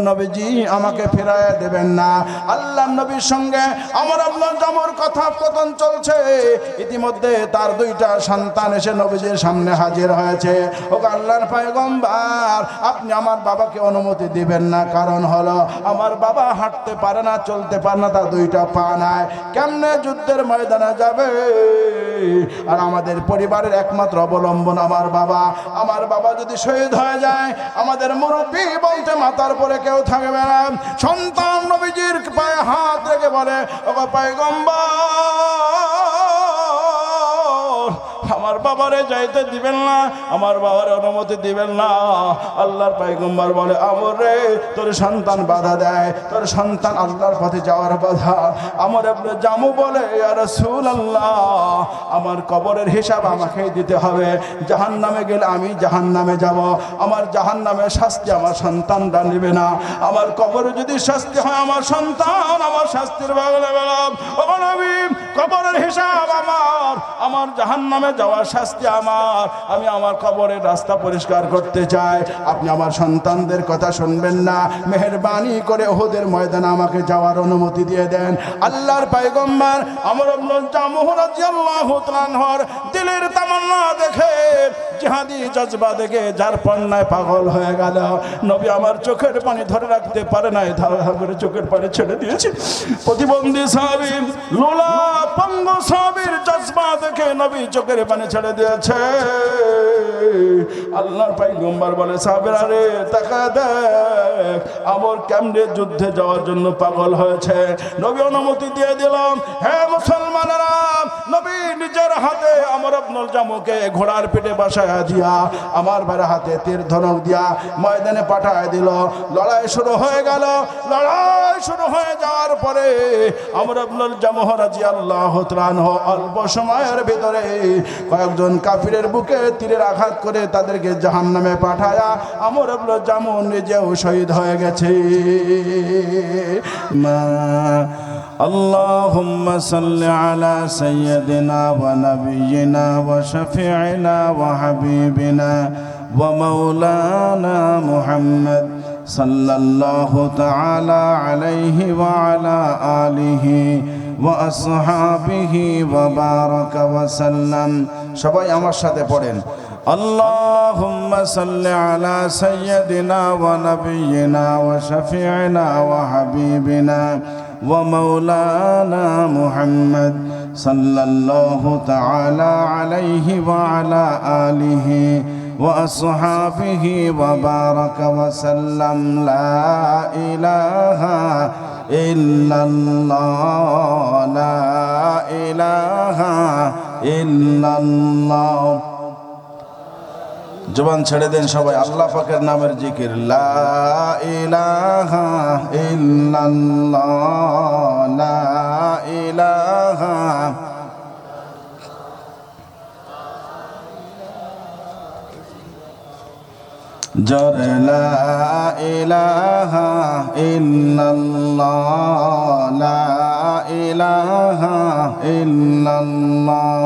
নবীজি আমাকে ফিরাইয়া দেবেন না। আল্লাহর নবীর সঙ্গে আমার আপনার জামর কথোপকথন চলছে। ইতিমধ্যে তার দুইটা সন্তান এসে নবীজির সামনে হাজির হয়েছে। ও আল্লাহর পয়গম্বর, আপনি আমার বাবাকে অনুমতি দিবেন না, কারণ হলো আমার বাবা হাঁটতে পারে না, চলতে পারে না, তার দুইটা পা নাই, কেমনে যুদ্ধের ময়দানে যাবে? আর আমাদের পরিবারের একমাত্র অবলম্বন আমার বাবা। আমার বাবা যদি শহীদ হয়ে যায়, আমাদের মুরব্বী বলতে মাথার পরে কেউ থাকবে না। সন্তান নবীজির পায়ে হাত রেখে বলে, ওগো পয়গম্বর, আমার বাবারে যাইতে দিবেন না, আমার বাবার অনুমতি দিবেন না। আল্লাহর পয়গম্বর বলে, আমর রে, তোর সন্তান বাধা দেয়, তোর সন্তান আল্লাহর পথে যাওয়ার বাধা। আমর ইবনে জামু বলে, ইয়া রাসূলুল্লাহ, আমার কবরের হিসাব আমাকেই দিতে হবে। জাহান্নামে গেলে আমি জাহান্নামে যাব, আমার জাহান্নামের শাস্তি আমার সন্তানরা নেবে না। আমার কবরে যদি শাস্তি হয় আমার সন্তান আমার শাস্তির বদলে পেলাম। ও নবী, কবরের হিসাব আমার জাহান্নামে যাওয়ার শাস্তি আমার। আমি আমার কবরের রাস্তা পরিষ্কার করতে চাই, আপনি আমার সন্তানদের কথা শুনবেন না, মেহেরবানি করে উহুদের ময়দানে আমাকে যাওয়ার অনুমতি দিয়ে দেন। আল্লাহর পয়গম্বর আমর ইবনে জামুহ রাদিয়াল্লাহু তাআলা আনহুর দিলের তামান্না দেখে, জিহাদি জজবা দেখে যার পণ্যায় পাগল হয়ে গেল। নবী আমার চোখের পানি ধরে রাখতে পারে নাই, ধারা করে চোখের পানি ছেড়ে দিয়েছে। প্রতিবন্ধী সাহাবী, লোলা পঙ্গু সাহাবীর জজবা দেখে নবী চোখের পানি ছেড়ে দিয়েছে। আল্লাহর পয়গম্বর বলে, সাহাবীরা রে, তাকা দেখ আমর কেমনে যুদ্ধে যাওয়ার জন্য পাগল হয়েছে। নবী অনুমতি দিয়ে দিলাম। হে মুসলমানেরা, নবী নিজের হাতে আমর ইবনুল জামুকে ঘোড়ার পিঠে বসায় দিয়া, আমার ভাইয়ের হাতে তীর ধনুক দিয়া ময়দানে পাঠায় দিল। লড়াই শুরু হয়ে গেল। লড়াই শুরু হয়ে যাওয়ার পরে আমর ইবনুল জামুহ রাদিয়াল্লাহু তাআলা আনহু অল্প সময়ের ভিতরে কয়েকজন কাফিরের বুকে তীরের আঘাত করে তাদেরকে জাহান্নামে পাঠায়া আমর ইবনুল জামুহ নিজেও শহীদ হয়ে গেছে। اللهم صل على سيدنا ونبينا وشفيعنا وحبيبنا ومولانا محمد صلى الله تعالى عليه وعلى آله وأصحابه وبارك وسلم। সবাই আমার সাথে পড়েন, اللهم صل على سيدنا ونبينا وشفيعنا وحبيبنا ومولانا محمد صلى الله تعالى عليه وعلى آله وأصحابه وبارك وسلم. لا إله إلا الله، لا إله إلا الله। জবান ছেড়ে দেন সবাই, আল্লাহ পাকের নামের জিকির, লা ইলাহা ইল্লাল্লাহ, লা ইলাহা। জোরে লা ইলাহা ইল্লাল্লাহ, লা ইলাহা ইল্লাল্লাহ।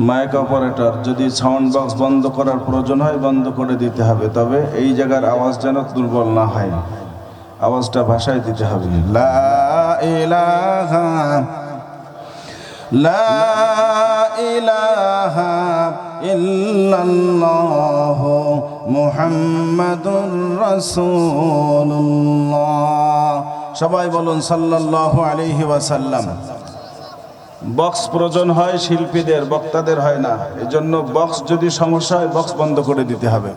মাইক অপারেটর, যদি সাউন্ড বক্স বন্ধ করার প্রয়োজন হয় বন্ধ করে দিতে হবে, তবে এই জায়গার আওয়াজ যেন দুর্বল না হয়, আওয়াজটা ভাষায় দিতে হবে। লা ইলাহা, লা ইলাহা ইল্লাল্লাহ মুহাম্মাদুর রাসূলুল্লাহ। সবাই বলুন সাল্লাল্লাহু আলাইহি ওয়াসাল্লাম। বক্স প্রয়োজন হয় শিল্পীদের, বক্তাদের হয় না, এজন্য বক্স যদি সমস্যা হয় বক্স বন্ধ করে দিতে হবে।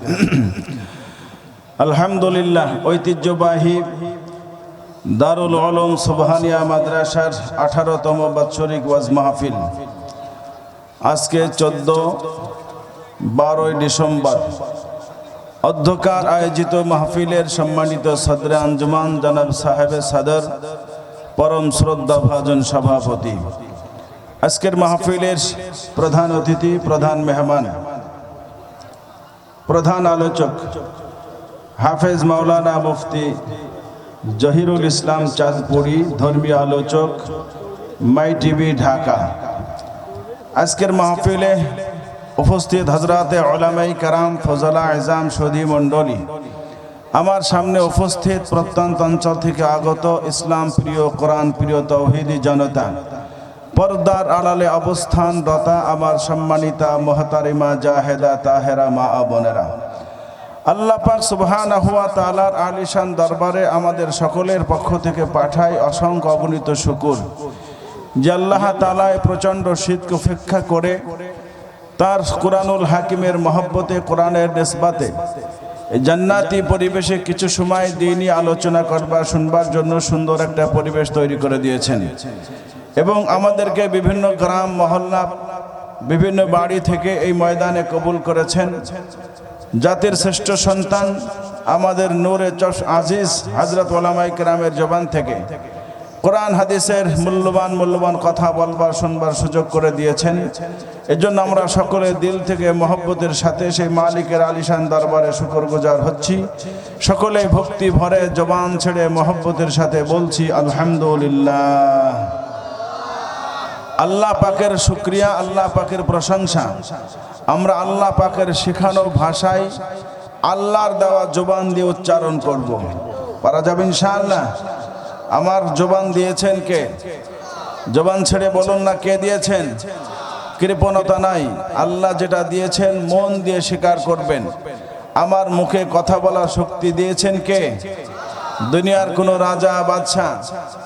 আলহামদুলিল্লাহ, ঐতিহ্যবাহী দারুল উলুম সুবহানিয়া মাদ্রাসার 18তম বাৎসরিক ওয়াজ মাহফিল আজকে 14-12 ডিসেম্বর অধ্যকার আয়োজিত মাহফিলের সম্মানিত সদরে আঞ্জুমান জনাব সাহেবে সদর, পরম শ্রদ্ধা ভাজন সভাপতি, আজকের মাহফিলের প্রধান অতিথি, প্রধান মেহমান, প্রধান আলোচক হাফেজ মাওলানা মুফতি জহিরুল ইসলাম চাঁদপুরি, ধর্মীয় আলোচক, মাই টিভি ঢাকা। আজকের মাহফিলে উপস্থিত হজরতে উলামায়ে কেরাম, ফজলা আজম, সুধী মণ্ডলী, আমার সামনে উপস্থিত প্রত্যন্ত অঞ্চল থেকে আগত ইসলাম প্রিয়, কোরআন প্রিয় তৌহিদি জনতা, পর্দার আড়ালে অবস্থানরত আমার সম্মানিতা মুহতারিমা জাহেদা তাহেরা মা বোনেরা, আল্লাহ পাক সুবহানাহু ওয়া তাআলার আলিশান দরবারে আমাদের সকলের পক্ষ থেকে পাঠাই অসংখ্য অগণিত শুকর যে আল্লাহ তাআলা প্রচণ্ড শীতকে উপেক্ষা করে তার কুরআনুল হাকিমের মহব্বতে, কোরআনের নিসবতে জান্নাতি পরিবেশে কিছু সময় দ্বীনি আলোচনা করবার, শুনবার জন্য সুন্দর একটা পরিবেশ তৈরি করে দিয়েছেন এবং আমাদেরকে বিভিন্ন গ্রাম মহল্লা, বিভিন্ন বাড়ি থেকে এই ময়দানে কবুল করেছেন। জাতির শ্রেষ্ঠ সন্তান আমাদের নূরে চশ আজিজ হযরত উলামায়ে কেরামের জবান থেকে কোরআন হাদিসের মূল্যবান কথা বলবার, শুনবার সুযোগ করে দিয়েছেন। এজন্য আমরা সকলে দিল থেকে মহব্বতের সাথে সেই মালিকের আলিশান দরবারে শুকরগুজার হচ্ছি। সকলে ভক্তি ভরে জবান ছেড়ে মহব্বতের সাথে বলছি আলহামদুলিল্লাহ। আল্লাহ পাকের শুকরিয়া, আল্লাহ পাকের প্রশংসা। আমরা আল্লাহ পাকের শেখানো ভাষায় আল্লাহর দেওয়া জবান দিয়ে উচ্চারণ করব। পারা যাবে ইনশাআল্লাহ? আমার জবান দিয়েছেন কে? জবান ছেড়ে বলুন না কে দিয়েছেন। কৃপণতা নাই, আল্লাহ যেটা দিয়েছেন মন দিয়ে স্বীকার করবেন। আমার মুখে কথা বলার শক্তি দিয়েছেন কে? দুনিয়ার কোনো রাজা বাদশা,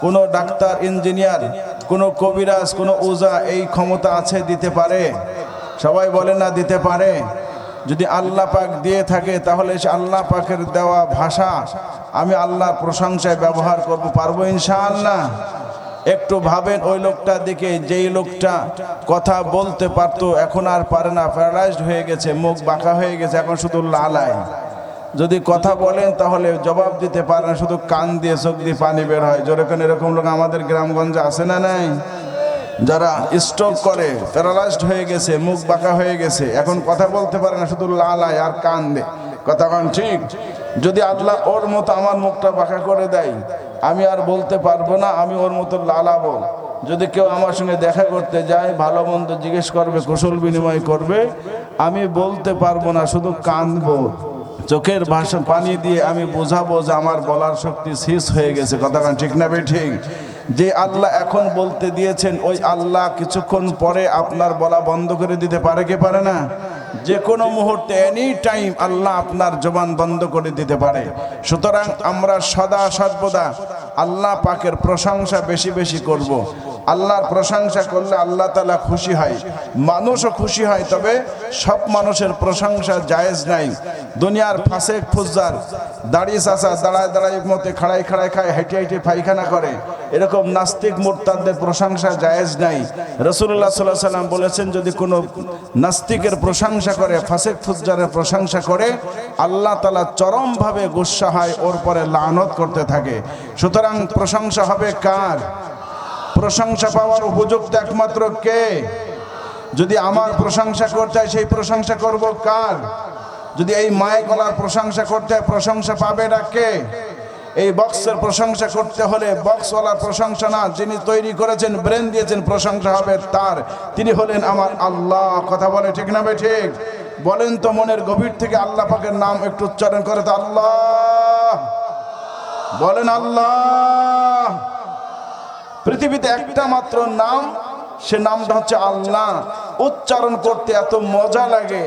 কোনো ডাক্তার, ইঞ্জিনিয়ার, কোনো কবিরাজ, কোনো ওজা এই ক্ষমতা আছে দিতে পারে? সবাই বলে না দিতে পারে। যদি আল্লাহ পাক দিয়ে থাকে তাহলে সে আল্লাহ পাকের দেওয়া ভাষা আমি আল্লাহর প্রশংসায় ব্যবহার করব, পারবো ইনশাআল্লাহ? একটু ভাবেন ওই লোকটা দিকে, যেই লোকটা কথা বলতে পারতো এখন আর পারে না, প্যারালাইজড হয়ে গেছে, মুখ বাঁকা হয়ে গেছে, এখন শুধু লালায়। যদি কথা বলেন তাহলে জবাব দিতে পারে না, শুধু কান দিয়ে চোখ দিয়ে পানি বের হয়। যেরকম এরকম লোক আমাদের গ্রামগঞ্জে আছে না নাই? যারা স্ট্রোক করে, প্যারালাইজড হয়ে গেছে, মুখ বাঁকা হয়ে গেছে, এখন কথা বলতে পারে না, শুধু লালায় আর কান দেয়। কথা কন ঠিক? যদি আল্লাহ ওর মতো আমার মুখটা বাঁকা করে দেয়, আমি আর বলতে পারবো না, আমি ওর মতো লালাবো। যদি কেউ আমার সঙ্গে দেখা করতে যায়, ভালো মন্দ জিজ্ঞেস করবে, কুশল বিনিময় করবে, আমি বলতে পারবো না, শুধু কাঁদবো। চোখের ভাষা পানি দিয়ে আমি বোঝাবো যে আমার বলার শক্তি শেষ হয়ে গেছে। কথা ঠিক না বে ঠিক? যে আল্লাহ এখন বলতে দিয়েছেন ওই আল্লাহ কিছুক্ষণ পরে আপনার বলা বন্ধ করে দিতে পারে কি পারে না? যে কোনো মুহূর্তে, এনি টাইম আল্লাহ আপনার জবান বন্ধ করে দিতে পারে। সুতরাং আমরা সদা সর্বদা আল্লাহ পাকের প্রশংসা বেশি বেশি করব। আল্লাহর প্রশংসা করলে আল্লাহ তাআলা খুশি হয়, মানুষও খুশি হয়। তবে সব মানুষের প্রশংসা জায়েজ নাই। দুনিয়ার ফাসেক ফুজ্জার, দাড়ি চাচা দাঁড়ায় দাঁড়ায় মতে খাড়াই খাড়াই খায়, হেঁটে হেঁটে পায়খানা করে, এরকম নাস্তিক মুরতাদদের প্রশংসা জায়েজ নাই। রাসূলুল্লাহ সাল্লাল্লাহু আলাইহি ওয়াসাল্লাম বলেছেন, যদি কোনো নাস্তিকের প্রশংসা করে, ফাসেক ফুজ্জারের প্রশংসা করে, আল্লাহ তাআলা চরমভাবে গুসা হয়, ওর পরে লানত করতে থাকে। সুতরাং প্রশংসা হবে কার? প্রশংসা পাওয়ার উপযুক্ত একমাত্র কে? যদি আমার প্রশংসা করতে হয়, সেই প্রশংসা করব কার? যদি এই মাইক গলার প্রশংসা করতে হয়, প্রশংসা পাবে না কে? এই বক্সের প্রশংসা করতে হলে বক্সওয়ালার প্রশংসা না, যিনি তৈরি করেছেন, ব্রেন দিয়েছেন, প্রশংসা হবে তার। তিনি হলেন আমার আল্লাহ। কথা বলে ঠিক না বে ঠিক? বলেন তো মনের গভীর থেকে আল্লাহ পাকের নাম একটু উচ্চারণ করে তো আল্লাহ বলেন। আল্লাহ পৃথিবীতে একটা মাত্র নাম, সে নামটা হচ্ছে আল্লাহ। উচ্চারণ করতে এত মজা লাগে,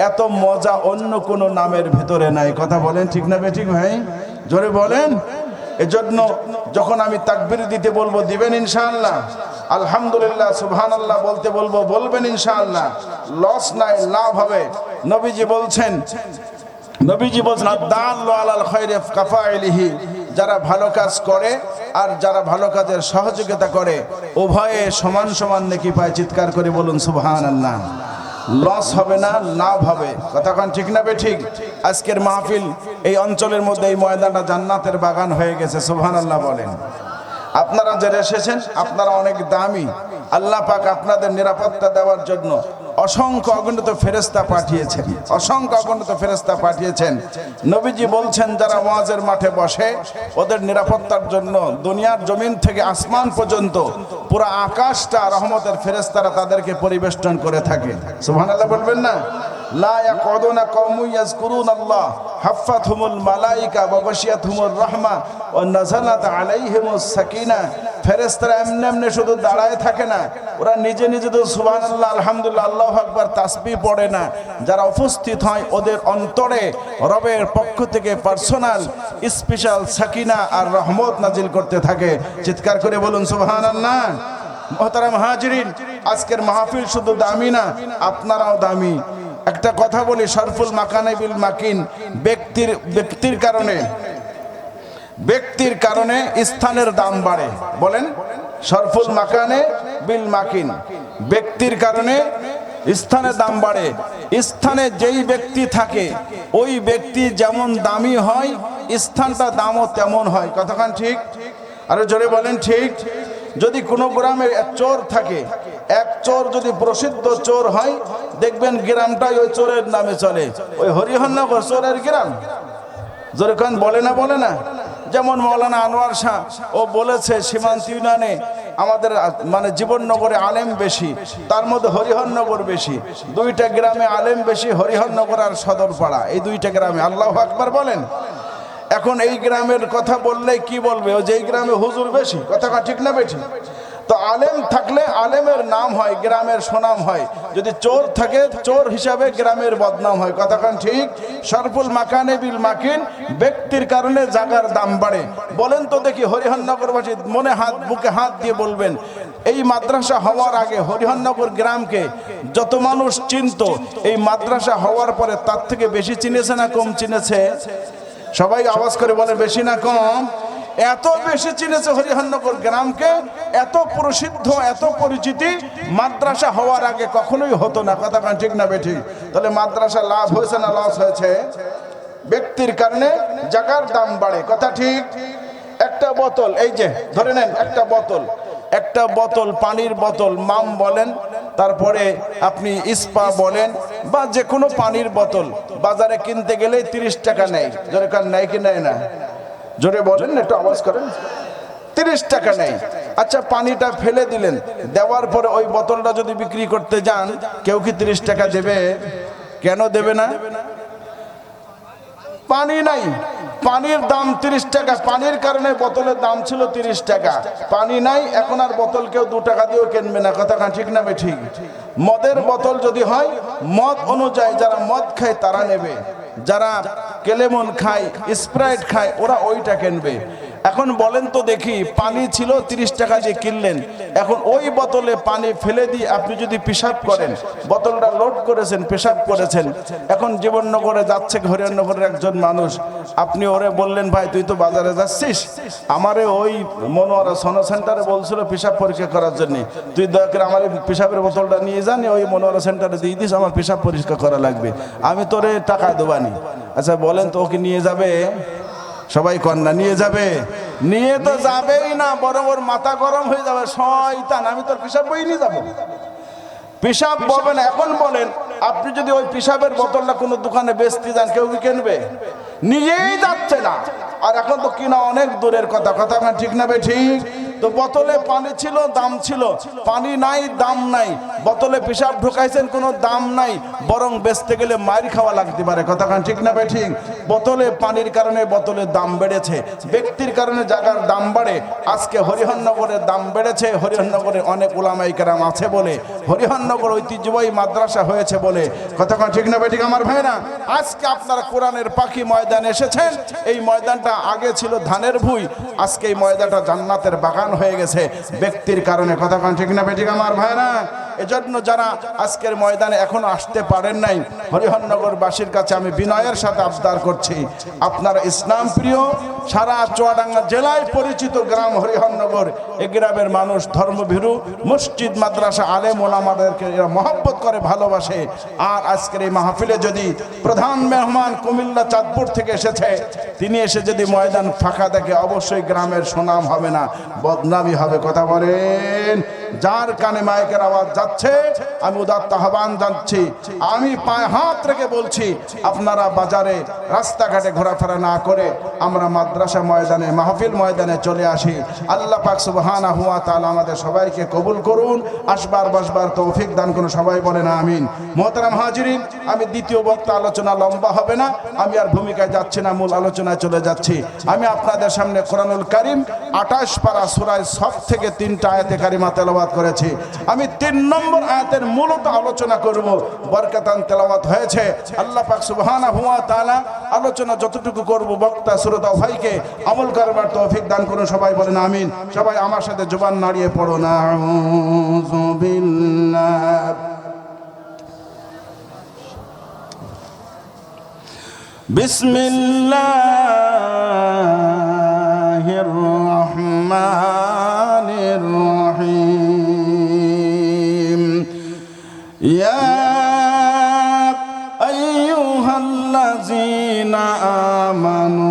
এত মজা অন্য কোনো নামের ভিতরে নাই। কথা বলেন ঠিক না বে ঠিক ভাই? জোরে বলেন। এজন্য যখন আমি তাকবীর দিতে বলবো, দিবেন ইনশাআল্লাহ? আলহামদুলিল্লাহ, সুবহানাল্লাহ বলতে বলবো, বলবেন ইনশাআল্লাহ। লস নাই, লাভ হবে। নবীজি বলছেন আদ-দাল্লু আলাল খায়রি কাফাইলিহি, যারা ভালো কাজ করে আর যারা ভালো কাজের সহযোগিতা করে উভয়ে সমান সমান নেকি পায়। চিৎকার করে বলুন সুবহানাল্লাহ। লস হবে না, লাভ হবে। কথা কোন ঠিক না বে ঠিক? আজকের মাহফিল এই অঞ্চলের মধ্যে, এই ময়দানটা জান্নাতের বাগান হয়ে গেছে। সুবহানাল্লাহ বলেন। আপনারা যারা এসেছেন আপনারা অনেক দামি। আল্লাহ পাক আপনাদের নিরাপত্তা দেওয়ার জন্য অসংখ্য অগণিত ফেরেশতা পাঠিয়েছেন, অসংখ্য অগণিত ফেরেশতা পাঠিয়েছেন। নবীজি বলছেন যারা ওয়াজের মাঠে বসে ওদের নিরাপত্তার জন্য দুনিয়ার জমিন থেকে আসমান পর্যন্ত পুরো আকাশটা রহমতের ফেরেশতারা তাদেরকে পরিবেষ্টন করে থাকে। সুবহানাল্লাহ বলবেন না? লা ইয়াকুদুনা কওমুন ইয়াযকুরুনাল্লাহ হাফাতহুমুল মালায়েকা ওয়া গাশিয়াতহুমুর রাহমা ওয়া নাযালাত আলাইহিমুস সাকিনাহ। ফেরেশতারা এমনি এমনি শুধু দাঁড়ায় থাকে না, ওরা নিজে নিজে তো সুবহানাল্লাহ আলহামদুলিল্লাহ আল্লাহু আকবার তাসবিহ পড়ে না। যারা উপস্থিত হয় ওদের অন্তরে রবের পক্ষ থেকে পার্সোনাল স্পেশাল সাকিনা আর রহমত নাজিল করতে থাকে। চিৎকার করে বলুন সুবহানাল্লাহ। মুহতারাম হাজিরিন, আজকের মাহফিল শুধু দামি না, আপনারাও দামি। একটা কথা বলি, শরফুল মাকানে বিল মাকিন, ব্যক্তির কারণে স্থানের দাম বাড়ে। বলেন, শরফুল মাকানে বিল মাকিন, ব্যক্তির কারণে স্থানের দাম বাড়ে। স্থানে যেই ব্যক্তি থাকে ওই ব্যক্তি যেমন দামি হয় স্থানটা দামও তেমন হয়। কতক্ষণ ঠিক? আরো জোরে বলেন ঠিক। যদি কোনো গ্রামে এক চোর থাকে, এক চোর যদি প্রসিদ্ধ চোর হয়, দেখবেন গ্রামটাই ওই চোরের নামে চলে। ওই হরিহরনগর চোরের গ্রাম, জোরে কান বলে না? যেমন মৌলানা আনোয়ার শাহ ও বলেছে সীমান্ত ইউনিয়নে আমাদের মানে জীবননগরে আলেম বেশি, তার মধ্যে হরিহরনগর বেশি। দুইটা গ্রামে আলেম বেশি, হরিহরনগর আর সদরপাড়া, এই দুইটা গ্রামে। আল্লাহু আকবার বলেন। এখন এই গ্রামের কথা বললে কি বলবে? ও যেই গ্রামে হুজুর বেশি। কথা ঠিক না বেশি? তো আলেম থাকলে আলেমের নাম হয়, গ্রামের সুনাম হয়। যদি চোর থাকে চোর হিসাবে গ্রামের বদনাম হয়। কথাখান ঠিক। শরফুল মাকানে বিল মাকিন, ব্যক্তির কারণে জায়গার দাম বাড়ে। বলেন তো দেখি হরিহরনগরবাসী বুকে হাত দিয়ে বলবেন, এই মাদ্রাসা হওয়ার আগে হরিহরনগর গ্রামকে যত মানুষ চিনতো, এই মাদ্রাসা হওয়ার পরে তার থেকে বেশি চিনেছে না কম চিনেছে? সবাই আওয়াজ করে বলে, বেশি না কম? এত বেশি চিনেছে হরিহরনগর গ্রামকে, এত প্রসিদ্ধ, এত পরিচিতি মাদ্রাসা হওয়ার আগে কখনোই হতো না। কথা ঠিক না বেঠিক? তাহলে মাদ্রাসা লাভ হয়েছে না লস হয়েছে? ব্যক্তির কারণে জায়গার দাম বাড়ে। কথা ঠিক। একটা বোতল, এই যে ধরে নেন একটা বোতল পানির বোতল, মাম বলেন, তারপরে আপনি ইস্পা বলেন, বা যে কোনো পানির বোতল বাজারে কিনতে গেলে 30 টাকা নেয়। জোরে কান নেয় কি নেয় না? জোরে বলেন, একটু আওয়াজ করেন। 30 টাকা নেই। আচ্ছা, পানিটা ফেলে দিলেন, দেওয়ার পরে ওই বোতলটা যদি বিক্রি করতে যান, কেউ কি 30 টাকা দেবে? কেন দেবে না? পানি নাই, পানির দাম 30 টাকা। পানির কারণে বোতলের দাম ছিল 30 টাকা। পানি নাই, এখন আর বোতল কেউ 2 টাকা দিয়েও কিনবে না। কথা ঠিক না ঠিক? মদের বোতল যদি হয়, মদ অনুযায়ী যারা মদ খায় তারা নেবে, যারা কেলেমন খায়, স্প্রাইট খায়, ওরা ওইটা কিনবে। এখন বলেন তো দেখি, পানি ছিল 30 টাকা দিয়ে কিনলেন, এখন ওই বোতলে পানি ফেলে দিয়ে আপনি যদি পেশাব করেন, বোতলটা লোড করেছেন, পেশাব করেছেন, এখন জীবননগরে যাচ্ছে হরিহরনগরের একজন মানুষ, আপনি ওরে বললেন, ভাই তুই তো বাজারে যাচ্ছিস, আমারে ওই মনোয়ারা সোনা সেন্টারে বলছিল পেশাব পরীক্ষা করার জন্য, তুই দয়া করে আমার পেশাবের বোতলটা নিয়ে যান, ওই মনোয়ারা সেন্টারে দিয়ে দিস, আমার পেশাব পরীক্ষা করা লাগবে, আমি তোরে টাকা দেবানি। আচ্ছা বলেন তো, ওকে নিয়ে যাবে? সবাই কন্যা নিয়ে যাবে? নিয়ে তো যাবেই না, বরং ওর মাথা গরম হয়ে যাবে, শয়তান আমি তোর পেশাব বই নিয়ে যাবো। পেশাব বলবেন। এখন বলেন, আপনি যদি ওই পেশাবের বোতলটা কোনো দোকানে বেচতে যান, কেউ কি কিনবে? নিয়েই যাচ্ছে না। আর এখন তো কিনা অনেক দূরের কথা। কথা ঠিক না বে ঠিক? তো বোতলে পানি ছিল, দাম ছিল, পানি নাই, দাম নাই, বোতলে পেশাব ঢোকাইছেন, কোনো দাম নাই, বরং বেচতে গেলে মার খাওয়া লাগতে পারে। কথা ঠিক না বে ঠিক? বোতলে পানির কারণে বোতলের দাম বেড়েছে, ব্যক্তির কারণে জায়গার দাম বাড়ে। আজকে হরিহরনগরের দাম বেড়েছে, হরিহরনগরে অনেক উলামায়ে কেরাম আছে বলে, হরিহরনগর ঐতিহ্যবাহী মাদ্রাসা হয়েছে বলে। কথা ঠিক না বে ঠিক আমার ভাইরা? আজকে আপনারা কোরআনের পাখি ময়দানে এসেছেন। এই ময়দানটা আগে ছিল ধানের ভুঁই, আজকে এই ময়দানটা জান্নাতের বাগান হয়ে গেছে ব্যক্তির কারণে। কথা ঠিক না বেঠিক আমার ভাইরা? এজন্য যারা আজকের ময়দানে এখনো আসতে পারেন নাই, হরিহরনগরবাসীর কাছে আমি বিনয়ের সাথে আবদার করছি, আপনারা ইসলাম প্রিয়, সারা চুয়াডাঙ্গা জেলায় পরিচিত গ্রাম হরিহরনগর। এই গ্রামের মানুষ ধর্মভীরু, মসজিদ মাদ্রাসা আলেম ওলামাদেরকে এরা মহব্বত করে, ভালোবাসে। আর আজকের এই মাহফিলে যদি প্রধান মেহমান কুমিল্লা চাঁদপুর থেকে এসেছে, তিনি এসে যদি ময়দান ফাঁকা দেখে অবশ্যই গ্রামের সুনাম হবে না, বদনামি হবে। কথা বলেন। যার কানে মাইকের আওয়াজ যাচ্ছে আমি উদাত্ত আহ্বান জানাচ্ছি, আমি পায়ে হাত রেখে বলছি, আপনারা বাজারে রাস্তাঘাটে ঘোরাফেরা না করে আমরা মাদ্রাসা ময়দানে, মাহফিল ময়দানে চলে আসি। আল্লাহ পাক সুবহানাহু ওয়া তাআলা আমাদের সবাইকে কবুল করুন, আসবার বসবার তৌফিক দান করুন। সবাই বলেন আমিন। মুহতারাম হাজিরিন, আমি দ্বিতীয় বক্তা, আলোচনা লম্বা হবে না, আমি আর ভূমিকায় যাচ্ছি না, মূল আলোচনায় চলে যাচ্ছি। আমি আপনাদের সামনে কোরআনুল কারীম 28 পারা সূরা সফ থেকে 3টা আয়াতে কারিমা তেলাওয়াত করেছি। আমি 3 নম্বর আয়াতের মূলত আলোচনা করব। বরকাতান তেলাওয়াত হয়েছে। আল্লাহ পাক সুবহানাহু ওয়া তাআলা আলোচনা যতটুকু করব বক্তা শ্রোতা ভাইকে আমল করবার তৌফিক দান করুন। সবাই বলেন আমিন। সবাই আমার সাথে জবান নাড়িয়ে পড়ুন, আউযু বিল্লাহ। বিসমিল্লাহির রহমানির রহিম। ইয়া আইয়ুহাল্লাযীনা আমানু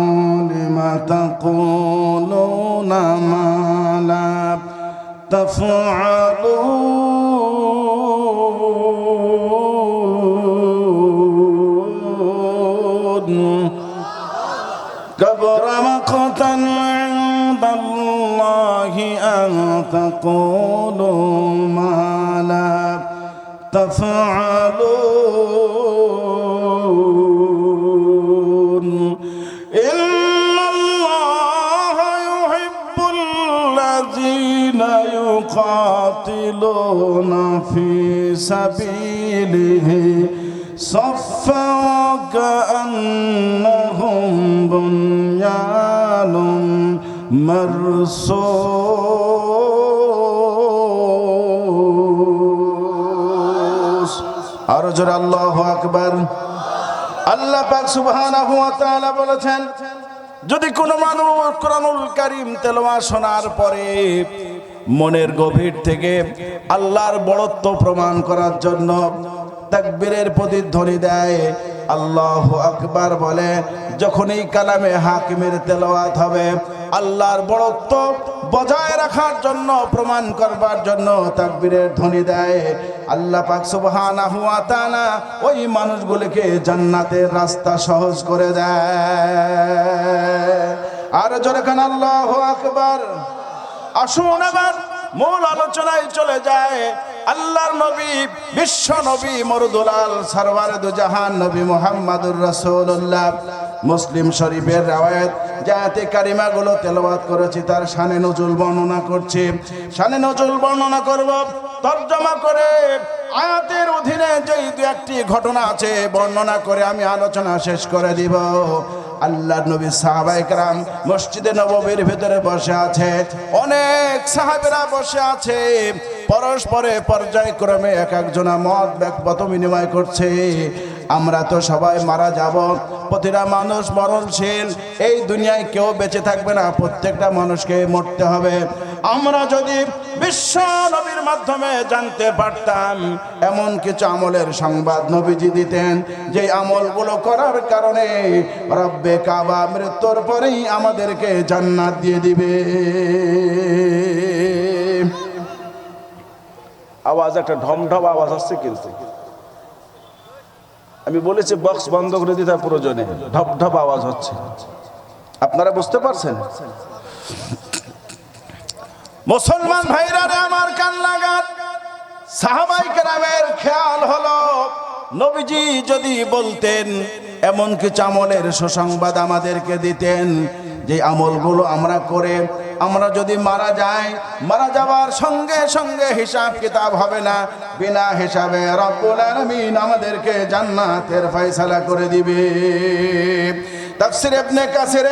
লিমা তাকুলুনা মা লা তাফআলুন কাবরা মাকতান ইনদাল্লাহি আন তাকুলু মা লা তাফআলুন ইন্নাল্লাহা ইউহিব্বুল্লাযীনা ইউকাতিলুনা ফি সাবিলিহি সাফফান কাআন্নাহুম বুনয়ানুম মারসুস। আর জোরে আল্লাহু আকবার। আল্লাহ পাক সুবহানাহু ওয়া তাআলা বলেছেন, যদি কোনো মানুষ কোরআনুল কারীম তেলাওয়াত শোনার পরে মনের গভীর থেকে আল্লাহর বড়ত্ব প্রমাণ করার জন্য তাকবীরের প্রতিধ্বনি দেয়, আল্লাহু আকবার বলে, যখন এই কালামে হাকিমের তেলাওয়াত হবে, আল্লাহর বড়ত্ব বজায় রাখার জন্য, প্রমাণ করবার জন্য তাকবীরের ধ্বনি দেয়, আল্লাহ পাক সুবহানাহু ওয়া তাআলা ওই মানুষগুলোকে জান্নাতের রাস্তা সহজ করে দেয়। আর জোরে কান আল্লাহু আকবার। আসুন এবার মূল আলোচনায় চলে যায়। আল্লাহর নবী, বিশ্ব নবী, মরদুলাল সরওয়ারে দু জাহান নবী মুহাম্মদুর রাসূলুল্লাহ, মুসলিম শরীফের রওয়ায়াত যে আয়াতে কারিমাগুলো তেলাওয়াত করেছি তার শানে নজুল বর্ণনা করছি। শানে নজুল বর্ণনা করব তরজমা করে, আয়াতের অধীনে যেই দু একটি ঘটনা আছে বর্ণনা করে আমি আলোচনা শেষ করে দিব। আল্লাহর নবী সাহাবায়ে কেরাম মসজিদে নববীর ভিতরে বসে আছে, অনেক সাহাবীরা বসে আছে, পরস্পরে পর্যায়ক্রমে এক একজনা মত বিনিময় করছে। আমরা তো সবাই মারা যাব, প্রতিটা মানুষ মরণশীল, এই দুনিয়ায় কেউ বেঁচে থাকবে না, প্রত্যেকটা মানুষকে মরতে হবে। আমরা যদি বিশ্ব নবীর মাধ্যমে জানতে পারতাম, এমন কিছু আমলের সংবাদ নবীজি দিতেন যে আমলগুলো করার কারণে রব্বে কাবা মৃত্যুর পরেই আমাদেরকে জান্নাত দিয়ে দিবে। আওয়াজ একটা ঢমঢম আওয়াজ আসছে, কিন্তু আমি বলেছি বক্স বন্ধ করে দিতে প্রয়োজনে ঢপ ঢপ আওয়াজ হচ্ছে, আপনারা বুঝতে পারছেন? মুসলমান ভাইরা রে আমার, কান লাগান। সাহাবায়ে কেরামের খেয়াল হলো নবীজি যদি বলতেন, এমন কিছু আমলের সুসংবাদ আমাদেরকে দিতেন যে আমলগুলো আমরা করে আমরা যদি মারা যাই, মারা যাওয়ার সঙ্গে সঙ্গে হিসাব কিতাব হবে না, বিনা হিসাবে রব্বুল আলামিন আমাদেরকে জান্নাতের ফয়সালা করে দিবে। তাফসীর ইবনে কাসির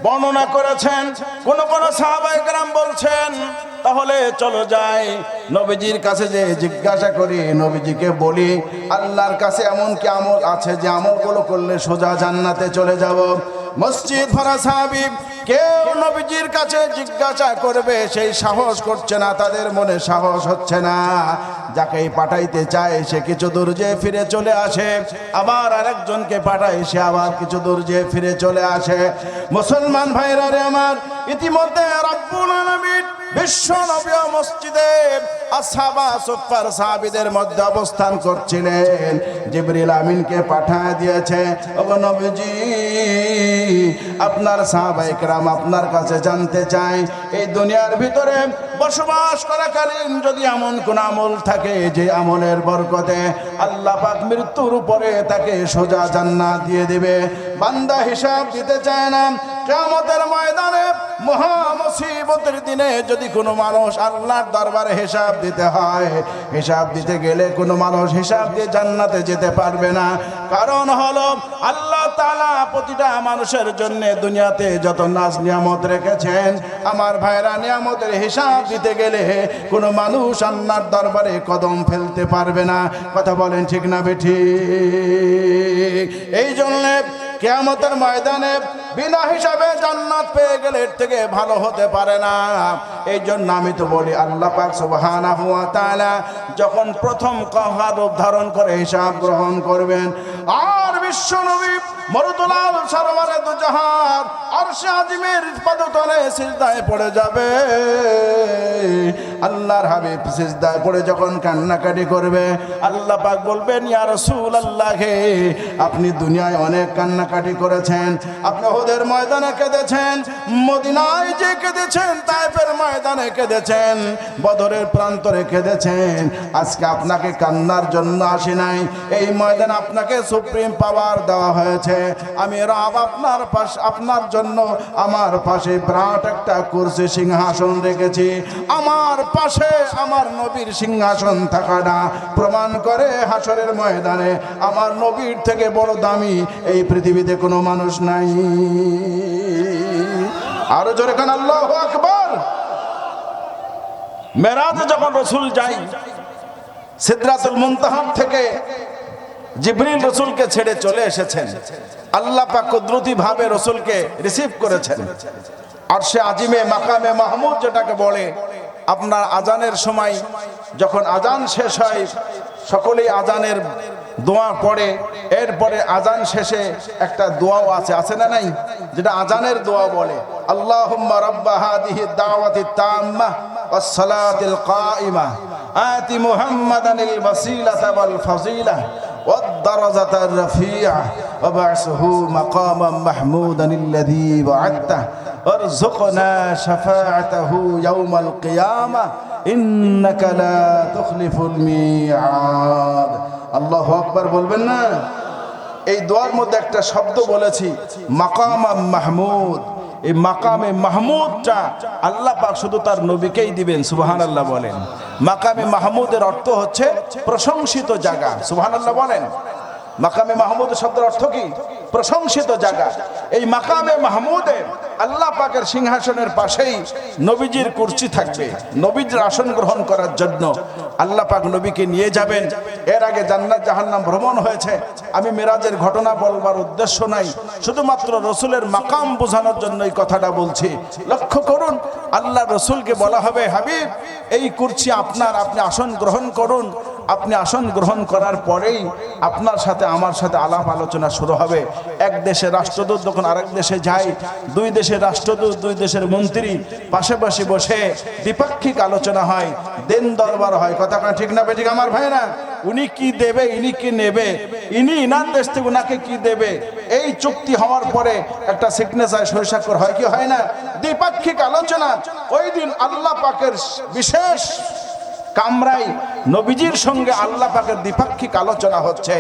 বর্ণনা করেছেন, কোন কোন সাহাবায়ে কেরাম বলছেন, তাহলে চলো যাই নবীজির কাছে যে জিজ্ঞাসা করি, নবীজিকে বলি আল্লাহর কাছে এমন কি আমল আছে যে আমলগুলো করলে সোজা জান্নাতে চলে যাব। মসজিদ ভরা সাহাবী কেউ নবীজির কাছে জিজ্ঞাসা করবে সেই সাহস করছে না, তাদের মনে সাহস হচ্ছে না। যাকেই পাঠাইতে চায় সে কিছু দূর যেয়ে ফিরে চলে আসে, আবার আরেকজনকে পাঠায় সে আবার কিছু দূর যেয়ে ফিরে চলে আসে। মুসলমান ভাইরা রে আমার, ইতিমধ্যে রব্বুল আলামিন বিশ্ব নবী মসজিদে আসহাবা সুফার সাহাবীদের মধ্যে অবস্থান করছিলেন। জিবরিল আমিনকে পাঠিয়ে দিয়েছে, ওগো নবীজি আপনার সাহাবায়ে কেরাম আপনার কাছে জানতে চাই, এই দুনিয়ার ভিতরে বসবাস করাকালীন যদি এমন কোন আমল থাকে যে আমলের বরকতে আল্লাহ পাক মৃত্যুর উপরে তাকে সোজা জান্নাত দিয়ে দেবে, বান্দা হিসাব দিতে চায় না, কিয়ামতের ময়দানে মহা মুসিবতের দিনে যদি কোনো মানুষ আল্লাহর দরবারে হিসাব দিতে হয়, হিসাব দিতে গেলে কোনো মানুষ হিসাব দিয়ে জান্নাতে যেতে পারবে না। কারণ হলো আল্লাহ তাআলা প্রতিটা মানুষের জন্য দুনিয়াতে যত নাজ নিয়ামত রেখেছেন, আমার ভাইরা নিয়ামতের হিসাব দিতে গেলে কোনো মানুষ আল্লাহর দরবারে কদম ফেলতে পারবে না। কথা বলেন ঠিক না বেঠিক? এই জন্য কিয়ামতের ময়দানে বিনা হিসাবে জান্নাত পেয়ে গেলে এর থেকে ভালো হতে পারে না। এই জন্য আমি তো বলি আল্লাহ পাক সুবহানাহু ওয়া তাআলা যখন প্রথম কহার রূপ ধারণ করে হিসাব গ্রহণ করবেন, আর বিশ্ব নবী মরুদুলাল সরওয়ারে দু জাহান আরশে আজিমের পদতলে সিজদায় পড়ে যাবে। আল্লাহর হাবিব সিজদায় পড়ে যখন কান্নাকাটি করবে, আল্লাহ পাক বলবেন ইয়া রাসূলুল্লাহ, আপনি দুনিয়ায় অনেক কান্নাকাটি করেছেন, আপনি উহুদের ময়দানে কেঁদেছেন, মদিনায় যে কেঁদেছেন, তায়েফের ময়দানে কেঁদেছেন, বদরের প্রান্তরে কেঁদেছেন। আজকে আপনাকে কান্নার জন্য আসি নাই, এই ময়দানে আপনাকে সুপ্রিম পাওয়ার দেওয়া হয়েছে। আমি রব আপনার জন্য আমার পাশে বিরাট একটা কুরসি সিংহাসন রেখেছি। আমার পাশে আমার নবীর সিংহাসন থাকাটা প্রমাণ করে হাসরের ময়দানে আমার নবীর থেকে বড় দামি এই পৃথিবীতে কোনো মানুষ নাই। আরো জোরে কান আল্লাহু আকবার। মেরাজে যখন রাসূল যাই, সিদরাতুল মুনতাহা থেকে জিবরিল রাসূলকে ছেড়ে চলে এসেছেন। আল্লাহ পাক কুদরতি ভাবে রাসূলকে রিসিভ করেছেন। আরশে আজিমে মাকামে মাহমুদ যেটাকে বলে, আপনার আজানের সময় যখন আজান শেষ হয় সকলেই আজানের দোয়া পড়ে, এরপরে আজান শেষে একটা দোয়াও আছে না নাই, যেটা আজানের দোয়া বলে, আল্লাহুম্মা রাব্বা হাদিহি দাওয়াতি তাম্মা ওয়াস সালাতিল কাইমা আতি মুহাম্মাদানিল ওয়াসিলাতা ওয়াল ফাজিলা ওয়াদ দারাজাতার রাফিআ ওয়াবআসহু মাকামান মাহমুদানিল্লাযী ওয়া'আদতা ওয়ারযুকনা শাফাআতাহু ইয়াওমাল কিয়ামা ইন্নাকা লা তুখলিফুল মিআদ। আল্লাহু আকবার বলবেন না? এই দোয়ার মধ্যে একটা শব্দ বলেছি, মাকাম মাহমুদ। এই মাকামে মাহমুদটা আল্লাহ পাক শুধু তার নবীকেই দিবেন। সুবহানাল্লাহ বলেন। মাকামে মাহমুদের অর্থ হচ্ছে প্রশংসিত জায়গা। সুবহানাল্লাহ বলেন। মাকামে মাহমুদ শব্দের অর্থ কি? প্রশংসিত জায়গা। এই মাকামে মাহমুদে আল্লাহ পাকের সিংহাসনের পাশেই নবীজির কুরসি থাকবে। নবীজির আসন গ্রহণ করার জন্য আল্লাহ পাক নবীকে নিয়ে যাবেন। এর আগে জান্নাত জাহান্নাম ভ্রমণ হয়েছে। আমি মেরাজের ঘটনা বলবার উদ্দেশ্য নাই, শুধুমাত্র রসুলের মাকাম বোঝানোর জন্য এই কথাটা বলছি। লক্ষ্য করুন, আল্লাহ রসুলকে বলা হবে, হাবিব এই কুরসি আপনার, আপনি আসন গ্রহণ করুন। আপনি আসন গ্রহণ করার পরেই আপনার সাথে আমার সাথে আলাপ আলোচনা শুরু হবে। এক দেশের রাষ্ট্রদূত যখন আরেক দেশে যায়, দুই দেশের রাষ্ট্রদূত, দুই দেশের মন্ত্রী পাশাপাশি বসে দ্বিপাক্ষিক আলোচনা হয়, দেন দরবার হয়। কথা ঠিক না বেঠিক আমার ভাইরা? উনি কি দেবে, ইনি কি নেবে, ইনি ইনার দেশ থেকে উনাকে কি দেবে, এই চুক্তি হওয়ার পরে একটা সিগনেচার সই-স্বাক্ষর হয় কি হয় না? দ্বিপাক্ষিক আলোচনা। ওই দিন আল্লাহ পাকের বিশেষ কামরাই নবীজির সঙ্গে আল্লাহ পাকের দ্বিপাক্ষিক আলোচনা হচ্ছে।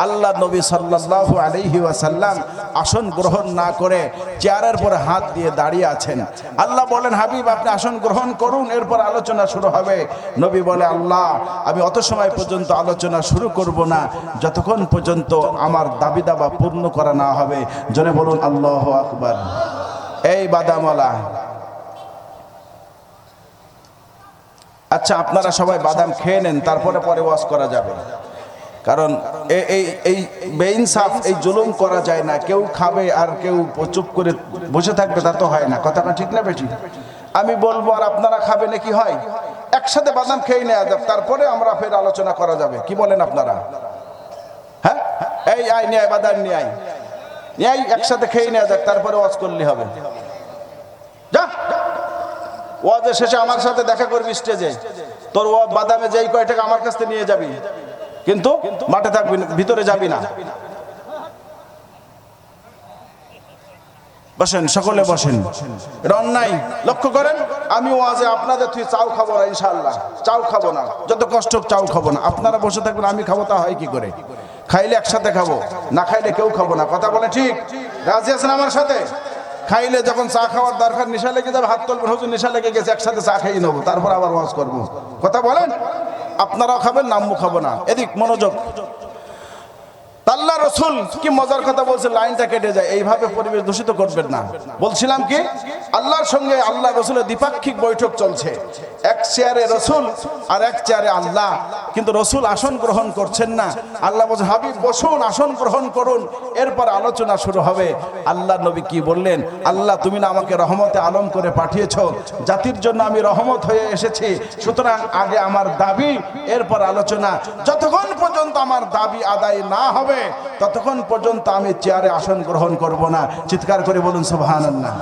আল্লাহ নবী সাল্লাল্লাহু আলাইহি ওয়াসাল্লাম আসন গ্রহণ না করে চেয়ারের পরে হাত দিয়ে দাঁড়িয়ে আছেন। আল্লাহ বলেন, হাবিব আপনি আসন গ্রহণ করুন, এরপর আলোচনা শুরু হবে। নবী বলে, আল্লাহ আমি অত সময় পর্যন্ত আলোচনা শুরু করব না যতক্ষণ পর্যন্ত আমার দাবি দাবা পূর্ণ করা না হবে। জনে বলুন আল্লাহু আকবার। এই বাদামওয়ালা, আচ্ছা আপনারা সবাই বাদাম খেয়ে নেন, তারপরে পরে ওয়াজ করা যাবে। কারণ এই এই বেইনসাফ, এই জুলুম করা যায় না। কেউ খাবে আর কেউ চুপ করে বসে থাকবে, তা তো হয় না। কথাটা ঠিক না বেটি? আমি বলবো আর আপনারা খাবে নাকি হয়? একসাথে বাদাম খেয়ে নেওয়া যাবে, তারপরে আমরা ফের আলোচনা করা যাবে। কি বলেন আপনারা? হ্যাঁ, এই আয় নিয়ে আয়, বাদাম নিয়ে আয়, এই একসাথে খেয়ে নেওয়া যাক, তারপরে ওয়াজ করলে হবে। যা, ওয়াজের শেষে আমার সাথে দেখা করবি স্টেজে। তোর বাদামে যেই কয় টাকা আমার কাছ থেকে নিয়ে যাবি, কিন্তু মাঠে থাকবি, ভিতরে যাবি না। বসেন, সকলে বসেন। এটা অন্যায়। লক্ষ্য করেন, আমি ওয়াজে আপনাদের তুই চাও খাবো না, ইনশাআল্লাহ চাও খাবো না, যত কষ্ট হোক চাও খাবো না। আপনারা বসে থাকবেন, আমি খাবো, তা হয় কি করে? খাইলে একসাথে খাবো, না খাইলে কেউ খাবো না। কথা বলে ঠিক? রাজি আছেন আমার সাথে? খাইলে যখন চা খাওয়ার দরকার, নেশা লেগে যাবে, হাত তুলবেন, হুজুর নেশা লেগে গেছে, একসাথে চা খাইয়ে নেবো, তারপর আবার ওয়াজ করবো। কথা বলেন? আপনারাও খাবেন না, আম্মু খাবো না। এদিক মনোযোগ। আল্লাহ রসুল কি মজার কথা বলছে, লাইনটা কেটে যায়। এইভাবে পরিবেশ দূষিত করবেন না। বলছিলাম কি, আল্লাহর সঙ্গে আল্লাহ রসুলের দ্বিপাক্ষিক বৈঠক চলছে। এক চেয়ারে রসুল আর এক চেয়ারে আল্লাহ, কিন্তু রসুল আসন গ্রহণ করছেন না। আল্লাহ বলছেন, হাবিব বসুন, আসন গ্রহণ করুন, এরপর আলোচনা শুরু হবে। আল্লাহ নবী কি বললেন? আল্লাহ, তুমি না আমাকে রহমতে আলম করে পাঠিয়েছ, জাতির জন্য আমি রহমত হয়ে এসেছি, সুতরাং আগে আমার দাবি, এরপর আলোচনা। যতক্ষণ পর্যন্ত আমার দাবি আদায় না হবে, ততক্ষণ পর্যন্ত আমি চেয়ারে আসন গ্রহণ করব না। চিৎকার করে বলুন সুবহানাল্লাহ।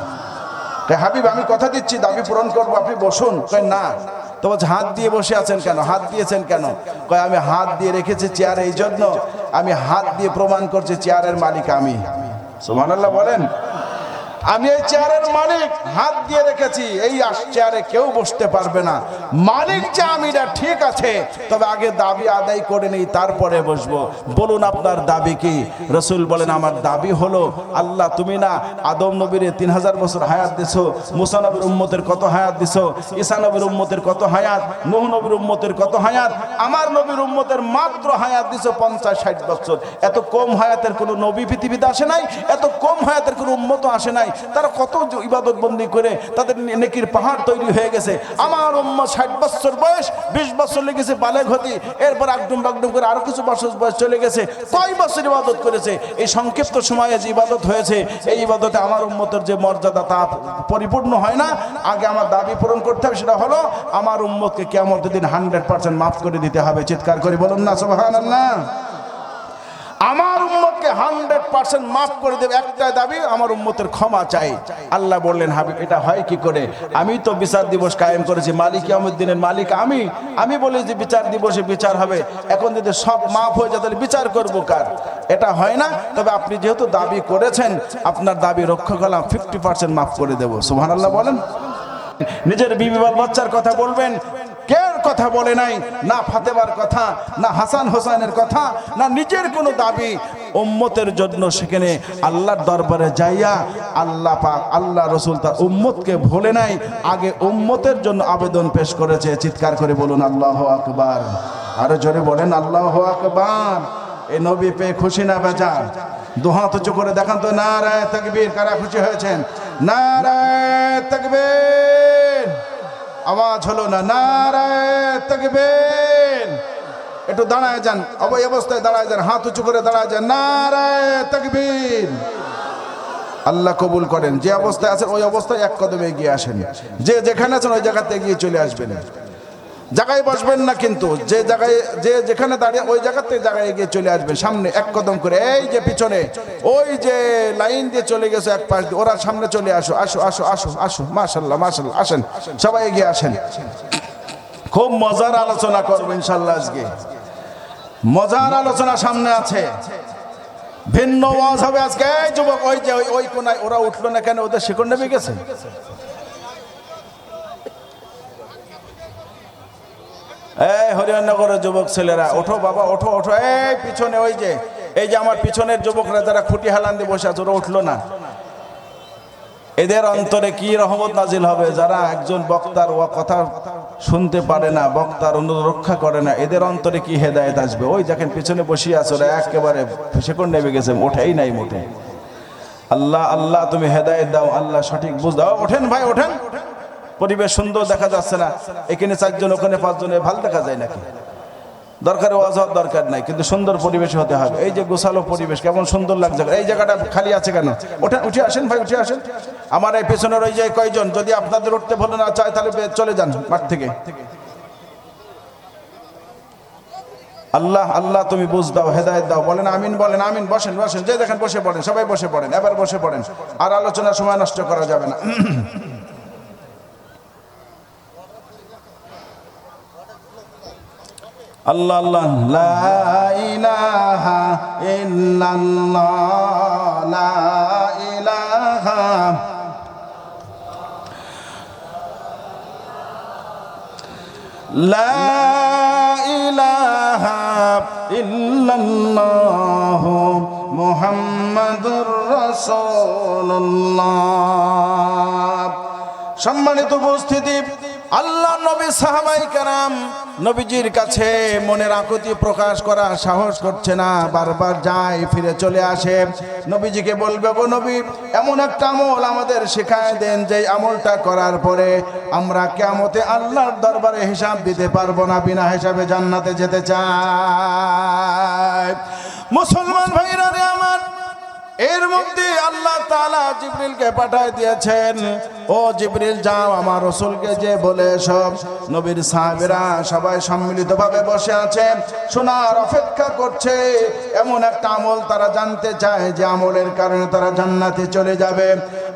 হাবিব, আমি কথা দিচ্ছি দাবি পূরণ করবো, আপনি বসুন। কয় না। তো বলছে, হাত দিয়ে বসে আছেন কেন? হাত দিয়েছেন কেন? কয়, আমি হাত দিয়ে রেখেছি চেয়ারে, এই জন্য আমি হাত দিয়ে প্রমাণ করছি চেয়ারের মালিক আমি। সুবহানাল্লাহ বলেন। আমি এই চেয়ারের মালিক, হাত দিয়ে রেখেছি, এই চেয়ারে কেউ বসতে পারবে না। মালিক যে আমিটা ঠিক আছে, তবে আগে দাবি আদায় করে নেই, তারপরে বসবো। বলুন আপনার দাবি কি? রসুল বলেন, আমার দাবি হলো, আল্লাহ তুমি না আদম নবীর 3000 বছর হায়াত দিছো, মুসা নবীর উম্মতের কত হায়াত দিছো, ঈসা নবীর উম্মতের কত হায়াত, নূহ নবীর উম্মতের কত হায়াত, আমার নবীর উম্মতের মাত্র হায়াত দিছো 50-60 বছর। এত কম হায়াতের কোনো নবী পৃথিবীতে আসে নাই, এত কম হায়াতের কোনো উম্মত আসে নাই। তারা কত ইবাদত বন্দি করে তাদের নেকির পাহাড় তৈরি হয়ে গেছে। আমার উম্মত 60 বছর বয়স, 20 বছর লেগেছে বালেগ হতে, এরপর আগডুম বাগডুম করে আরো কিছু বছর বয়স চলে গেছে। কয় বছর ইবাদত করেছে? এই সংক্ষিপ্ত সময়ে যে ইবাদত হয়েছে, এই ইবাদতে আমার উম্মতের যে মর্যাদা, তা পরিপূর্ণ হয় না। আগে আমার দাবি পূরণ করতে হবে, সেটা হলো আমার উম্মতকে কিয়ামতের দিন 100% মাফ করে দিতে হবে। চিৎকার করে বলুন না সুবহানাল্লাহ। আমার উম্মতকে 100% মাফ করে দেবে, একটাই দাবি, আমার উম্মতের ক্ষমা চাই। আল্লাহ বললেন, হাবিব এটা হয় কি করে? আমি তো বিচার দিবস কায়েম করেছি, মালিক ইয়াউমিদ্দিনের মালিক আমি বলি যে বিচার দিবসে বিচার হবে। এখন যদি সব মাফ হয়ে যায়, তাহলে বিচার করবো কার? এটা হয় না। তবে আপনি যেহেতু দাবি করেছেন, আপনার দাবি রক্ষা করলাম, 50% মাফ করে দেবো। সুবহানাল্লাহ বলেন। নিজের বিবি বাল বাচ্চার কথা বলবেন, কের কথা বলে নাই, না ফাতেমার কথা, না হাসান হোসেনের কথা, না নিজের কোনো দাবি। উম্মতের জন্য সেখানে আল্লাহর দরবারে যাইয়া আল্লাহ পাক, আল্লাহ রসুল তার উম্মতকে ভুলে নাই, আগে উম্মতের জন্য আবেদন পেশ করেছে। চিৎকার করে বলুন আল্লাহু আকবার। আরো জোরে বলেন আল্লাহু আকবার। এই নবী পেয়ে খুশি না বেজার? দুহাত উঁচু করে দেখান তো, নারায়ে তাকবীর। কারা খুশি হয়েছেন? নারায়ে তাকবীর। আওয়াজ হলো না, নারায়ে তাকবীর। একটু দাঁড়ায় যান, এই অবস্থায় দাঁড়ায় যান, হাত উঁচু করে দাঁড়ায় যান, নারায়ে তাকবীর। আল্লাহ কবুল করেন। যে অবস্থায় আছেন ওই অবস্থায় এক কদমে এগিয়ে আসেন। যে যেখানে আছেন ওই জায়গাতে এগিয়ে চলে আসবেন। জায়গায় বসবেন না, কিন্তু যে জায়গায়, যে যেখানে দাঁড়িয়ে ওই জায়গাতে জায়গায় এগিয়ে চলে আসবেন, সামনে এক কদম করে। এই যে পিছনে ওই যে লাইন দিয়ে চলে গেছে এক পাশ দিয়ে, ওরা সামনে চলে আসো, আসো আসো আসো আসো। মাশাআল্লাহ মাশাআল্লাহ, আসেন সবাই এগিয়ে আসেন। খুব মজার আলোচনা করবো ইনশাআল্লাহ আজকে। মজার আলোচনা সামনে আছে, ভিন্ন ওয়াজ হবে আজকে। এই যুবক, ওই যে ওই কোনায় ওরা উঠলো না কেন? ওদের শিকড় নেমে গেছে। এই হরিয়ানগরের যুবক ছেলেরা, ওঠো বাবা, ওঠো ওঠো। এই পিছনে ওই যে, এই যে আমার পিছনের যুবকরা যারা খুঁটি হালান দিয়ে বসে আছে, ওরা উঠলো না। এদের অন্তরে কি রহমত নাজিল হবে? যারা একজন বক্তার ও কথা শুনতে পারে না, বক্তার অনুরোধ রক্ষা করে না, এদের অন্তরে কি হেদায়েত আসবে? ওই দেখেন পিছনে বসিয়ে আছে, ওরা একেবারে সেকন্ড নেমে গেছে, ওঠেই নাই মোটে। আল্লাহ আল্লাহ তুমি হেদায়েত দাও, আল্লাহ সঠিক বুঝ দাও। ওঠেন ভাই, ওঠেন। পরিবেশ সুন্দর দেখা যাচ্ছে না? এখানে 4 জন, ওখানে 5 জন, ভালো দেখা যায় নাকি? দরকার ওয়াজ হওয়ার দরকার নাই, কিন্তু সুন্দর পরিবেশ হতে হবে। এই যে গোছালো পরিবেশ, কেমন সুন্দর লাগছে। এই জায়গাটা খালি আছে কেন? ওটা উঠে আসেন ভাই, উঠে আসেন। আমার এই পেছনের ওই যে কয়জন, যদি আপনাদের উঠতে ভালো না চায় তাহলে চলে যান মাঠ থেকে। আল্লাহ আল্লাহ তুমি বুঝ দাও, হেদায়েত দাও। বলেন আমিন, বলেন আমিন। বসেন বসেন, যে দেখেন বসে পড়েন, সবাই বসে পড়েন, এবার বসে পড়েন। আর আলোচনার সময় নষ্ট করা যাবে না। আল্লাহ আল্লাহ, লা ইলাহা ইল্লাল্লাহ, লা ইলাহা লা ইলাহা ইল্লাল্লাহ মুহাম্মাদুর রাসূলুল্লাহ। সম্মানিত উপস্থিতি, আল্লাহ নবী সাহাবায়ে কেরাম নবীজির কাছে মনের আকুতি প্রকাশ করা সাহস করছে না, বারবার যায় ফিরে চলে আসে। নবীজিকে বলবে, গো নবী, এমন একটা আমল আমাদের শেখায় দেন যে আমলটা করার পরে আমরা কিয়ামতে আল্লাহর দরবারে হিসাব দিতে পারবো না, বিনা হিসাবে জান্নাতে যেতে চাই। মুসলমান ভাইরা রে আমার, এর মধ্যে আল্লাহ তাআলা জিবরিলকে পাঠায় দিয়েছেন, ও জিবরিল যাও আমার রাসূলকে যে বলে সব। নবীর সাহাবীরা সবাই সম্মিলিতভাবে বসে আছে, শোনার অপেক্ষা করছে। এমন একটা আমল তারা জানতে চায় যে আমলের কারণে তারা জান্নাতে চলে যাবে।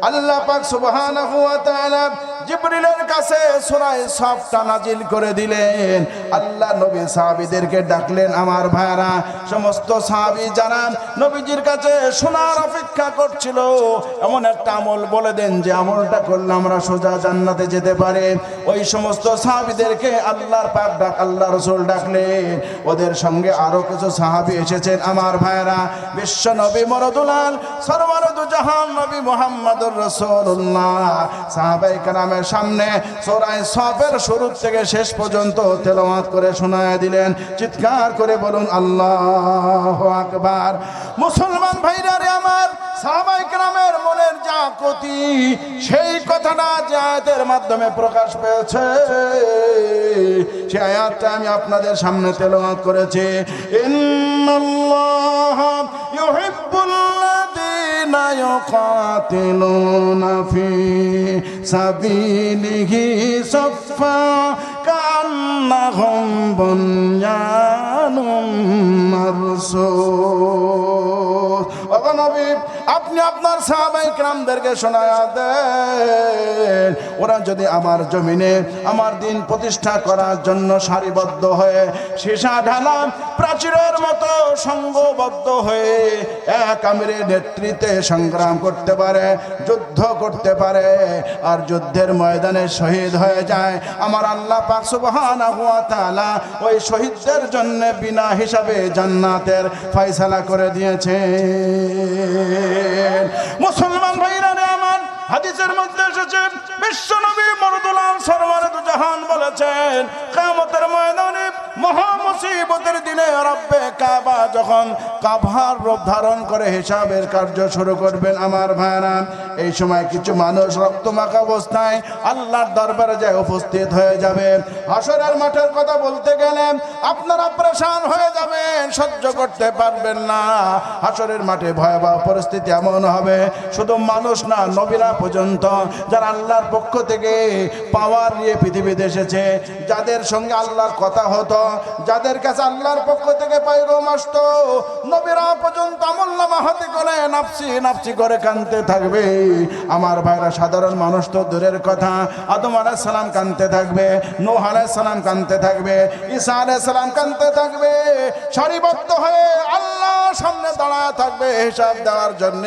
আল্লাহ পাক সুবহানাহু ওয়া তাআলা জিবরিলের কাছে সূরা সাফটা নাজিল করে দিলেন। আল্লাহ নবী সাহাবীদেরকে ডাকলেন। আমার ভাইরা, সমস্ত সাহাবী যারা নবীজির কাছে শোনার অপেক্ষা করছিল, এমন একটা আমল বলে দেন যে আমলটা করলে আমরা সোজা জান্নাতে যেতে পারি। ওই সমস্ত সাহাবীদেরকে আল্লাহর পাক আল্লাহ রাসূল ডাকলেন। ওদের সঙ্গে আরো কিছু সাহাবী এসেছেন। আমার ভাইরা, বিশ্ব নবী মরদুলাল সরওয়ারদু জাহান নবী মুহাম্মদুর রাসূলুল্লাহ সাহাবায়ে কেরামের সামনে সূরা সাফের শুরু থেকে শেষ পর্যন্ত তেলাওয়াত করে শোনায় দিলেন। চিৎকার করে বলুন আল্লাহু আকবার। মুসলমান ভাইরা রে আমার, সাহাবায়ে কেরামের মনের যা আকুতি, সেই কথাটা যে আয়াতের মাধ্যমে প্রকাশ পেয়েছে, সেই আয়াতটা আমি আপনাদের সামনে তেলাওয়াত করেছি। ইন্নাল্লাহা ইউহিব্বুল্লাযীনা ইউকাতিলুনা ফি সাবিলিহি সাফফা কান্নাহুম বুনয়ানুম মারসুস। ওগো নবী, আপনি আপনার সাহাবায়ে কেরামদেরকে শোনায়া দেন, ওরা যদি আমার জমিনে আমার দিন প্রতিষ্ঠা করার জন্য সারিবদ্ধ হয়ে সীসা ঢালা প্রাচীরের মতো সংঘবদ্ধ হয়ে এক আমিরের নেতৃত্বে সংগ্রাম করতে পারে, যুদ্ধ করতে পারে, আর যুদ্ধের ময়দানে শহীদ হয়ে যায়, আমার আল্লাহ পাক সুবহানাহু ওয়া তাআলা ওই শহীদদের জন্য বিনা হিসাবে জান্নাতের ফয়সালা করে দিয়েছে। মুসলমান ভাইরা রে আমার, হাদিসের মধ্যে এসেছে, বিশ্ব নবী মরদুলাল সরওয়ারদু জাহান বলেছেন, কিয়ামতের ময়দানে মহা মুসিবতের দিনে রব্বে কাবা যখন কাবার রূপ ধারণ করে হিসাবের কার্য শুরু করবেন, আমার ভাইরা, এই সময় কিছু মানুষ রক্তমাখা অবস্থায় আল্লাহর দরবারে যায় উপস্থিত হয়ে যাবে। হাসরের মাঠের কথা বলতে গেলে আপনারা পরেশান হয়ে যাবেন, সহ্য করতে পারবেন না। হাসরের মাঠে ভয়াবহ পরিস্থিতি এমন হবে, শুধু মানুষ না, নবীরা পর্যন্ত যারা আল্লাহর পক্ষ থেকে পাওয়ার নিয়ে পৃথিবীতে এসেছে, যাদের সঙ্গে আল্লাহর কথা হতো, যাদের কাছে আল্লাহর পক্ষ থেকে পয়গম আসতো, নবীরা পর্যন্ত আমলনামা হাতে করে নাফসি নাফসি করে কাঁদতে থাকবে। আমার ভাইরা, সাধারণ মানুষ তো দূরের কথা, আদম আলাইহিস সালাম কাঁদতে থাকবে, নূহ আলাইহিস সালাম কাঁদতে থাকবে, ঈসা আলাইহিস সালাম কাঁদতে থাকবে, সারিবদ্ধ হয়ে আল্লাহর সামনে দাঁড়ায় থাকবে হিসাব দেওয়ার জন্য।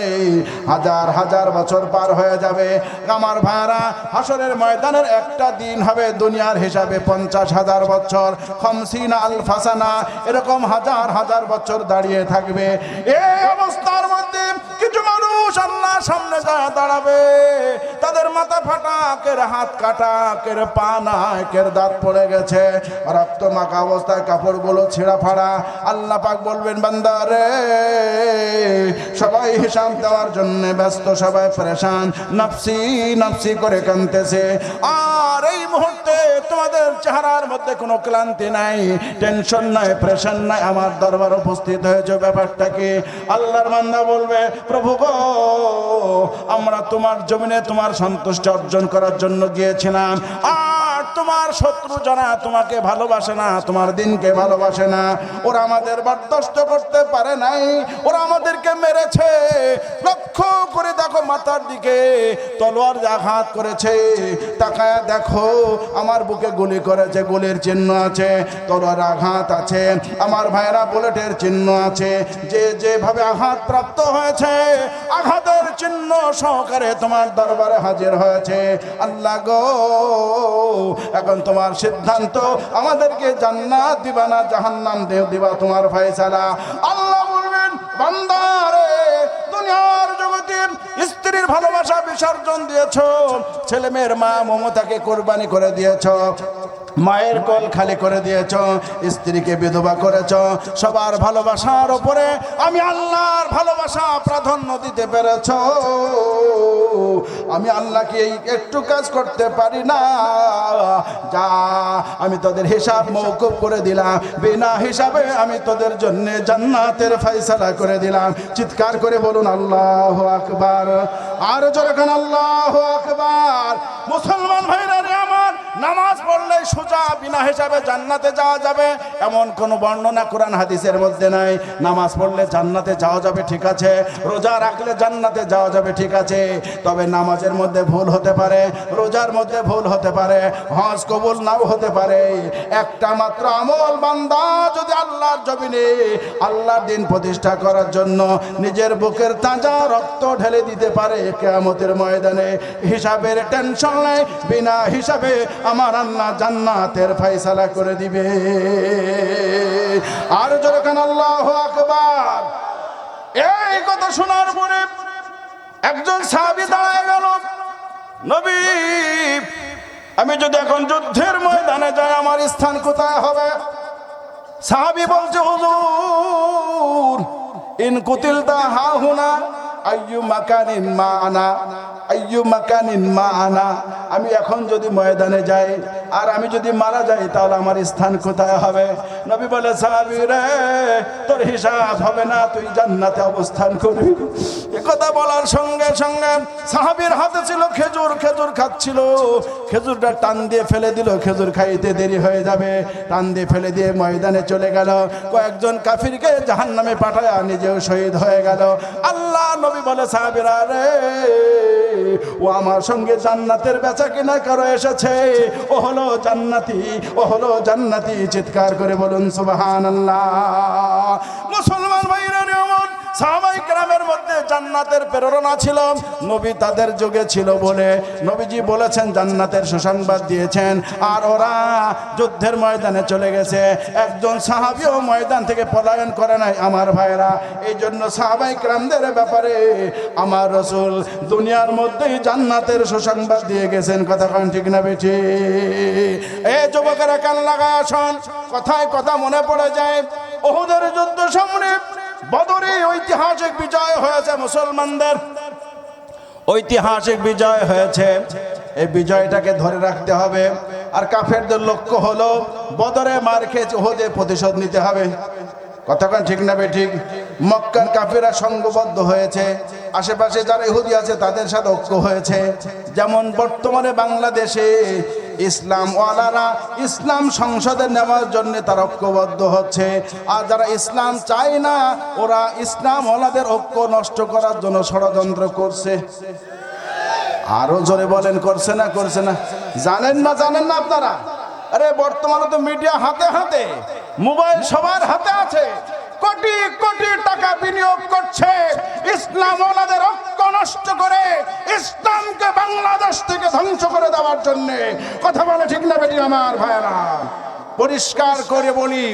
হাজার হাজার বছর পার হয়ে যাবে। আমার ভাইরা, হাসরের ময়দানের একটা দিন হবে দুনিয়ার হিসাবে 50,000 বছর, 50 আলফা সানা, এরকম হাজার হাজার বছর দাঁড়িয়ে থাকবে। এই অবস্থার মধ্যে কিছু মানুষ মানুষ আল্লাহর সামনে যায় দাঁড়াবে, তাদের মাথা ফাটা, কের হাত কাটা, কের পা নাই, কের দাঁত পড়ে গেছে, রক্ত মাখা অবস্থায় কাপড়গুলো ছেঁড়া ফাড়া। আল্লাহ পাক বলবেন, বান্দা রে, সবাই হিসাব দেওয়ার জন্য ব্যস্ত, সবাই পরেশান, নফসি নফসি করে কাঁদতেছে। আর এই মুহূর্তে তোমাদের চেহারার মধ্যে কোনো ক্লান্তি নাই, টেনশন নাই, প্রেশার নাই, আমার দরবার উপস্থিত হয়েছে। ব্যাপারটা কি? আল্লাহর বান্দা বলবে, প্রভু গো, আমরা তোমার জমিনে তোমার সন্তুষ্টি অর্জন করার জন্য গিয়েছিলাম, আর তোমার শত্রু যারা তোমাকে ভালোবাসে না, তোমার দিনকে ভালোবাসে না, ওরা আমাদের বরদাস্ত করতে পারে নাই, ওরা আমাদেরকে মেরেছে। লক্ষ্য করে দেখো মাথার দিকে তলোয়ার আঘাত করেছে, তাকায় দেখো আমার বুকে গুলি করেছে, গুলির চিহ্ন আছে, তলোয়ার আঘাত আছে, আমার ভাইরা বুলেটের চিহ্ন আছে। যে যেভাবে আঘাত প্রাপ্ত হয়েছে, আঘাতের চিহ্ন সহকারে তোমার দরবারে হাজির হয়েছে। আল্লাহ গো, এখন তোমার সিদ্ধান্ত, আমাদেরকে জান্নাত দিবা না জাহান্নাম দিবা, তোমার ফয়সালা। আল্লাহ বলবেন, বান্দা রে, দুনিয়ার জগতে স্ত্রীর ভালোবাসা বিসর্জন দিয়েছ, ছেলে মেয়ের মা মমতাকে কোরবানি করে দিয়েছ, মায়ের কোল খালি করে দিয়েছ, স্ত্রীকে বিধবা করেছ, সবার ভালোবাসার উপরে আমি আল্লাহর ভালোবাসা প্রাধান্য দিতে পেরেছ। আমি আল্লাহকে এই একটু কাজ করতে পারি না, যা আমি তোদের হিসাব মওকুফ করে দিলাম, বিনা হিসাবে আমি তোদের জন্য জান্নাতের ফয়সালা করে দিলাম। চিৎকার করে বলুন আল্লাহু আকবার। আর জোরে কান আল্লাহু আকবার। মুসলমান ভাইরা রে আমার, নামাজ পড়লে সোজা বিনা হিসাবে জান্নাতে যাওয়া যাবে এমন কোন বর্ণনা কোরআন হাদিসের মধ্যে নাই। নামাজ পড়লে জান্নাতে যাওয়া যাবে, ঠিক আছে, রোজা রাখলে জান্নাতে যাওয়া যাবে, ঠিক আছে, তবে নামাজের মধ্যে ভুল হতে পারে, রোজার মধ্যে ভুল হতে পারে, হজ কবুল নাও হতে পারে। একটা মাত্র আমল বান্দা যদি আল্লাহর জমিনে আল্লাহর দিন প্রতিষ্ঠা করার জন্য নিজের বুকের তাজা রক্ত ঢেলে দিতে পারে, কিয়ামতের ময়দানে হিসাবের টেনশন নেই, বিনা হিসাবে আমার আল্লাহ জান্নাতের ফয়সালা করে দিবে। আর যখন আল্লাহু আকবার। এই কথা শোনার পরে একজন সাহাবী দাঁড়ায় গেল, নবী, আমি যদি এখন যুদ্ধের ময়দানে যাই আমার স্থান কোথায় হবে? সাহাবী বলছে, হুজুর, ইন কুতিলতা হাহুনা আইয়ু মাকানিন মা আনা, আইয়ু মাকানিন মা আনা। আমি এখন যদি ময়দানে যাই আর আমি যদি মারা যাই তাহলে আমার স্থান কোথায় হবে? নবী বলে, সাহাবী রে, তোর হিসাব হবে না, তুই জান্নাতে অবস্থান করবি। এ কথা বলার সঙ্গে সঙ্গে সাহাবীর হাতে ছিল খেজুর, খেজুর খাচ্ছিল, খেজুরটা টান দিয়ে ফেলে দিল, খেজুর খাইতে দেরি হয়ে যাবে, টান দিয়ে ফেলে দিয়ে ময়দানে চলে গেল। কয়েকজন কাফিরকে জাহান্নামে পাঠায় নিজেও শহীদ হয়ে গেল। আল্লাহ নবী বলে, সাহাবীরা রে, ও আমার সঙ্গে জান্নাতের বেচা কিনা করো এসেছে, ও হলো জান্নাতি, ও হলো জান্নাতি। চিৎকার করে বলুন সুবহানাল্লাহ। মুসলমান ভাইরা রে আমার, সাহাবায়ে কেরামের মধ্যে জান্নাতের প্রেরণা ছিল, নবী তাদের যুগে ছিল বলে নবীজি বলেছেন, জান্নাতের সুসংবাদ দিয়েছেন, আর ওরা যুদ্ধের ময়দানে চলে গেছে। একজন সাহাবীও ময়দান থেকে পলায়ন করে নাই আমার ভাইরা। এই জন্য সাহাবায়ে কেরামদের ব্যাপারে আমার রাসূল দুনিয়ার মধ্যেই জান্নাতের সুসংবাদ দিয়ে গেছেন। কথা কোন ঠিক না বেঠি? এই যুবকেরা কান লাগায় শোন, কথায় কথা মনে পড়ে যায়। উহুদের যুদ্ধ সামনে বদরে ঐতিহাসিক বিজয় হয়েছে মুসলমানদের, ঐতিহাসিক বিজয় হয়েছে। এই বিজয়টাকে ধরে রাখতে হবে। আর কাফেরদের লক্ষ্য হলো বদরে মার খেয়ে উহুদে প্রতিশোধ নিতে হবে। কতক্ষণ ঠিক না বেঠিক? মক্কার কাফেররা সংঘবদ্ধ হয়েছে, আশেপাশে যারা ইহুদি আছে তাদের সাথে ঐক্য হয়েছে। যেমন বর্তমানে বাংলাদেশে ইসলাম ওয়ালারা ইসলাম সংসদে নেওয়ার জন্য তারা ঐক্যবদ্ধ হচ্ছে, আর যারা ইসলাম চায় না ওরা ইসলাম ওয়ালাদের ঐক্য নষ্ট করার জন্য ষড়যন্ত্র করছে। আরো জোরে বলেন, করছে না করছে না? জানেন না জানেন না আপনারা? আরে বর্তমানে তো মিডিয়া হাতে হাতে, মোবাইল সবার হাতে আছে, কোটি কোটি টাকা বিনিয়োগ করছে ইসলাম ওয়ালাদের ঐক্য নষ্ট করে ইসলামকে বাংলাদেশ থেকে ধ্বংস করে দেওয়ার জন্য। কথা বলে ঠিক না বেটি আমার ভাইরা? পরিষ্কার করে বলি,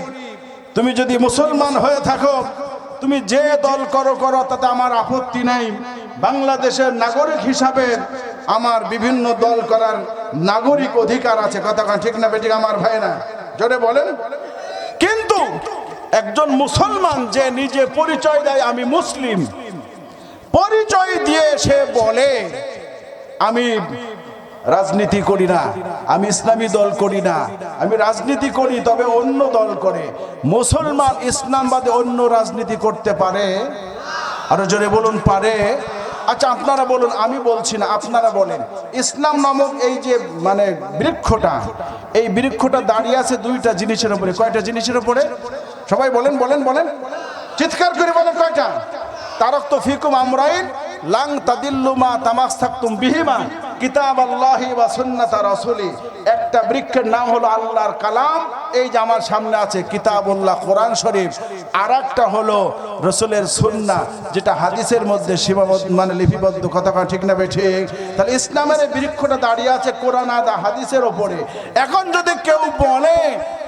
তুমি যদি মুসলমান হয়ে থাকো, তুমি যে দল করো করো, তাতে আমার আপত্তি নাই। বাংলাদেশের নাগরিক হিসাবে আমার বিভিন্ন দল করার নাগরিক অধিকার আছে, কথা ঠিক না বেঠিক আমার ভাইরা? জোরে বলেন। কিন্তু একজন মুসলমান যে নিজে পরিচয় দেয় আমি মুসলিম, পরিচয় দিয়ে সে বলে আমি রাজনীতি করি না, আমি ইসলামী দল করি না, আমি রাজনীতি করি তবে অন্য দল করে, মুসলমান ইসলাম বাদে অন্য রাজনীতি করতে পারে? আরো জোরে বলুন, পারে? আচ্ছা আপনারা বলুন, আমি বলছি না, আপনারা বলেন। ইসলাম নামক এই যে মানে বৃক্ষটা, এই বৃক্ষটা দাঁড়িয়ে আছে দুইটা জিনিসের উপরে। কয়টা জিনিসের উপরে? সবাই বলেন বলেন বলেন, চিৎকার করে বলেন কয়টা? তারাকতু ফিকুম আমরাইন লাং তাদিল্লু মা তামাসসাকতুম বিহিমা কিতাবাল্লাহি ওয়া সুন্নাতা রাসূলি। একটা বৃক্ষের নাম হলো আল্লাহর কালাম, এই যে আমার সামনে আছে কিতাবুল্লাহ কোরআন শরীফ, আর একটা হলো রাসূলের সুন্নাহ, যেটা হাদিসের মধ্যে সীমাবদ্ধ মানে লিপিবদ্ধ, কথা ঠিক না ঠিক? তাহলে ইসলামের এই বৃক্ষটা দাঁড়িয়ে আছে কোরআন আর হাদিসের ওপরে। এখন যদি কেউ বলে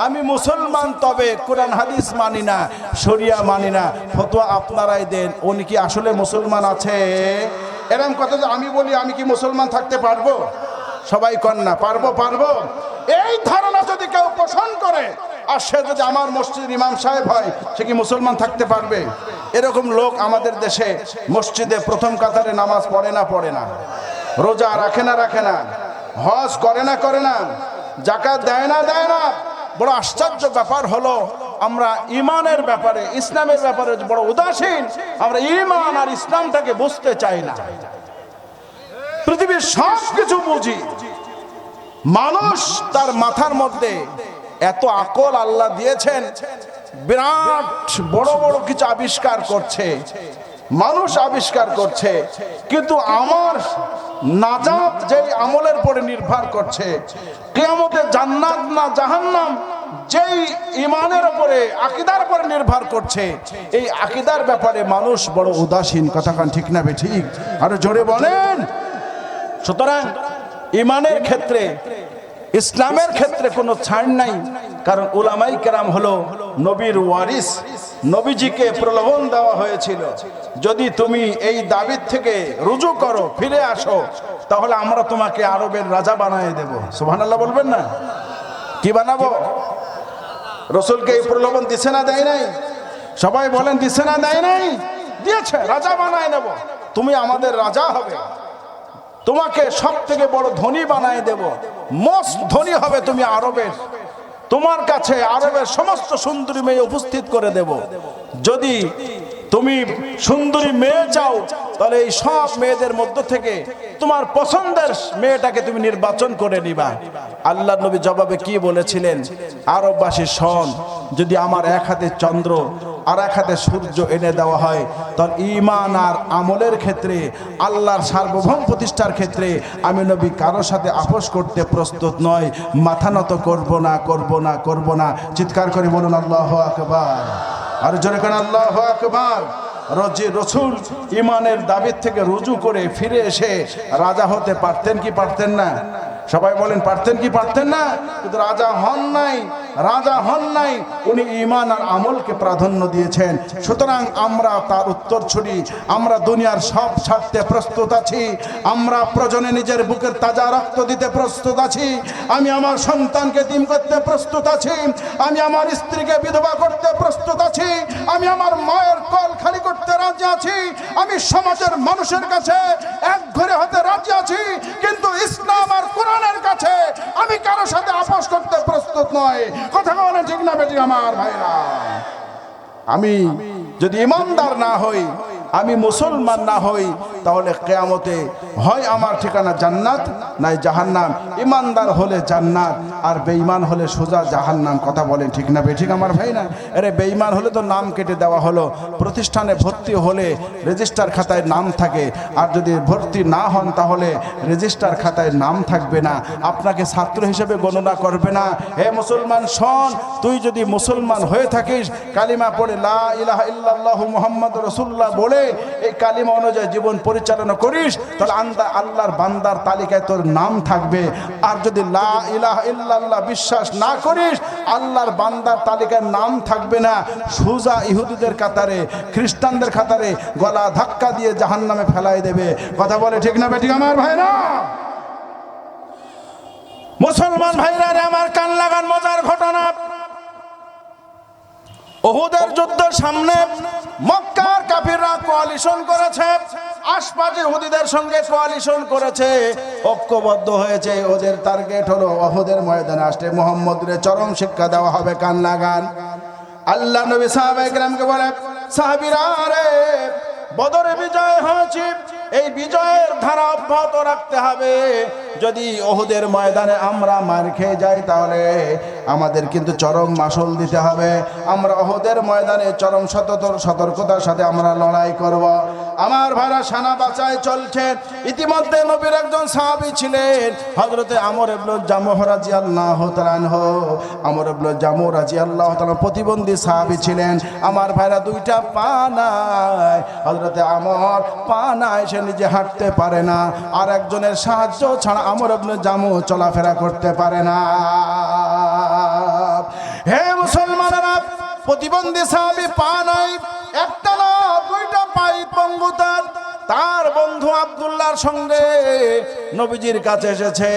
আমি মুসলমান তবে কোরআন হাদিস মানি না, শরিয়া মানি না, ফতোয়া আপনারাই দেন, উনি কি আসলে মুসলমান আছে? এরকম কথা যে আমি বলি আমি কি মুসলমান থাকতে পারবো? সবাই কন না পারবো পারবো। এই ধারণা যদি কেউ পোষণ করে আর সে যদি আমার মসজিদের ইমাম সাহেব হয়, সে কি মুসলমান থাকতে পারবে? এরকম লোক আমাদের দেশে মসজিদে প্রথম কাতারে নামাজ পড়ে না পড়ে না, রোজা রাখে না রাখে না, হজ করে না করে না, যাকাত দেয় না দেয় না। বড় আশ্চর্য ব্যাপার হলো আমরা ইমানের ব্যাপারে, ইসলামের ব্যাপারে বড় উদাসীন। আমরা ইমান আর ইসলামটাকে বুঝতে চাই না। পৃথিবীর সব কিছু বুঝি, মানুষ তার মাথার মধ্যে এত আকল আল্লাহ দিয়েছেন, বিরাট বড় বড় কিছু আবিষ্কার করছে, মানুষ আবিষ্কার করছে, কিন্তু আমার নাজাত যেই আমলের পরে নির্ভর করছে, কিয়ামতে জান্নাত না জাহান্নাম যেই ইমানের উপরে আকীদার উপরে নির্ভর করছে, এই আকীদার ব্যাপারে মানুষ বড় উদাসীন, কথা ঠিক না ঠিক? আরো জোরে বলেন। সুতরাং ইমানের ক্ষেত্রে, ইসলামের ক্ষেত্রে কোনো ছাড় নাই, কারণ উলামায়ে কেরাম হলো নবীর ওয়ারিস। নবীজিকে প্রলোভন দেওয়া হয়েছিল, যদি তুমি এই দাবির থেকে রুজু করো, ফিরে আসো, তাহলে আমরা তোমাকে আরবের রাজা বানিয়ে দেব। সুবহানাল্লাহ বলবেন না? কি বানাবো? রাসূলকে এই প্রলোভন দিছে না দেয় নাই? সবাই বলেন দিছে না দেয় নাই? দিয়েছে, রাজা বানায় নেব, তুমি আমাদের রাজা হবে, তোমাকে সব থেকে বড় ধনী বানায় দেব, মোস্ট ধনী হবে তুমি আরবের, তোমার কাছে আরবের সমস্ত সুন্দরী মেয়ে উপস্থিত করে দেব। যদি তুমি সুন্দরী মেয়ে চাও তাহলে এই সব মেয়েদের মধ্য থেকে তোমার পছন্দের মেয়েটাকে তুমি নির্বাচন করে নিবা। আল্লাহর নবী জবাবে কি বলেছিলেন? আরববাসী শোন, যদি আমার এক হাতে চন্দ্র আর এক হাতে সূর্য এনে দেওয়া হয়, তাহলে ঈমান আর আমলের ক্ষেত্রে, আল্লাহর সার্বভৌম প্রতিষ্ঠার ক্ষেত্রে আমি নবী কারোর সাথে আপোষ করতে প্রস্তুত নয়, মাথা নত করব না করব না করব না। চিৎকার করে বলুন আল্লাহু আকবার। আর জোরে করে আল্লাহু আকবার। রাসূল ইমানের দাবির থেকে রুজু করে ফিরে এসে রাজা হতে পারতেন কি পারতেন না? সবাই বলেন পারতেন কি পারতেন না? কিন্তু রাজা হন নাই, রাজা হন নাই, উনি ঈমান আর আমলকে প্রাধান্য দিয়েছেন। সুতরাং আমরা তার উত্তর ছুড়ি, আমরা দুনিয়ার সব ছাড়তে প্রস্তুত আছি, আমরা প্রয়োজনে নিজের বুকের তাজা রক্ত দিতে প্রস্তুত আছি, আমি আমার সন্তানকে তিম করতে প্রস্তুত আছি, আমি আমার স্ত্রীকে বিধবা করতে প্রস্তুত আছি, আমি আমার মায়ের কল খালি করতে রাজি আছি, আমি সমাজের মানুষের কাছে একঘরে হতে রাজি আছি, কিন্তু ইসলাম আর কোরআনের কাছে আমি কারোর সাথে আপোষ করতে প্রস্তুত নয়। কথা বলে ঠিক না বেটি আমার ভাইরা? আমি যদি ইমানদার না হই, আমি মুসলমান না হই, তাহলে কিয়ামতে হয় আমার ঠিকানা জান্নাত নাই জাহান্নাম। ইমানদার হলে জান্নাত আর বেঈমান হলে সোজা জাহান্নাম। কথা বলেন ঠিক না বেঠিক আমার ভাই না? আরে বেঈমান হলে তো নাম কেটে দেওয়া হলো, প্রতিষ্ঠানে ভর্তি হলে রেজিস্টার খাতায় নাম থাকে, আর যদি ভর্তি না হন তাহলে রেজিস্টার খাতায় নাম থাকবে না, আপনাকে ছাত্র হিসেবে গণনা করবে না। হে মুসলমান শোন, তুই যদি মুসলমান হয়ে থাকিস, কালিমা পড়ে লা ইলাহা ইল্লাল্লাহু মুহাম্মাদুর রাসূলুল্লাহ বলে এই কালিমা অনুযায়ী জীবন পরিচালনা করিস, তাহলে আল্লাহর বান্দার তালিকায় তোর নাম থাকবে। আর যদি লা ইলাহা ইল্লাল্লাহ ইল্লাল্লাহ বিশ্বাস না করিস, আল্লাহর বান্দার তালিকায় নাম থাকবে না। সোজা ইহুদিদের কাতারে, খ্রিস্টানদের কাতারে গলা ধাক্কা দিয়ে জাহান্নামে ফেলাই দেবে। কথা বলে ঠিক না বেঠিক আমার ভাইরা? মুসলমান ভাইরা রে আমার, কান লাগান মজার ঘটনা। উহুদের যুদ্ধের সামনে মক্কার কাফিররা কোয়ালিশন করেছে, আশপাশে ইহুদিদের সঙ্গে কোয়ালিশন করেছে, ঐক্যবদ্ধ হয়েছে। ওদের টার্গেট হলো উহুদের ময়দানে আসলে মুহাম্মদের চরম শিক্ষা দেওয়া হবে। কান লাগান। আল্লাহ নবী সাহাবায়ে কেরামকে বলে, সাহাবীরা রে, বদরে বিজয় হয়েছে, এই বিজয়ের ধারা অব্যাহত রাখতে হবে। যদি উহুদের ময়দানে আমরা মার খেয়ে যাই তাহলে আমাদের কিন্তু চরম মাসুল দিতে হবে। আমরা উহুদের ময়দানে চরম সতর্কতার সাথে আমরা লড়াই করব। আমার ভাইরা, সানা বাঁচায় চলছে। ইতিমধ্যে নবীর একজন সাহাবী ছিলেন হযরতে আমর ইবনে জামুহ রাদিয়াল্লাহু তাআলা আনহু। আমর ইবনে জামুহ রাদিয়াল্লাহু তাআলা প্রতিবন্ধী সাহাবী ছিলেন। আমার ভাইরা, দুইটা পা নাই। হযরতে আমর পা নাই, সে নিজে হাঁটতে পারে না, আর একজনের সাহায্য ছাড়া আমর ইবনে জামুহ চলাফেরা করতে পারে না। হে মুসলমানেরা, প্রতিবন্ধী সাহাবী পা নাই, একটা না দুইটা পাই পঙ্গু। তার বন্ধু আব্দুল্লাহর সঙ্গে নবীজির কাছে এসেছে।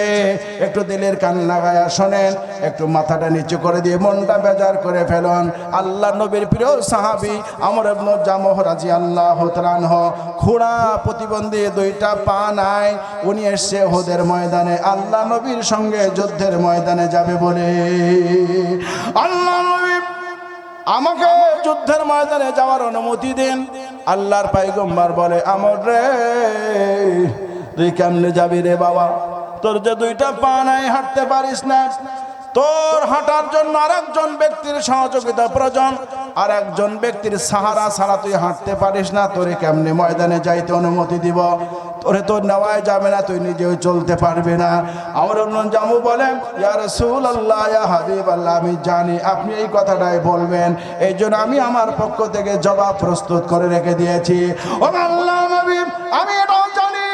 একটু দিলের কান লাগায়া শোনেন, একটু মাথাটা নিচু করে দিয়ে মনটা বেজার করে ফেলুন। আল্লাহ নবীর প্রিয় সাহাবী আমর ইবনে জামুহ রাদিয়াল্লাহু তাআলা আনহু, খুড়া প্রতিবন্ধী, দুইটা পা নাই। উনি এসে উহুদের ময়দানে আল্লাহ নবীর সঙ্গে যুদ্ধের ময়দানে যাবে বলে। আল্লাহ নবী, আমাকে যুদ্ধের ময়দানে যাওয়ার অনুমতি দিন। আল্লাহর পয়গম্বর বলে, আমর রে, তুই কেমনে যাবি রে বাবা? তোর যে দুইটা পা নাই, হাঁটতে পারিস না। তোর হাঁটার জন্য আরেকজন ব্যক্তির সহযোগিতা প্রয়োজন, আর একজন ব্যক্তির সাহারা ছাড়া তুই হাঁটতে পারিস না। তোরে কেমনে ময়দানে যাইতে অনুমতি দিব? তোরে তোর নেওয়াই যাবে না, তুই নিজেও চলতে পারবি না। আমর ইবনে জামুহ বলেন, ইয়া রাসূলুল্লাহ, ইয়া হাবিবাল্লাহ, আমি জানি আপনি এই কথাটাই বলবেন, এই জন্য আমি আমার পক্ষ থেকে জবাব প্রস্তুত করে রেখে দিয়েছি। ও আল্লাহ নবী, আমি এটাও জানি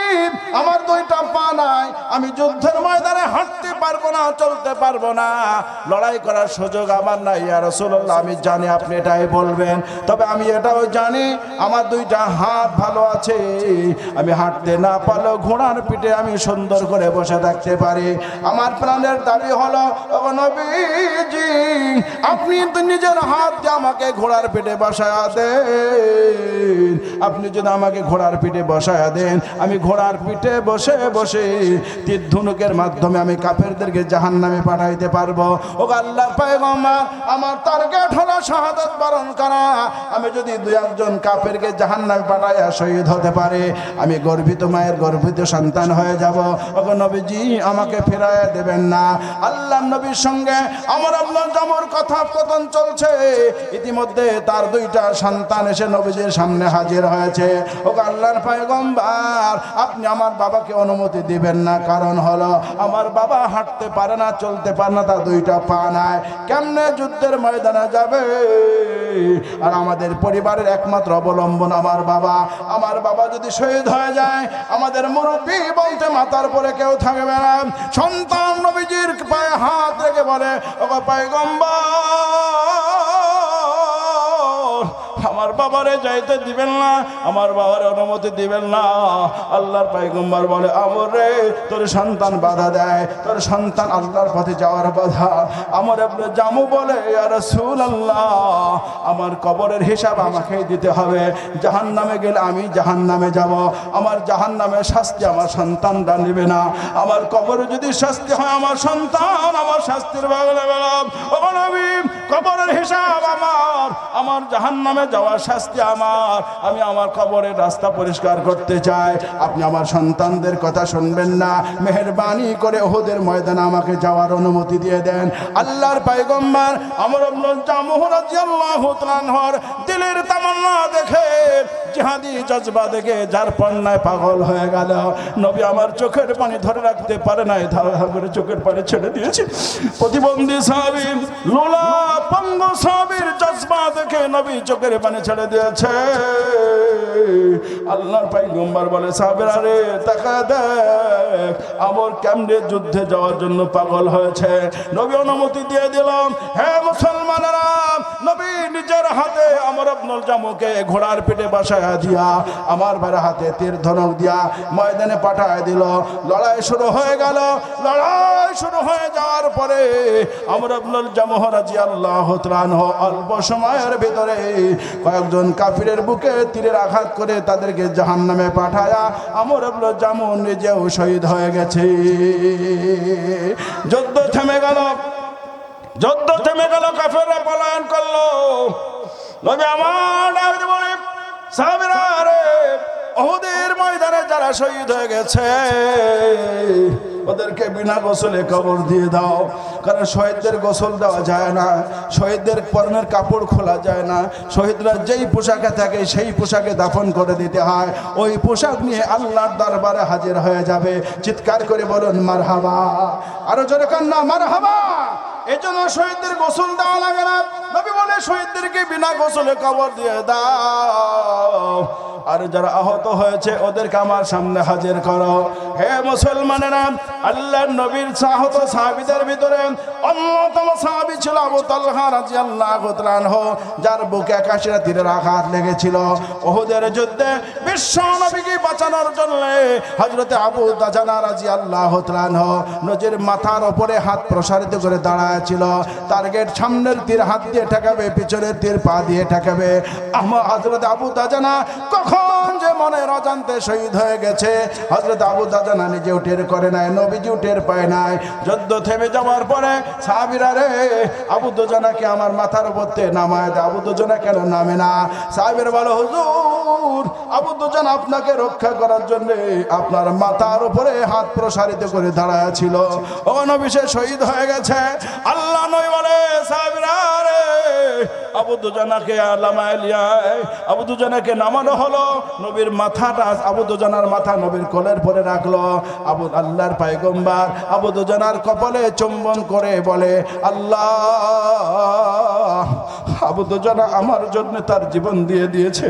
আমার দুইটা পা নাই, আমি যুদ্ধের ময়দানে হাঁটতে পারবো না, চলতে পারবো না, লড়াই করার সুযোগ আমার নাই। ইয়া রাসূলুল্লাহ, আমি জানি আপনি এটাই বলবেন, তবে আমি এটাও জানি আমার দুইটা হাত ভালো আছে, আমি হাঁটতে না পারলেও ঘোড়ার পিঠে আমি সুন্দর করে বসে থাকতে পারি। আমার প্রাণের দাবি হলো, ও নবীজি, আপনি তো নিজের হাত দিয়ে আমাকে ঘোড়ার পিঠে বসায়া দেন। আপনি যদি আমাকে ঘোড়ার পিঠে বসায়া দেন, আমি ঘোড়ার পিঠে বসে বসে তীর ধনুকের মাধ্যমে আমি কাফেরদেরকে জাহান্নামে পাঠাইতে পারবো। ও আল্লাহর পয়গম্বর, আমার টার্গেট হলো শাহাদাত বরণ করা। আমি যদি দুই একজন কাফেরকে জাহান্নামে পাঠাইয়া শহীদ হতে পারে, আমি গর্বিত মায়ের গর্বিত সন্তান হয়ে যাব। ওগো নবীজি, আমাকে ফিরাইয়া দেবেন না। আল্লাহর নবীর সঙ্গে আমার ইবনে জামুহর কথোপকথন চলছে। ইতিমধ্যে তার দুইটা সন্তান এসে নবীজির সামনে হাজির হয়েছে। ওগো আল্লাহর পয়গম্বর, আপনি আমার বাবাকে অনুমতি দিবেন না, কারণ হলো আমার বাবা হাঁটতে পারে না, চলতে পারে না, তার দুইটা পা নাই, কেমনে যুদ্ধের ময়দানে যাবে? আর আমাদের পরিবারের একমাত্র অবলম্বন আমার বাবা। আমার বাবা যদি শহীদ হয়ে যায়, আমাদের মুরব্বী বলতে মাথার পরে কেউ থাকবে না। সন্তান নবীজির পায়ে হাত রেখে বলে, ওগো পয়গম্বর, আমার বাবারে যাইতে দিবেন না, আমার বাবার অনুমতি দিবেন না। আল্লাহর পয়গম্বর বলে, আমর রে, তোর সন্তান বাধা দেয়, তোর সন্তান আল্লাহর পথে যাওয়ার বাধা। আমর ইবনে জামুহ বলে, ইয়া রাসূলুল্লাহ, আমার কবরের হিসাব আমাকেই দিতে হবে। জাহান্নামে গেলে আমি জাহান্নামে যাব, আমার জাহান্নামের শাস্তি আমার সন্তানরা নেবে না। আমার কবরে যদি শাস্তি হয়, আমার সন্তান আমার শাস্তির ভাগ নেবে না। ও নবী, কবরের হিসাব আমার জাহান্নামে যাওয়ার শাস্তি আমার। আমি আমার কবরের রাস্তা পরিষ্কার করতে চাই। আপনি আমার সন্তানদের কথা শুনবেন না, মেহেরবানি করে উহুদের ময়দানে আমাকে যাওয়ার অনুমতি দিয়ে দেন। আল্লাহর পয়গম্বর আমর ইবনে জামুহ রাদিয়াল্লাহু তাআলা আনহুর দিলের তামান্না দেখে, জিহাদি জজবা দেখে যার পণ্যায় পাগল হয়ে গেল। নবী আমার চোখের পানি ধরে রাখতে পারে নাই, ধার ধার করে চোখের পানি ছেড়ে দিয়েছে। প্রতিবন্ধী সাহাবী লোলাপ পঙ্গু সাহাবীর জজবা দেখে নবী চোখের পানি ছেড়ে দিয়েছে। আল্লাহর পয়গম্বর বলে, সাহাবীরা রে তাকা দেখ, আমর কেমনে যুদ্ধে যাওয়ার জন্য পাগল হয়েছে। নবী অনুমতি দিয়ে দিলাম। হে মুসলমানেরা, নবী নিজের হাতে আমর ইবনুল জামুকে ঘোড়ার পিঠে বসায়া দিয়া আমার ভাইয়ের হাতে তীর ধনুক দিয়া ময়দানে পাঠায় দিল। লড়াই শুরু হয়ে গেল। লড়াই শুরু হয়ে যাওয়ার পরে আমর ইবনুল জামুহ রাদিয়াল্লাহু তাআলা আনহু অল্প সময়ের ভিতরে কয়েকজন কাফিরের বুকে তীরের আঘাত করে তাদেরকে জাহান্নামে পাঠায়া আমর ইবনুল জামুহ নিজেও শহীদ হয়ে গেছে। যুদ্ধ থেমে গেল। যুদ্ধ থেমে গেল, কাফেররা পলায়ন করলো। নবী আমার ডাক বলে, সাহাবীরা রে, উহুদের ময়দানে যারা শহীদ হয়ে গেছে ওদেরকে বিনা গোসলে কবর দিয়ে দাও। কারণ শহীদদের গোসল দেওয়া যায় না, শহীদদের পরনের কাপড় খোলা যায় না, শহীদরা যেই পোশাকে থাকে সেই পোশাকে দাফন করে দিতে হয়। ওই পোশাক নিয়ে আল্লাহর দরবারে হাজির হয়ে যাবে। চিৎকার করে বলুন মারহাবা, আরো জোরে কান্না মারহাবা। এই জন্য শহীদদের গোসল দেওয়া লাগে না। নবী বলে, শহীদদেরকে বিনা গোসলে কবর দিয়ে দাও, আর যারা আহত হয়েছে ওদেরকে আমার সামনে হাজির করো। হে মুসলমানেরা, আল্লাহর নবীর আহত সাহাবীদের ভিতরে অন্যতম সাহাবী ছিল আবু তালহা রাদিয়াল্লাহু তাআলা আনহু, যার বুকে 81টা তীরের আঘাত লেগেছিল। উহুদের যুদ্ধে বিশ্ব নবীকে বাঁচানোর জন্য হযরত আবু দাজানা রাদিয়াল্লাহু তাআলা আনহু নজের মাথার উপরে হাত প্রসারিত করে দাঁড়ায় ছিল। টার্গেট সামনের তীর হাত দিয়ে ঠেকাবে, পিছনের তীর পা দিয়ে ঠেকাবে। হযরত আবু দাজানা কখন যে মনের অজান্তে শহীদ হয়ে গেছে হযরত আবু দাজানা নিজেও টের করে নাই, নবীজিও টের পায় নাই। যুদ্ধ থেমে যাওয়ার পরে সাহাবীরা রে, আবু দাজানাকে আমার মাথার উপর থেকে নামায় দেয়। আবু দাজানা কেন নামে না? সাহাবীরা বলে, হুজুর, আবু দাজানা আপনাকে রক্ষা করার জন্য আপনার মাথার উপরে হাত প্রসারিত করে দাঁড়ায় ছিল। ও নবী, সে শহীদ হয়ে গেছে। আল্লাহ নবী বলে, সাহাবীরা রে, আবু দুজানাকে নামায় লিয়ায়। আবু দুজানাকে নামানো হলো। নবীর মাথাটা, আবু দুজানার মাথা নবীর কোলের পরে রাখলো। আল্লাহর পয়গম্বর আবু দুজানার কপালে চুম্বন করে বলে, আল্লাহ, আবু দুজানা আমার জন্য তার জীবন দিয়ে দিয়েছে,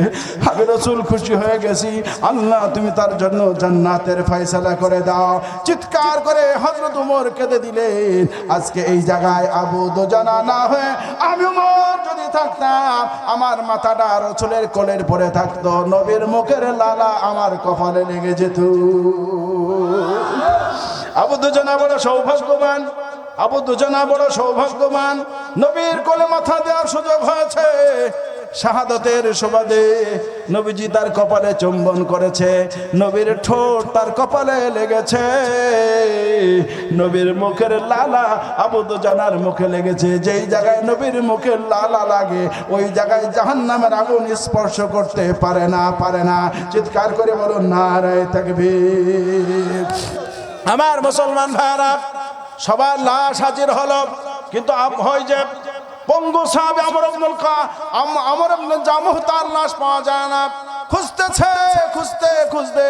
আমি রাসূল খুশি হয়ে গেছি। আল্লাহ, তুমি তার জন্য জান্নাতের ফয়সালা করে দাও। চিৎকার করে হযরত ওমর কেঁদে দিলেন, আজকে এই জায়গায় আবু দুজানা না হয়ে আমি ওমর যদি থাকতাম, আমার মাথাটা রাসূলের কোলের পরে থাকতো, নবীর মুখের লালা আমার কপালে লেগে যেত। আবু দুজানা বড় সৌভাগ্যবান, আবু দুজানা বড় সৌভাগ্যবান। নবীর কোলে মাথা দেওয়ার সুযোগ হয়েছে। শাহাদাতের সুবাদে নবীজি তার কপালে চুম্বন করেছে, নবীর ঠোঁট তার কপালে লেগেছে, নবীর মুখের লালা আবু দুজানার মুখে লেগেছে। যেই জায়গায় নবীর মুখের লালা লাগে ওই জায়গায় জাহান্নামের আগুন স্পর্শ করতে পারে না, পারে না। চিৎকার করে বলুন নারায়ে তাকবীর। আমার মুসলমান ভাইরা, সবার লাশ হাজির হলো, কিন্তু হয় যে পঙ্গু সাহাবী আমর ইবনুল জামুহ, তার লাশ পাওয়া যায় না। খুঁজতেছে, খুঁজতে খুঁজতে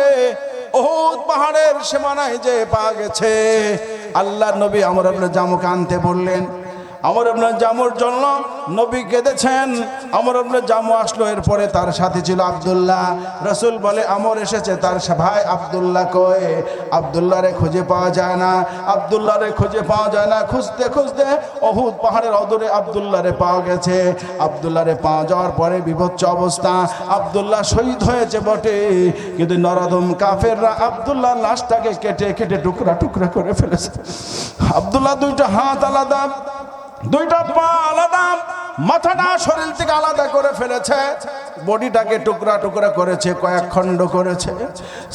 উহুদ পাহাড়ের সীমানায় যে পাওয়া গেছে। আল্লাহর নবী আমর ইবনুল জামুহকে আনতে বললেন। আমর ইবনুল জামুর জন্য নবী কেঁদেছেন। আমর ইবনুল জামু আসলো, এরপরে তার সাথে ছিল আব্দুল্লাহ। রাসূল বলে, আমর এসেছে, তার ভাই আব্দুল্লাহ কই? আব্দুল্লাহরে খুঁজে পাওয়া যায় না, আব্দুল্লাহরে খুঁজে পাওয়া যায় না। খুঁজতে খুঁজতে উহুদ পাহাড়ের অদূরে আব্দুল্লাহরে পাওয়া গেছে। আব্দুল্লাহরে পাওয়া যাওয়ার পরে বিভৎস অবস্থা। আব্দুল্লাহ শহীদ হয়েছে বটে, কিন্তু নরদম কাফেররা আব্দুল্লাহর লাশটাকে কেটে কেটে টুকরা টুকরা করে ফেলেছে। আব্দুল্লাহ দুইটা হাত আলাদা, দুইটা পা আলাদা, মাথাটা শরীর থেকে আলাদা করে ফেলেছে, বডিটাকে টুকরা টুকরা করেছে, কয়েক খণ্ড করেছে।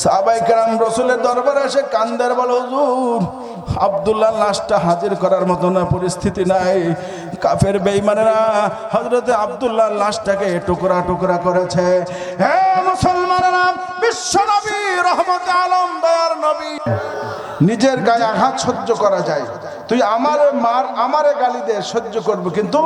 সাহাবায়ে কেরাম রাসূলের দরবারে এসে কান্দের বলে, হুজুর, আব্দুল্লাহর লাশটা হাজির করার মতো না পরিস্থিতি নাই। কাফের বেঈমানেরা হযরতে আব্দুল্লাহর লাশটাকে টুকরা টুকরা করেছে। হে মুসলমানেরা, বিশ্ব নবী রহমতে আলম দয়ার নবী, নিজের গায়ে আঘাত সহ্য করা যায়, তুই আমারে গালি দে সহ্য করবো, কিন্তু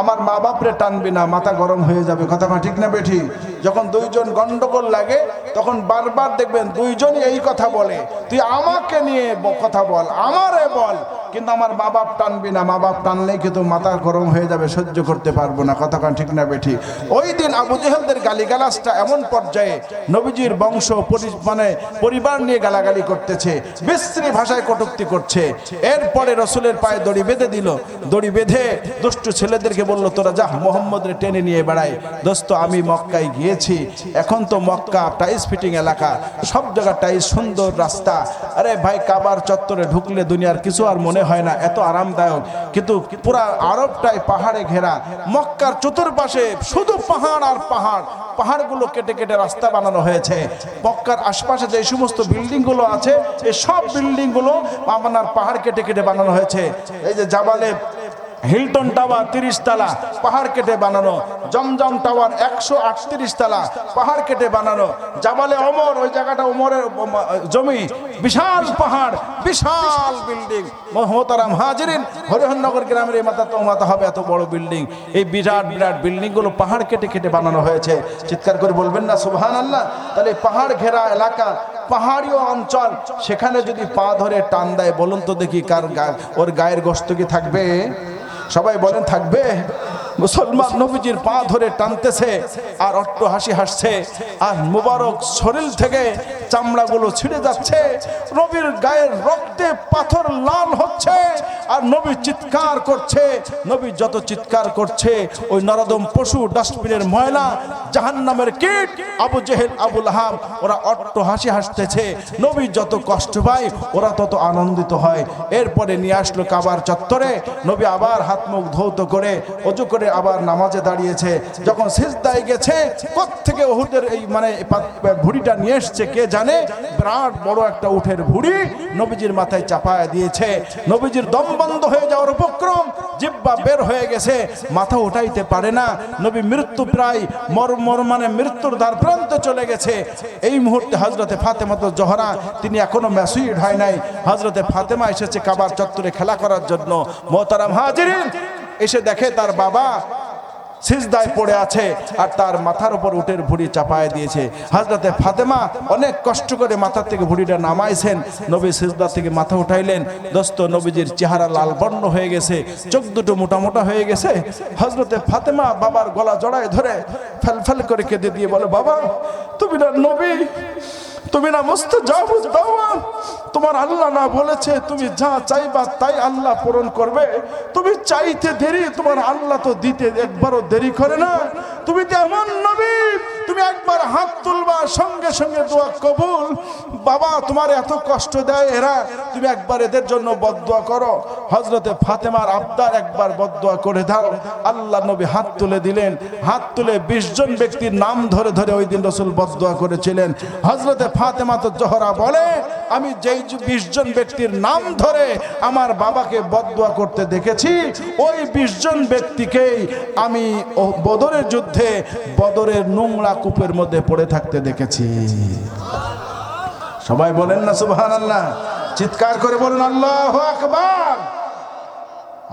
আমার মা বাপরে টানবি না, মাথা গরম হয়ে যাবে। কথা ঠিক না বেঠি? যখন দুইজন গন্ডগোল লাগে তখন বারবার দেখবেন দুইজনই এই কথা বলে, তুই আমাকে নিয়ে কথা বল, আমারে বল, কিন্তু আমার মা বাপ টানবি না। মা বাপ টানলেই কিন্তু মাথা গরম হয়ে যাবে, সহ্য করতে পারবো না। কথা কান ঠিক না বেঠি? ওই দিন আবু জেহেলদের গালিগালাজটা এমন পর্যায়ে, নবীজির বংশ মানে পরিবার নিয়ে গালাগালি করতেছে, বিশ্রী ভাষায় কটূক্তি করছে। এরপরে রসুলের পায়ে দড়ি বেঁধে দিল। দড়ি বেঁধে দুষ্টু ছেলেদেরকে বলল, তোরা যা মোহাম্মদরে টেনে নিয়ে বেড়ায়। দোস্ত, আমি মক্কায় গিয়েছি, এখন তো মক্কা টাইস ফিটিং এলাকা, সব জায়গা টাইস, সুন্দর রাস্তা। আরে ভাই, কাবার চত্বরে ঢুকলে দুনিয়ার কিছু আর মনে হয় না, এত আরামদায়ক। কিন্তু পুরা আরবটাই পাহাড়ে ঘেরা। মক্কার চতুর্পাশে শুধু পাহাড় আর পাহাড়, পাহাড়গুলো কেটে কেটে রাস্তা বানানো হয়েছে। মক্কার আশপাশে যে সমস্ত বিল্ডিংগুলো আছে, এই সব বিল্ডিংগুলো আপনার পাহাড় কেটে কেটে বানানো হয়েছে। এই যে জাবালে হিলটন টাওয়ার 30 তলা, পাহাড় কেটে বানানো। জমজম টাওয়ার 138 তলা, পাহাড় কেটে বানানো। জাবালে ওমর, ওই জায়গাটা ওমরের জমি, বিশাল পাহাড়, বিশাল বিল্ডিং। মোহতারাম হাজিরিন, হরিহরনগর গ্রামের এই মাথা তো মাথা হবে এত বড় বিল্ডিং। এই বিরাট বিরাট বিল্ডিংগুলো পাহাড় কেটে কেটে বানানো হয়েছে। চিৎকার করে বলবেন না সুবহানাল্লাহ? তাহলে পাহাড় ঘেরা এলাকা, পাহাড়ীয় অঞ্চল, সেখানে যদি পা ধরে টান দেয়, বলুন তো দেখি কার ওর গায়ের গোশত কি থাকবে? সবাই বলেন থাকবে? মুসলমান নবীজির পা ধরে টানতেছে আর অট্ট হাসি হাসছে, আর মুবারক শরীর থেকে চামড়াগুলো ছিঁড়ে যাচ্ছে, নবীর গায়ের রক্তে পাথর লাল হচ্ছে, আর নবী চিৎকার করছে। নবী যত চিৎকার করছে, ওই নরদম পশু, ডাস্টবিনের ময়লা, জাহান্নামের কীট, আবু জেহেল, আবু লাহাব, ওরা অট্ট হাসি হাসতেছে। নবী যত কষ্ট পায়, ওরা তত আনন্দিত হয়। এরপরে নিয়ে আসলো কাবার চত্বরে। নবী আবার হাত মুখ ধৌত করে, ওযু করে আবার নামাজে দাঁড়িয়েছে। যখন সিজদায় গেছে, কোত্থেকে উহুদের এই মানে ভুড়িটা নিয়ে এসছে কে জানে, বিরাট বড় একটা উটের ভুড়ি নবীজির মাথায় চাপায় দিয়েছে। নবীজির দম বন্ধ হয়ে যাওয়ার উপক্রম, জিহ্বা বের হয়ে গেছে, মাথা উঠাইতে পারে না। নবী মৃত্যু প্রায় মানে মৃত্যুর দ্বার প্রান্তে চলে গেছে। এই মুহূর্তে হযরতে ফাতেমা তো জোহরা, তিনি এখনো ম্যাচুরড হয় নাই। হযরতে ফাতেমা এসেছে কাবার চত্বরে খেলা করার জন্য। মোহতারাম হাজিরিন, এসে দেখে তার বাবা সিজদায় পড়ে আছে, আর তার মাথার উপর উটের ভুড়ি চাপায় দিয়েছে। হযরতে ফাতেমা অনেক কষ্ট করে মাথা থেকে ভুড়িটা নামাইছেন। নবী সিজদা থেকে মাথা উঠাইলেন। দোস্ত, নবীজির চেহারা লাল বর্ণ হয়ে গেছে, চোখ দুটো মোটা মোটা হয়ে গেছে। হযরতে ফাতেমা বাবার গলা জড়ায় ধরে ফেল করে কেঁদে দিয়ে বলে, বাবা, তুমি না নবী, তুমি না মুস্তাজাবুদ দাওয়া, তোমার আল্লাহ না বলেছে তুমি যা চাইবা তাই আল্লাহ পূরণ করবে? তুমি চাইতে দেরি, তোমার আল্লাহ তো দিতে একবারও দেরি করে না। তুমি তো এমন নবী, তুমি একবার হাত তুলবা, সঙ্গে সঙ্গে দোয়া কবুল। বাবা, তোমার এত কষ্ট দেয় এরা, তুমি একবার এদের জন্য বদদোয়া করো। হযরতে ফাতেমার আবদার, একবার বদদোয়া করে দাও। আল্লাহ নবী হাত তুলে দিলেন। হাত তুলে 20 জন ব্যক্তির নাম ধরে ধরে ওই দিন রাসূল বদদোয়া করেছিলেন। হযরতে ফাতেমা তো জোহরা বলে, আমি যেই 20 জন ব্যক্তির নাম ধরে আমার বাবাকে বদদোয়া করতে দেখেছি, ওই 20 জন ব্যক্তিকেই আমি বদরের যুদ্ধে বদরের নোংরা কূপের মধ্যে পড়ে থাকতে দেখেছি। সবাই বলেন না সুবহানাল্লাহ? চিৎকার করে বলুন আল্লাহু আকবার।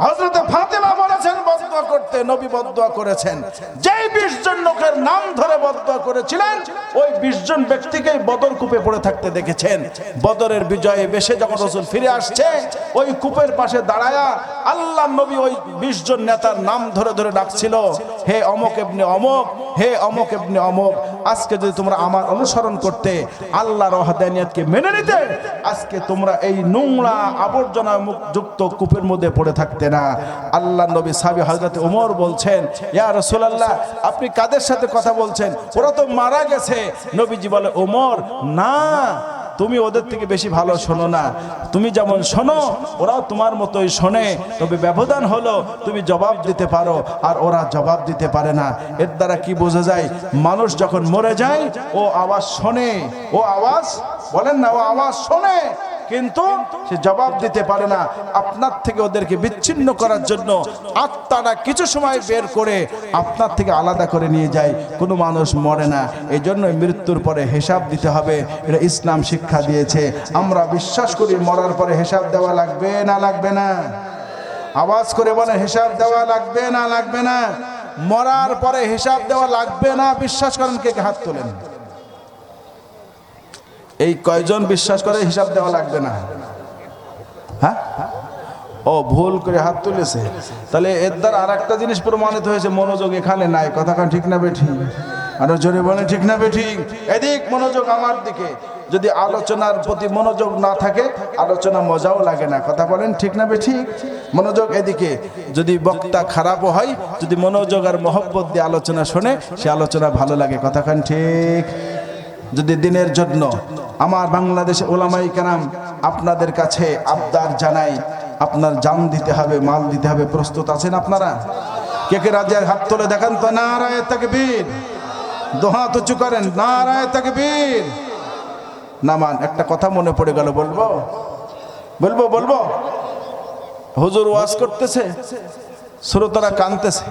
হযরতে ফাতেমা বলেছেন বদদোয়া করতে, নবী বদদোয়া করেছেন। যেই 20 জন লোকের নাম ধরে বদদোয়া করেছিলেন, ওই 20 জন ব্যক্তিকেই বদর কূপে পড়ে থাকতে দেখেছেন। বদরের বিজয়ে বেশে যখন রাসূল ফিরে আসছে, ওই কূপের পাশে দাঁড়ায়া আল্লাহ নবী ওই 20 জন নেতার নাম ধরে ধরে ডাকছিল, হে অমুক ইবনে অমুক, হে অমুক ইবনে অমুক, আজকে যদি তোমরা আমার অনুসরণ করতে, আল্লাহর ওয়াহদানিয়তকে মেনে নিতে, আজকে তোমরা এই নোংরা আবর্জনা যুক্ত কূপের মধ্যে পড়ে থাকতে না। আল্লাহ নবী সাহাবী হযরতে ওমর বলছেন, ইয়া রাসূলুল্লাহ, আপনি কাদের সাথে কথা বলছেন? ওরা তো মারা গেছে। নবীজি বলে, ওমর, না, তুমি ওদের থেকে বেশি ভালো শোনো না। তুমি যেমন শোনো, ওরাও তোমার মতোই শোনে, তবে ব্যবধান হলো তুমি জবাব দিতে পারো আর ওরা জবাব দিতে পারে না। এর দ্বারা কি বোঝা যায়? মানুষ যখন মরে যায়, ও আওয়াজ শোনে, ও আওয়াজ, বলেন না, ও আওয়াজ শোনে, কিন্তু সে জবাব দিতে পারে না। আপনার থেকে ওদেরকে বিচ্ছিন্ন করার জন্য আত্মাটা কিছু সময় বের করে আপনার থেকে আলাদা করে নিয়ে যায়। কোনো মানুষ মরে না, এই জন্য মৃত্যুর পরে হিসাব দিতে হবে, এটা ইসলাম শিক্ষা দিয়েছে। আমরা বিশ্বাস করি মরার পরে হিসাব দেওয়া লাগবে না লাগবে না? আওয়াজ করে বলে, হিসাব দেওয়া লাগবে না লাগবে না? মরার পরে হিসাব দেওয়া লাগবে না বিশ্বাস করেন? কে হাত তোলেন? এই কয়জন বিশ্বাস করে হিসাব দেওয়া লাগবে না? হ্যাঁ, ও ভুল করে হাত তুলেছে। তাহলে এর দ্বারা আর একটা জিনিস প্রমাণিত হয়েছে, মনোযোগ এখানে নাই। কথা কান ঠিক না বেঠিক? আরো জোরে বলে ঠিক না বেঠিক? এদিক মনোযোগ আমার দিকে। যদি আলোচনার প্রতি মনোযোগ না থাকে আলোচনা মজাও লাগে না। কথা বলেন ঠিক না বেঠিক? মনোযোগ এদিকে। যদি বক্তা খারাপও হয়, যদি মনোযোগ আর মহব্বত দিয়ে আলোচনা শোনে, সে আলোচনা ভালো লাগে। কথা কান ঠিক? যদি দিনের জন্য আমার বাংলাদেশে ওলামায়ে কেরাম আপনাদের কাছে আবদার জানাই, আপনার জান দিতে হবে, মাল দিতে হবে। প্রস্তুত আছেন আপনারা? কে কে রাজি? হাত তুলে দেখান তো। নারায়ে তাকবীর। দোহাত উঁচু করেন। নারায়ে তাকবীর। নামান। একটা কথা মনে পড়ে গেল, বলবো বলবো বলবো হুজুর ওয়াজ করতেছে, শ্রোতারা কাঁদতেছে।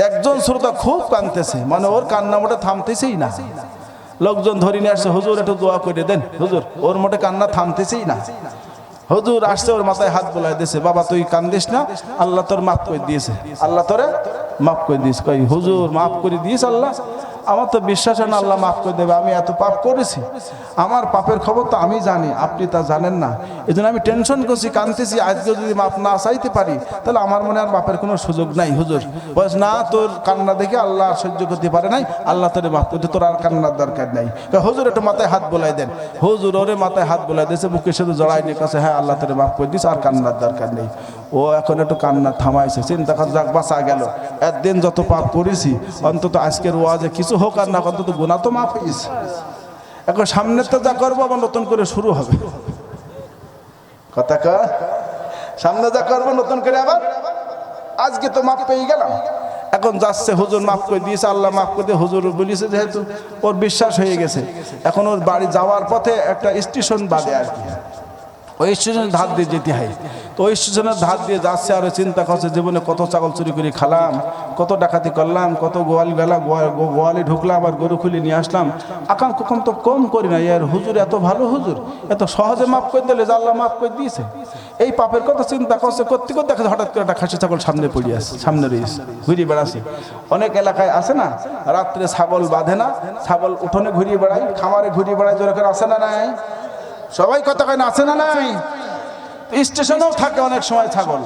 একজন শ্রোতা খুব কাঁদতেছে, মানে ওর কান্না মোটে থামতেছেই না। লোকজন ধরে নিয়ে আসছে, হুজুর একটু দোয়া করে দেন। হুজুর, ওর মোটে কান্না থামতেছেই না। হুজুর আসছে, ওর মাথায় হাত বোলাই দিয়েছে, বাবা তুই কান্দিস না, আল্লাহ তোর মাফ করে দিয়েছে, আল্লাহ তোরে মাফ করে দিয়েছে। কই হুজুর মাফ করে দিয়েছে আল্লাহ? আমার তো বিশ্বাস হয় না আল্লাহ মাফ করে দেবে। আমি এত পাপ করেছি, আমার পাপের খবর তো আমি জানি, আপনি তা জানেন না। এই জন্য আমি টেনশন করছি, কাঁদতেছি। আজকে যদি মাফ না চাইতে পারি তাহলে আমার মনে আর বাপের কোনো সুযোগ নাই। হুজুর বলছ না, তোর কান্না দেখে আল্লাহ সহ্য করতে পারে নাই, আল্লাহ তোরে মাফ করতে, তোর আর কান্নার দরকার নাই। হুজুর একটু মাথায় হাত বোলাই দেন। হুজুর ওরে মাথায় হাত বোলাই দিয়েছে, বুকের সাথে জড়াই নিয়ে কাছে, হ্যাঁ আল্লাহ তোরে মাফ করে দিস, আর কান্নার দরকার নেই। ও এখন একটু কান্না থামাইছে, চিন্তা কর, যাক বাঁচা গেল। একদিন যত পাপ করেছি, অন্তত আজকের ওয়াজে কিছু হোক আর না, অন্তত গুনাহ তো মাফ হয়েছে। এখন সামনে তো যা করবো আবার নতুন করে শুরু হবে। কথা কা সামনে যা করবো নতুন করে আবার, আজকে তো মাফ পেয়ে গেলাম, এখন যাচ্ছে হুজুর মাফ করে দিয়েছে, আল্লাহ মাফ করে দিয়ে হুজুর বলেছে, যেহেতু ওর বিশ্বাস হয়ে গেছে, এখন ওর বাড়ি যাওয়ার পথে একটা স্টেশন বাদে আর কি, ওই স্টেশনের ধার দিয়ে যেতে হয়। তো ওই স্টেশনের ধার দিয়ে যাচ্ছে, আর চিন্তা করছে জীবনে কত ছাগল চুরি করে খালাম, কত ডাকাতি করলাম, কত গোয়াল গেলা গোয়ালে ঢুকলাম, আর গরু খুলে নিয়ে আসলাম, আকাম কখন তো কম করি না। আর হুজুর এত ভালো, হুজুর এত সহজে মাফ করে দিলে, যে আল্লাহ মাফ করে দিয়েছে। এই পাপের কথা চিন্তা করছে, করতে করতে দেখা হঠাৎ করে একটা খাসি ছাগল সামনে পড়ে আসছে, সামনে রয়েছে, ঘুরিয়ে বেড়াচ্ছে। অনেক এলাকায় আছে না, রাত্রে ছাগল বাঁধে না, ছাগল উঠোনে ঘুরিয়ে বেড়ায়, খামারে ঘুরিয়ে বেড়ায়, যেরকম আছে না নাই? সবাই কথা কয় না, আছে না নাই? স্টেশনেও থাকে অনেক সময় ছাগল।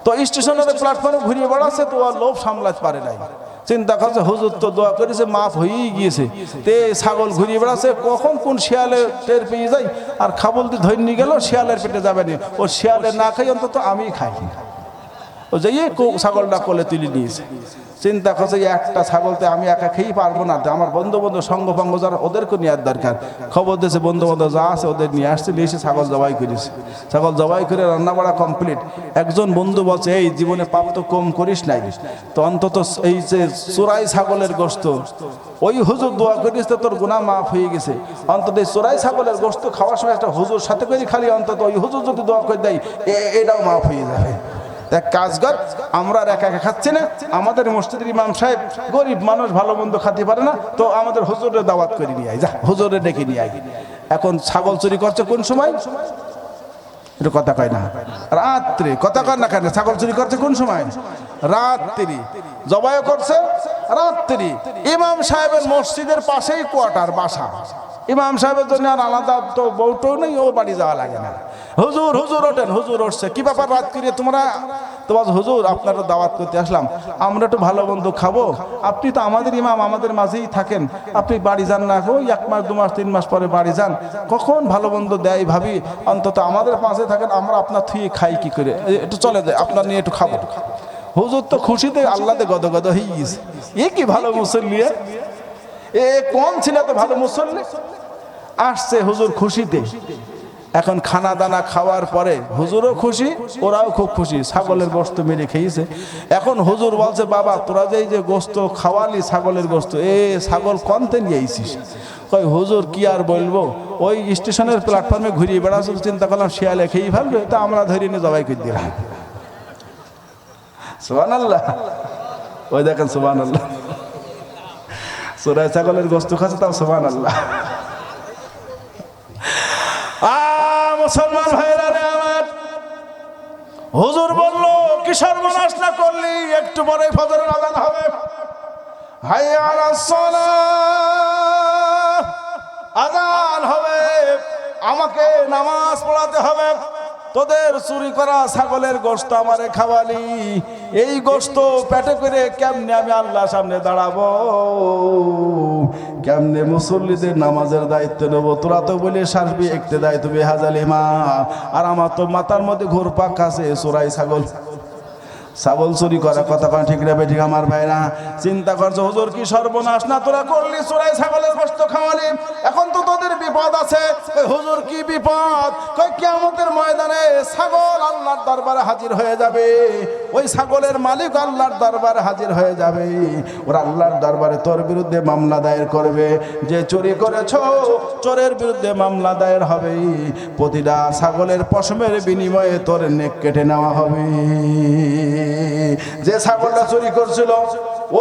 তো স্টেশনের প্ল্যাটফর্মে ঘুরিয়ে বেড়াচ্ছে, তো আর লোভ সামলাতে পারে নাই। চিন্তা করছে হুজুর তো দোয়া করেছে, মাফ হয়েই গিয়েছে, তে ছাগল ঘুরিয়ে বেড়াচ্ছে, কখন কোন শিয়ালে টের পেয়ে যায়, আর খাবল দিয়ে ধরে নিয়ে গেল, শিয়ালের পেটে যাবে না। ও শিয়ালে না খাই, অন্তত আমি খাই। ও যাইয়ে ছাগলটা কোলে তুলে নিয়েছে। চিন্তা করছে একটা ছাগলতে আমি একা খেয়েই পারবো না, আমার বন্ধু সঙ্গ ভঙ্গ যারা, ওদেরকে নেওয়ার দরকার। খবর দিয়েছে, বন্ধু যা আছে ওদের নিয়ে আসছে, নিয়ে এসে ছাগল জবাই করেছে। ছাগল জবাই করে রান্না বাড়া কমপ্লিট। একজন বন্ধু বলছে, এই জীবনে পাপ তো কম করিস নাই, তো অন্তত এই যে চোরাই ছাগলের গোশত, ওই হুজুর দোয়া করিস তো তোর গুনাহ মাফ হয়ে গেছে। অন্তত এই চোরাই ছাগলের গোশত খাওয়ার সময় একটা হুজুর সাথে করে খালি, অন্তত ওই হুজুর যদি দোয়া করে দেয়, এটাও মাফ হয়ে যাবে। এক কাজ কর, আমরা আর একা একা খাচ্ছি না, আমাদের মসজিদের ইমাম সাহেব গরিব মানুষ, ভালো মন্দ খাতে পারে না, তো আমাদের হুজুরের দাওয়াত করে নিয়ে আয়, যা হুজুরে ডেকে নিয়ে আয়। এখন ছাগল চুরি করছে কোন সময়? এটা কথা কয় না, রাত্রে। কথা কয় না কেন? ছাগল চুরি করছে কোন সময়? রাত্রি। জবাই করছে রাত্রি। ইমাম সাহেবের মসজিদের পাশেই কোয়ার্টার, বাসা। ইমাম সাহেবের জন্য আর আলাদা তো বউটো নেই, ও বাড়ি যাওয়া লাগে না। হুজুর হুজুর ওঠেন, হুজুর উঠছে, কি ব্যাপার রাত করিয়ে তোমরা? তো হুজুর আপনারা দাওয়াত করতে আসলাম, আমরা একটু ভালো মন্দ খাবো, আপনি তো আমাদের ইমাম, আমাদের মাঝেই থাকেন, আপনি বাড়ি যান না, ওই 1 মাস 2 মাস 3 মাস পরে বাড়ি যান, কখন ভালো মন্দ দেয় ভাবি, অন্তত আমাদের পাশে থাকেন, আমরা আপনার থুয়ে খাই কি করে, একটু চলে যায়, আপনার নিয়ে একটু খাবো। হুজুর তো খুশিতে আল্লাহতে গদগদ হয়ে গিয়েছে, এ কি ভালো মুসল্লি, এ কোন ছিল তো ভালো মুসল্লি আসছে হুজুর খুশিতে। এখন খানা দানা খাওয়ার পরে হুজুরও খুশি, ওরাও খুব খুশি, ছাগলের গোশত মেরে খেয়েছে। এখন হুজুর বলছে, বাবা তোরা যে গোশত খাওয়ালি, ছাগলের গোশত, ছাগল কনতে নিয়ে আইছিস? কই হুজুর কি আর বলবো, ওই স্টেশনের প্ল্যাটফর্মে ঘুরিয়ে বেড়াচ্ছিল, চিন্তা করলাম শিয়ালে খেয়ে ফেলবে, তা আমরা ধরে নিয়ে জবাই করে দিলাম। সুবহানাল্লাহ, ওই দেখেন সুবহানাল্লাহ, চোরাই ছাগলের গোশত খাচ্ছে, তাও সুবহানাল্লাহ। মুসলমান ভাইরা রে আমার, হুজুর বলল কি সর্বনাশ না করলি, একটু পরে ফজরের আযান হবে, হাইয়া আলাস সালাহ, আজান হবে, আমাকে নামাজ পড়াতে হবে, তোদের চুরি করা ছাগলের গোশত আমারে খাওয়ালি, এই গোশত পেটে করে কেমনে আমি আল্লাহর সামনে দাঁড়াবো, কেমনে মুসল্লিদের নামাজের দায়িত্ব নেবো? তোরা তো বলে সারবি একটে দায়িত্ব বেহাজালি মা, আর আমার তো মাথার মধ্যে ঘুরপাক আছে চোরাই ছাগল, ছাগল চুরি করা কথা কন ঠিক না বেঠিক আমার ভাইরা? চিন্তা করছো হুজুর কি সর্বনাশ না তোরা করলি, চোরাই ছাগলের গোশত খাওয়ালি, এখন তো তোদের বিপদ আছে। হুজুর কি বিপদ? কই কিয়ামতের ময়দানে ছাগল আল্লাহর দরবারে হাজির হয়ে যাবে, ওই ছাগলের মালিক আল্লাহর দরবারে হাজির হয়ে যাবে, ওরা আল্লাহর দরবারে তোর বিরুদ্ধে মামলা দায়ের করবে, যে চুরি করেছো চোরের বিরুদ্ধে মামলা দায়ের হবে, প্রতিটা ছাগলের পশমের বিনিময়ে তোর নেক কেটে নেওয়া হবে। যে ছাগলটা চুরি করছিল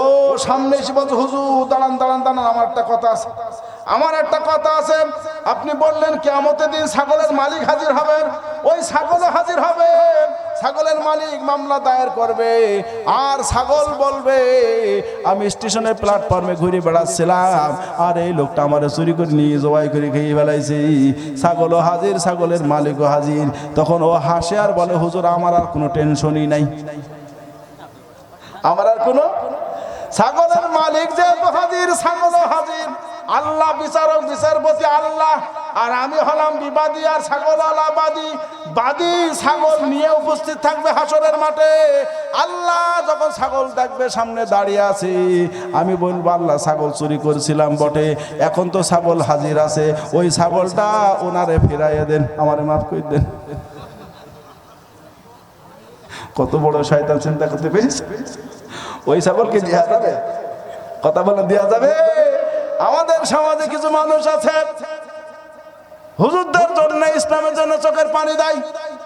ও সামনে এসে বলছে হুজুর দাঁড়ান দাঁড়ান দাঁড়ান, আমার একটা কথা আছে, আমার একটা কথা আছে। আপনি বললেন কিয়ামতের দিন ছাগলের মালিক হাজির হবেন, ওই ছাগলও হাজির হবে, ছাগলের মালিক মামলা দায়ের করবে, আর ছাগল বলবে আমি স্টেশনের প্ল্যাটফর্মে ঘুরে বেড়াচ্ছিলাম, আর এই লোকটা আমার চুরি করে নিয়ে জবাই করে খেয়ে বেড়াইছে। ছাগলও হাজির, ছাগলের মালিকও হাজির। তখন ও হাসে আর বলে হুজুর আমার আর কোনো টেনশনই নাই, আমার আর কোনো, ছাগলের মালিক যেহেতু হাজির, ছাগলও হাজির, আল্লাহ বিচারক বিচারপতি আল্লাহ, আর আমি হলাম বিবাদী আর ছাগল আলাবাদী। বাদী ছাগল নিয়ে উপস্থিত থাকবে হাসরের মাঠে। আল্লাহ যখন ছাগল দেখবে সামনে দাঁড়িয়ে আছে, আমি বলবো আল্লাহ ছাগল চুরি করেছিলাম বটে, এখন তো ছাগল হাজির আছে, ওই ছাগলটা ওনারে ফিরাইয়া দেন, আমারে মাফ করে দেন। কত বড় শয়তান চিন্তা করতে পেরেছে? ওই ছাগলকে দেওয়া যাবে? কথা বলে দেওয়া যাবে? আমাদের সমাজে কিছু মানুষ আছে হুজুরদের জন্য ইসলামের জন্য চোখের পানি দেয়,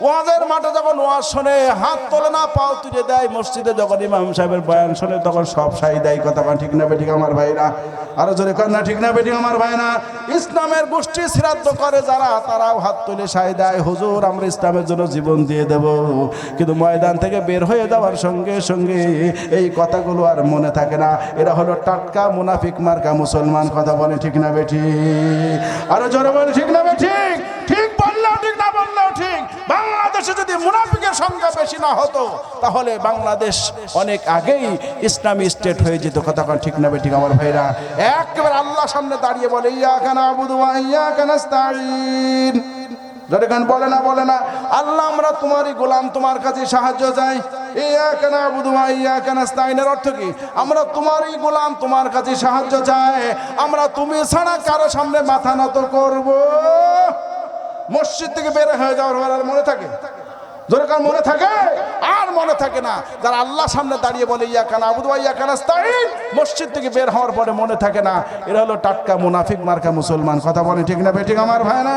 ওয়াজের মাঠে যখন ওয়াজ শোনে হাত তোলে না, পাও তুলে দেয়, মসজিদে যখন ইমাম সাহেবের বয়ান শোনে তখন সব সাই দেয়। কথা বলেন ঠিক না বেঠিক আমার ভাইরা? আরো জোরে কর না ঠিক না বেঠিক আমার ভাইরা? ইসলামের গোষ্ঠী শ্রাদ্ধ করে যারা, তারাও হাত তুলে সাই দেয়, হুজুর আমরা ইসলামের জন্য জীবন দিয়ে দেব, কিন্তু ময়দান থেকে বের হয়ে যাওয়ার সঙ্গে সঙ্গে এই কথাগুলো আর মনে থাকে না। এরা হলো টাটকা মুনাফিক মার্কা মুসলমান। কথা বলে ঠিক না বেঠিক? আরো জোরে বলে ঠিক না বেঠিক? ঠিক বললেও ঠিক, না বললেও ঠিক। বাংলাদেশে যদি মুনাফিকের সংখ্যা বেশি না হতো তাহলে বাংলাদেশ অনেক আগেই ইসলামী স্টেট হয়ে যেত। কথা ঠিক না বেঠিক আমার ভাইরা? একেবারে আল্লাহ সামনে দাঁড়িয়ে বলে ইয়াকা না'বুদু ওয়া ইয়াকা নাস্তাঈন। যখন বলে না বলে না আল্লাহ আমরা তোমারই গোলাম, তোমার কাছে সাহায্য চাই। ইয়াকা না'বুদু ওয়া ইয়াকা নাস্তাঈনের অর্থ কি? আমরা তোমারই গোলাম, তোমার কাছে সাহায্য চাই, আমরা তুমি ছাড়া কারো সামনে মাথা নত করব। মসজিদ থেকে বের হয়ে যাওয়ার আর মনে থাকে? যখন মনে থাকে আর মনে থাকে না। যারা আল্লাহর সামনে দাঁড়িয়ে বলে ইয়াকা না'বুদু ওয়া ইয়াকা নাস্তাঈন, মসজিদ থেকে বের হওয়ার পরে মনে থাকে না, এরা হলো টাটকা মুনাফিক মার্কা মুসলমান। কথা বলে ঠিক না বেঠিক আমার ভাই? না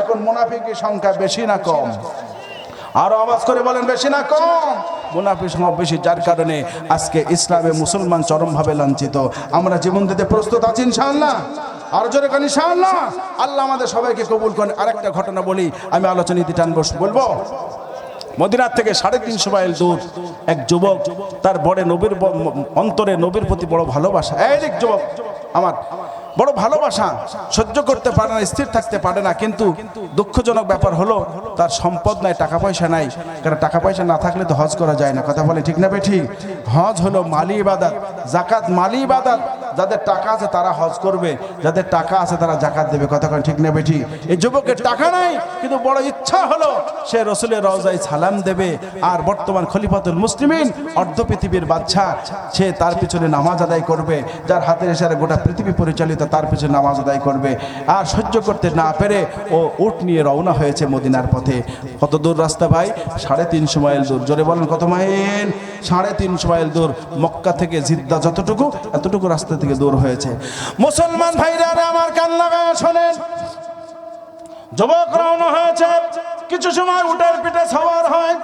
এখন মুনাফিকের সংখ্যা বেশি না কম? আরো আওয়াজ করে বলেন বেশি না কম? মুনাফিক সংখ্যা বেশি, যার কারণে আজকে ইসলামে মুসলমান চরমভাবে লাঞ্ছিত। আমরা জীবন দিতে প্রস্তুত আছি ইনশাআল্লাহ? আর জোরে কান ইনশাআল্লাহ। আল্লাহ আমাদের সবাইকে কবুল করেন। আরেকটা ঘটনা বলি, আমি আলোচনা দিতে টানবো বলবো। মদিনার থেকে 350 মাইল দূর এক যুবক, তার বড় নবীর অন্তরে নবীর প্রতি বড় ভালোবাসা। এই যুবক আমার বড় ভালোবাসা, সহ্য করতে পারে না, স্থির থাকতে পারে না, কিন্তু দুঃখজনক ব্যাপার হলো তার সম্পদ নাই, টাকা পয়সা নাই। কারণ টাকা পয়সা না থাকলে তো হজ করা যায় না। কথা বলে ঠিক না বেঠিক? হজ হলো মালি ইবাদত, যাকাত মালি ইবাদত। যাদের টাকা আছে তারা হজ করবে, যাদের টাকা আছে তারা যাকাত দেবে। কথা বলে ঠিক না বেঠিক? এই যুবকের টাকা নাই কিন্তু বড় ইচ্ছা হলো সে রসুলের রওজায় সালাম দেবে, আর বর্তমান খলিফাতুল মুসলিমিন অর্ধ পৃথিবীর বাদশা, সে তার পিছনে নামাজ আদায় করবে, যার হাতের ইশারায় গোটা পৃথিবী পরিচালিত, তার পিছনে নামাজ আদায় করবে। আর সহ্য করতে না পেরে ও উট নিয়ে রওনা হয়েছে মদিনার পথে। কত দূর রাস্তা ভাই? 350 মাইল দূর। জোরে বলেন কত মাইল? 350 মাইল দূর। মক্কা থেকে জিদ্দা যতটুকু, এতটুকু রাস্তা থেকে দূর হয়েছে। মুসলমান ভাইরা আমার কান লাগায় শোনেন, যুবক রওনা হয়েছে। কিছু সময় উটের পিঠে সওয়ার হয়,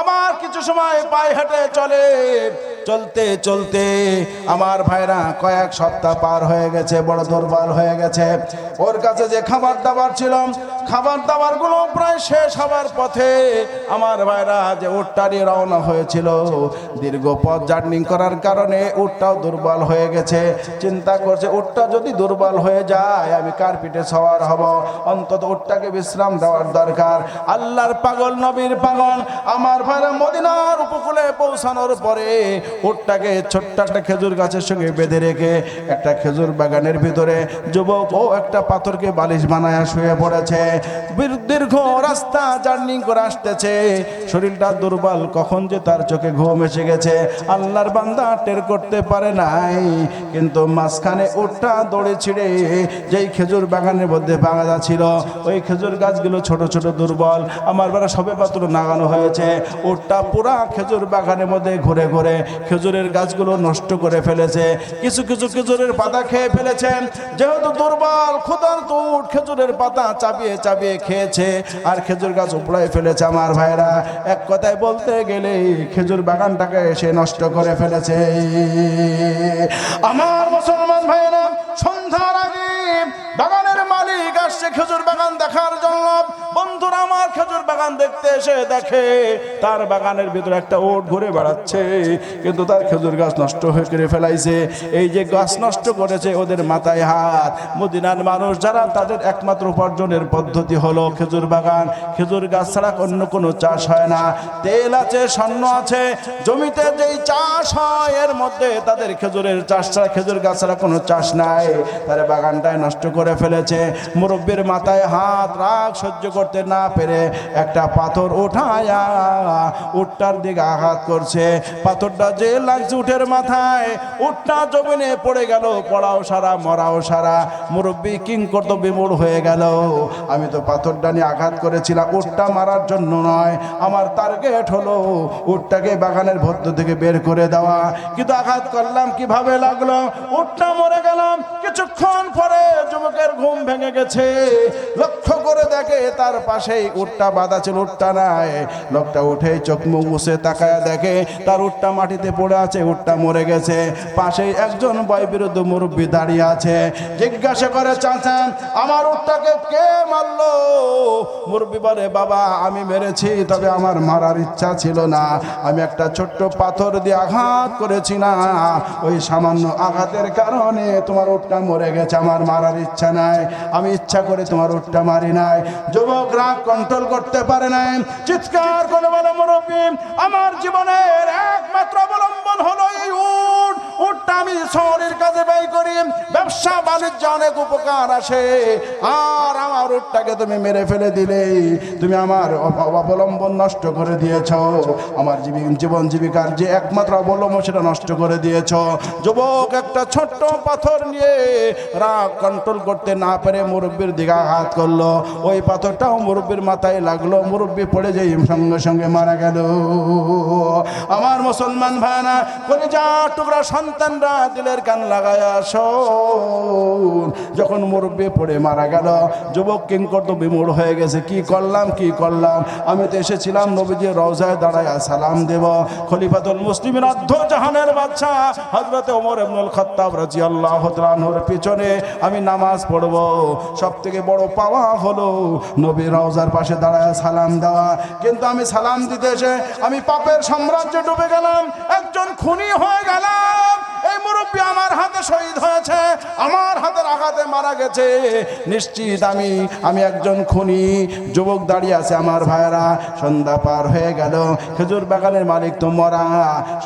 আবার কিছু সময় পায়ে হেঁটে চলে। চলতে চলতে আমার ভাইরা কয়েক সপ্তাহ পার হয়ে গেছে, বড় দুর্বল হয়ে গেছে। ওর কাছে যে খাবার দাবার ছিল, খাবার দাবার গুলো প্রায় শেষ হবার পথে আমার ভাইরা যে উটটা নিয়ে রওনা হয়েছিল, দীর্ঘ পথ জার্নি করার কারণে উটটাও দুর্বল হয়ে গেছে। চিন্তা করছে উটটা যদি দুর্বল হয়ে যায় আমি কার পিঠে সওয়ার হব, অন্তত উটটাকে বিশ্রাম দেওয়ার দরকার। আল্লাহর পাগল নবীর পাগল আমার ভাইরা মদিনার উপকূলে পৌঁছানোর পরে উটটাকে ছোট্ট একটা খেজুর গাছের সঙ্গে বেঁধে রেখে একটা খেজুর বাগানের ভিতরে যুবক ও একটা পাথরকে বালিশ বানায় শুয়ে পড়েছে। দীর্ঘ রাস্তা জার্নি করে আসতেছে, শরীরটা দুর্বল, কখন যে তার চোখে ঘুম এসে গেছে আল্লাহর বান্দা টের করতে পারে নাই। কিন্তু মাঝখানে উটটা দৌড়ে ছিঁড়ে যেই খেজুর বাগানের মধ্যে বাগান ছিল, ওই খেজুর গাছগুলো ছোট ছোট দুর্বল, আমার বেলা সবে পাত্র নাগানো হয়েছে। উটটা পুরা খেজুর বাগানের মধ্যে ঘুরে ঘুরে খেজুরের গাছগুলো নষ্ট করে ফেলেছে, কিছু কিছু খেজুরের পাতা খেয়ে ফেলেছেন। যেহেতু দুর্বল ক্ষুধার্ত উট খেজুরের পাতা চাপিয়ে চাপিয়ে খেয়েছে আর খেজুর গাছ উপড়ায় ফেলেছে। আমার ভাইরা এক কথায় বলতে গেলে খেজুর বাগানটাকে এসে নষ্ট করে ফেলেছে। আমার মুসলমান ভাইরা সন্ধ্যার আগে বাগানের মালিক আসছে খেজুর বাগান দেখার জন্য। বন্ধুরা আমার খেজুর বাগান দেখতে এসে দেখে তার বাগানের ভিতরে একটা উট ঘুরে বেড়াচ্ছে, কিন্তু তার খেজুর গাছ নষ্ট হয়ে করে ফেলাইছে। এই যে গাছ নষ্ট করেছে ওদের মাথায় হাত। মদিনার মানুষ যারা তাদের একমাত্র উপার্জনের পদ্ধতি হলো খেজুর বাগান, খেজুর গাছ ছাড়া অন্য কোনো চাষ হয় না। তেল আছে, স্বর্ণ আছে, জমিতে যেই চাষ হয় এর মধ্যে তাদের খেজুরের চাষ ছাড়া, খেজুর গাছ ছাড়া কোনো চাষ নাই। তার বাগানটাই নষ্ট করে ফেলেছে। মুরব্বির মাথায় হাত, রাগ সহ্য করতে না পেরে একটা পাথর উঠায়া উটটার দিকে আঘাত করছে। পাথরটা যে লাগছে উটের মাথায়, উটটা জমিনে পড়ে গেল, পড়াও সারা মরাও সারা। মুরব্বি কিং করতো বিমূঢ় হয়ে গেল। আমি তো পাথরটা নিয়ে আঘাত করেছিলাম উটটা মারার জন্য নয়, আমার টার্গেট হলো উটটাকে বাগানের ভেতর থেকে বের করে দেওয়া। কিন্তু আঘাত করলাম কিভাবে লাগলো, উটটা মরে গেলাম। কিছুক্ষণ পরে যুবকের ঘুম ভেঙে গেছে, লক্ষ্য করে দেখে তার পাশেই উটটা বাঁধা ছিল, উটটা নাই। লোকটা উঠে চোখ মুখ মুছে তাকায়া দেখে তার উটটা মাটিতে পড়ে আছে, উটটা মরে গেছে। পাশেই একজন বয়বৃদ্ধ মুরব্বী দাঁড়িয়ে আছে। জিজ্ঞাসা করে, চাচা আমার উটটাকে কে মারলো? মুরব্বী বলে, বাবা আমি মেরেছি, তবে আমার মারার ইচ্ছা ছিল না, আমি একটা ছোট্ট পাথর দিয়ে আঘাত করেছি না, ওই সামান্য আঘাতের কারণে তোমার উটটা মরে গেছে, আমার মারার ইচ্ছা নাই, আমি ইচ্ছা করে তোমার উটটা মারি নাই। যুবক রাগ কন্ট্রোল করতে পারে নাই, চিৎকার করে বলে, মুরব্বী আমার জীবনের একমাত্র অবলম্বন হলো এই উট। উটটা আমি শহরের কাজে ব্যয় করি, ব্যবসা বাণিজ্য অনেক উপকার আসে, আর আমার উটটাকে তুমি মেরে ফেলে দিলে, তুমি আমার অবলম্বন নষ্ট করে দিয়েছ, আমার জীবন জীবিকার যে একমাত্র অবলম্বন সেটা নষ্ট করে দিয়েছ। যুবক একটা ছোট্ট পাথর নিয়ে রাগ কন্ট্রোল করতে না পেরে মুরব্বীর দিকে আঘাত করলো। ওই পাথরটাও মুরব্বীর মাথায় লাগলো, মুরব্বী পড়ে যেই সঙ্গে সঙ্গে মারা গেল। আমার মুসলমান ভাইরা, কলিজা টুকরা সন্তানরা দিলের কান লাগায়া শোন, যখন মুরব্বী পড়ে মারা গেল যুবক কিং করতো বিমূঢ় হয়ে গেছে। কি করলাম কি করলাম, আমি তো এসেছিলাম নবীজির রওজায় দাঁড়ায়া সালাম দেব। খলিফাতুল মুসলিমিন অর্ধ জাহানের বাদশা হযরত ওমর ইবনুল খাত্তাব রাদিয়াল্লাহু তাআলা আনহুর পিছনে আমি নামাজ পড়ব। সবথেকে বড় পাওয়া হলো নবীর রওজার পাশে দাঁড়ায়া সালাম দেওয়া। কিন্তু আমি সালাম দিতে এসে আমি পাপের সাম্রাজ্যে ডুবে গেলাম, একজন খুনি হয়ে গেলাম। এই মুরব্বী আমার হাতে শহীদ হয়েছে, আমার হাতের আঘাতে মারা গেছে, নিশ্চিত আমি একজন খুনি। যুবক দাঁড়িয়ে আছে। আমার ভাইয়েরা, সন্ধ্যা পার হয়ে গেল, খেজুর বাগানের মালিক তো মরা।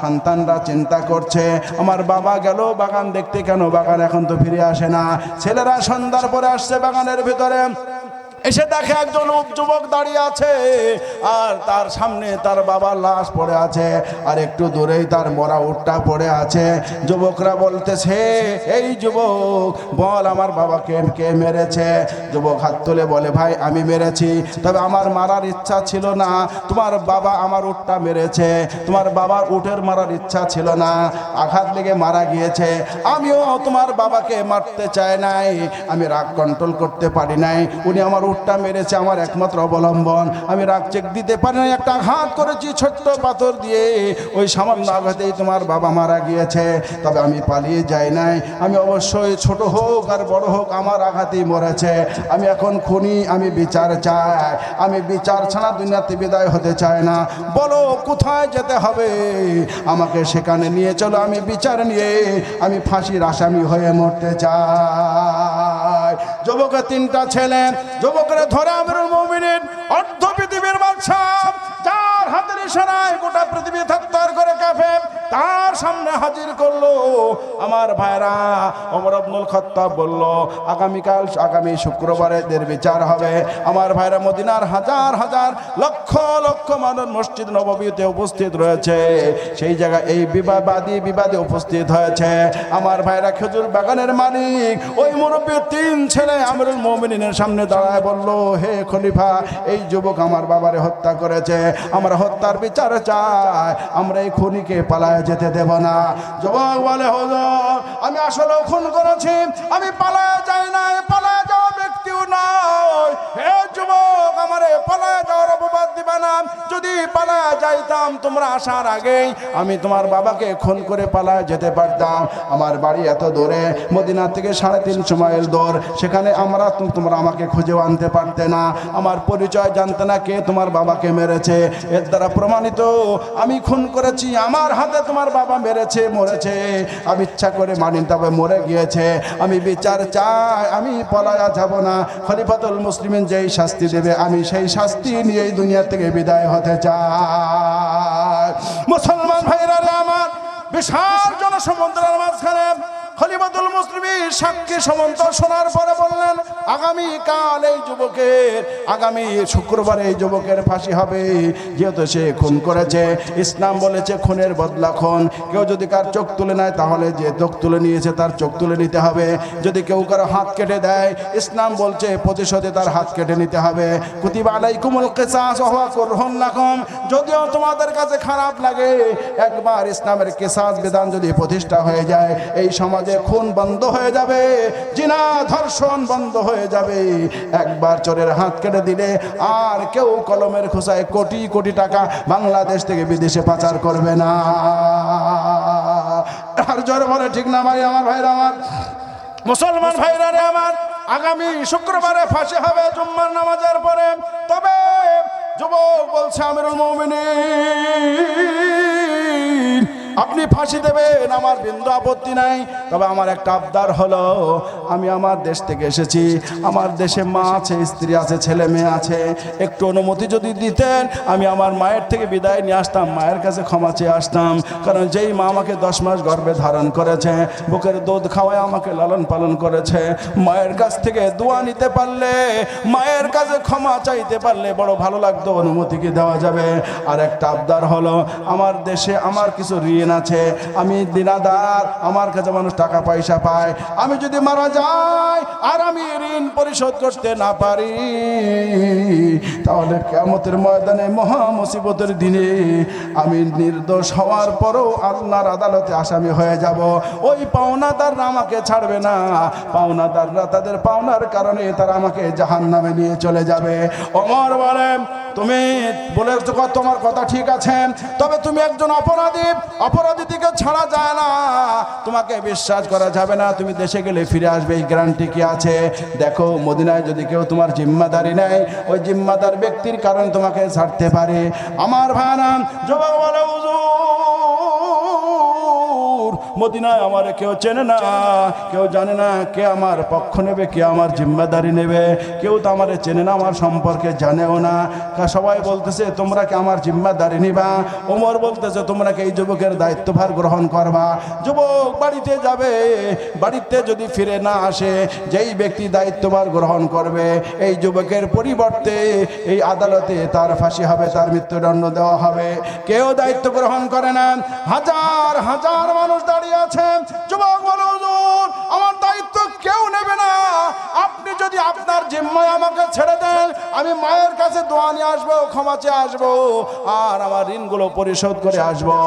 সন্তানরা চিন্তা করছে, আমার বাবা গেল বাগান দেখতে, কেন বাগান এখন তো ফিরে আসে না। ছেলেরা সন্ধ্যার পরে আসছে বাগানের ভিতরে, এসে দেখে একজন যুবক দাঁড়িয়ে আছে, আর তার সামনে তার বাবার লাশ পড়ে আছে, আর একটু দূরেই তার মরা উটটা পড়ে আছে। যুবকরা বলতেছে, এই যুবক বল আমার বাবাকে কে মেরেছে? যুবক হাত তুলে বলে, ভাই আমি মেরেছি, তবে আমার মারার ইচ্ছা ছিল না, তোমার বাবা আমার উটটা মেরেছে, তোমার বাবার উটের মারার ইচ্ছা ছিল না, আঘাত লেগে মারা গিয়েছে। আমিও তোমার বাবাকে মারতে চাই নাই, আমি রাগ কন্ট্রোল করতে পারি নাই, উনি আমার উটটা মেরেছে আমার একমাত্র অবলম্বন, আমি রাগ চেক দিতে পারি না, একটা আঘাত করেছি ছোট্ট পাথর দিয়ে, ওই সামান্য আঘাতেই তোমার বাবা মারা গিয়েছে। তবে আমি পালিয়ে যাই নাই, আমি অবশ্যই ছোট হোক আর বড় হোক আমার আঘাতেই মরেছে। আমি এখন খুনি, আমি বিচার চাই, আমি বিচার ছাড়া দুনিয়াতে বিদায় হতে চাই না। বলো কোথায় যেতে হবে, আমাকে সেখানে নিয়ে চলো, আমি বিচার নিয়ে আমি ফাঁসির আসামি হয়ে মরতে চাই। যুবকের তিনটা ছেলে, যুবকের ধরে আমিরুল মুমিনিন অর্ধ পৃথিবীর বাদশা, যার হাতের ইশারায় গোটা পৃথিবী থরথর করে কাঁপে, তার সামনে হাজির করলো। আমার ভাইরা, ওমর ইবনুল খাত্তাব বলল আগামী শুক্রবারে এদের বিচার হবে। আমার ভাইরা, মদিনার হাজার হাজার লক্ষ লক্ষ মানুষ মসজিদ নববীতে উপস্থিত রয়েছে, সেই জায়গায় এই বিবাদে উপস্থিত হয়েছে। আমার ভাইরা, খেজুর বাগানের মালিক ওই মুরব্বী তিন ছেলে আমিরুল মুমিনিনের সামনে দাঁড়ায় বলল, হে খলিফা, এই যুবক আমার বাবারে হত্যা করেছে, আমরা হত্যার বিচার চাই, আমরা এই খুনিকে পালায় যেতে দেব না। যুবক বলে, হুজুর আমি আসলে খুন করেছি, আমি পালায় যাই না, পালায় যাওয়া ব্যক্তিও নয়। হে যুবক, আমারে পালায় যাওয়ার অপবাদ দিবা না, যদি পালায় যাইতাম তোমরা আসার আগেই আমি তোমার বাবাকে খুন করে পালায় যেতে পারতাম। আমার বাড়ি এত দূরে, মদিনা থেকে 350 মাইল দূর, সেখানে তোমরা আমাকে খুঁজেও আনতে পারতে না, আমার পরিচয় জানতে না কে তোমার বাবাকে মেরেছে। এর দ্বারা প্রমাণিত আমি খুন করেছি, আমার হাতে তোমার বাবা মরেছে, আমি ইচ্ছা করে মানি, তবে মরে গিয়েছে, আমি বিচার চাই, আমি পলায়া যাব না। খলিফাতুল মুসলিমিন যেই শাস্তি দেবে আমি সেই শাস্তি নিয়ে দুনিয়া থেকে বিদায় হতে চাই। মুসলমান ভাইরা আমার, বিশাল জনসমুদ্রের মাঝখানে খলিফাতুল মুসলিমিন সাক্ষী সমন্ত শোনার পরে বললেন, আগামীকাল এই যুবকের, আগামী শুক্রবারে এই যুবকের ফাঁসি হবে, যেহেতু সে খুন করেছে। ইসলাম বলেছে খুনের বদলা খুন, কেউ যদি কার চোখ তুলে নেয় তাহলে যে চোখ তুলে নিয়েছে তার চোখ তুলে নিতে হবে। যদি কেউ কারো হাত কেটে দেয়, ইসলাম বলছে প্রতিশোধে তার হাত কেটে নিতে হবে। কুতিবা আলাইকুমুল কিসাস ওয়া হুয়া কুরহুন লাকুম, যদিও তোমাদের কাছে খারাপ লাগে, একবার ইসলামের কিসাস বিধান যদি প্রতিষ্ঠা হয়ে যায়, এই সমাজে খুন বন্ধ হয়ে যাবে, জিনা ধর্ষণ বন্ধ হয়ে যাবে। একবার চোরের হাত কেটে দিলে আর কেউ কলমের খোসায় কোটি কোটি টাকা বাংলাদেশ থেকে বিদেশে পাচার করবে না। আর জোরে বলে ঠিক না ভাই? আমার ভাইরা, আমার মুসলমান ভাইরা রে আমার, আগামী শুক্রবারে ফাঁসি হবে জুম্মার নামাজের পরে। তবে যুবক বলছে, আমিরুল মুমিনিন আপনি ফাঁসি দেবেন, আমার বিন্দু আপত্তি নাই, তবে আমার একটা আবদার হলো, আমি আমার দেশ থেকে এসেছি, আমার দেশে মা আছে, স্ত্রী আছে, ছেলে মেয়ে আছে, একটু অনুমতি যদি দিতেন আমি আমার মায়ের থেকে বিদায় নিয়ে আসতাম, মায়ের কাছে ক্ষমা চেয়ে আসতাম। কারণ যেই মা আমাকে 10 মাস গর্ভে ধারণ করেছে, বুকের দুধ খাওয়ায় আমাকে লালন পালন করেছে, মায়ের কাছ থেকে দোয়া নিতে পারলে, মায়ের কাছে ক্ষমা চাইতে পারলে বড় ভালো লাগতো, অনুমতি কি দেওয়া যাবে? আর একটা আবদার হলো, আমার দেশে আমার কিছু ঋণ আছে, আমি দিনাদার, আমার কাছে মানুষ টাকা পয়সা পায়, আমি যদি মারা যাই আর আমি ঋণ পরিশোধ করতে না পারি, তাহলে কিয়ামতের ময়দানে মহা মুসিবতের দিনে আমি নির্দোষ হওয়ার পরও আল্লাহর আদালতে আসামি হয়ে যাব। ওই পাওনাদাররা আমাকে ছাড়বে না, পাওনাদাররা তাদের পাওনার কারণে তারা আমাকে জাহান্নামে নিয়ে চলে যাবে। ওমর বলে, তুমি বলেছো তোমার কথা ঠিক আছে, তবে তুমি একজন অপরাধী, অপরাধী থেকে ছাড়া যায় না, তোমাকে বিশ্বাস করা যাবে না, তুমি দেশে গেলে ফিরে আসবে, এই গ্যারান্টি কি আছে? দেখো মদিনায় যদি কেউ তোমার জিম্মাদারি নেয়, ওই জিম্মাদার ব্যক্তির কারণে তোমাকে ছাড়তে পারে। আমার ভাইরা, যুবক বলে, মদিনায় আমার কেউ চেনে না, কেউ জানে না কে আমার পক্ষ নেবে, কে আমার জিম্মাদারি নেবে, কেউ তো আমার চেনে না, আমার সম্পর্কে জানেও না। সবাই বলতেছে তোমরা কি আমার জিম্মাদারি নিবা? ওমর বলতেছে তোমরা কি এই যুবকের দায়িত্বভার গ্রহণ করবা? যুবক বাড়িতে যাবে, বাড়িতে যদি ফিরে না আসে, যেই ব্যক্তি দায়িত্বভার গ্রহণ করবে এই যুবকের পরিবর্তে এই আদালতে তার ফাঁসি হবে, তার মৃত্যুদণ্ড দেওয়া হবে। কেউ দায়িত্ব গ্রহণ করে না, হাজার হাজার মানুষ দাঁড়িয়ে আছে। যুবক বলে, হুজুর আমার দায়িত্ব কেউ নেবে না, আপনি যদি আপনার জিম্মায় আমাকে ছেড়ে দেন, আমি মায়ের কাছে দোয়া নিয়ে আসবো, ক্ষমা চেয়ে আসবো, আর আমার ঋণগুলো পরিশোধ করে আসবো।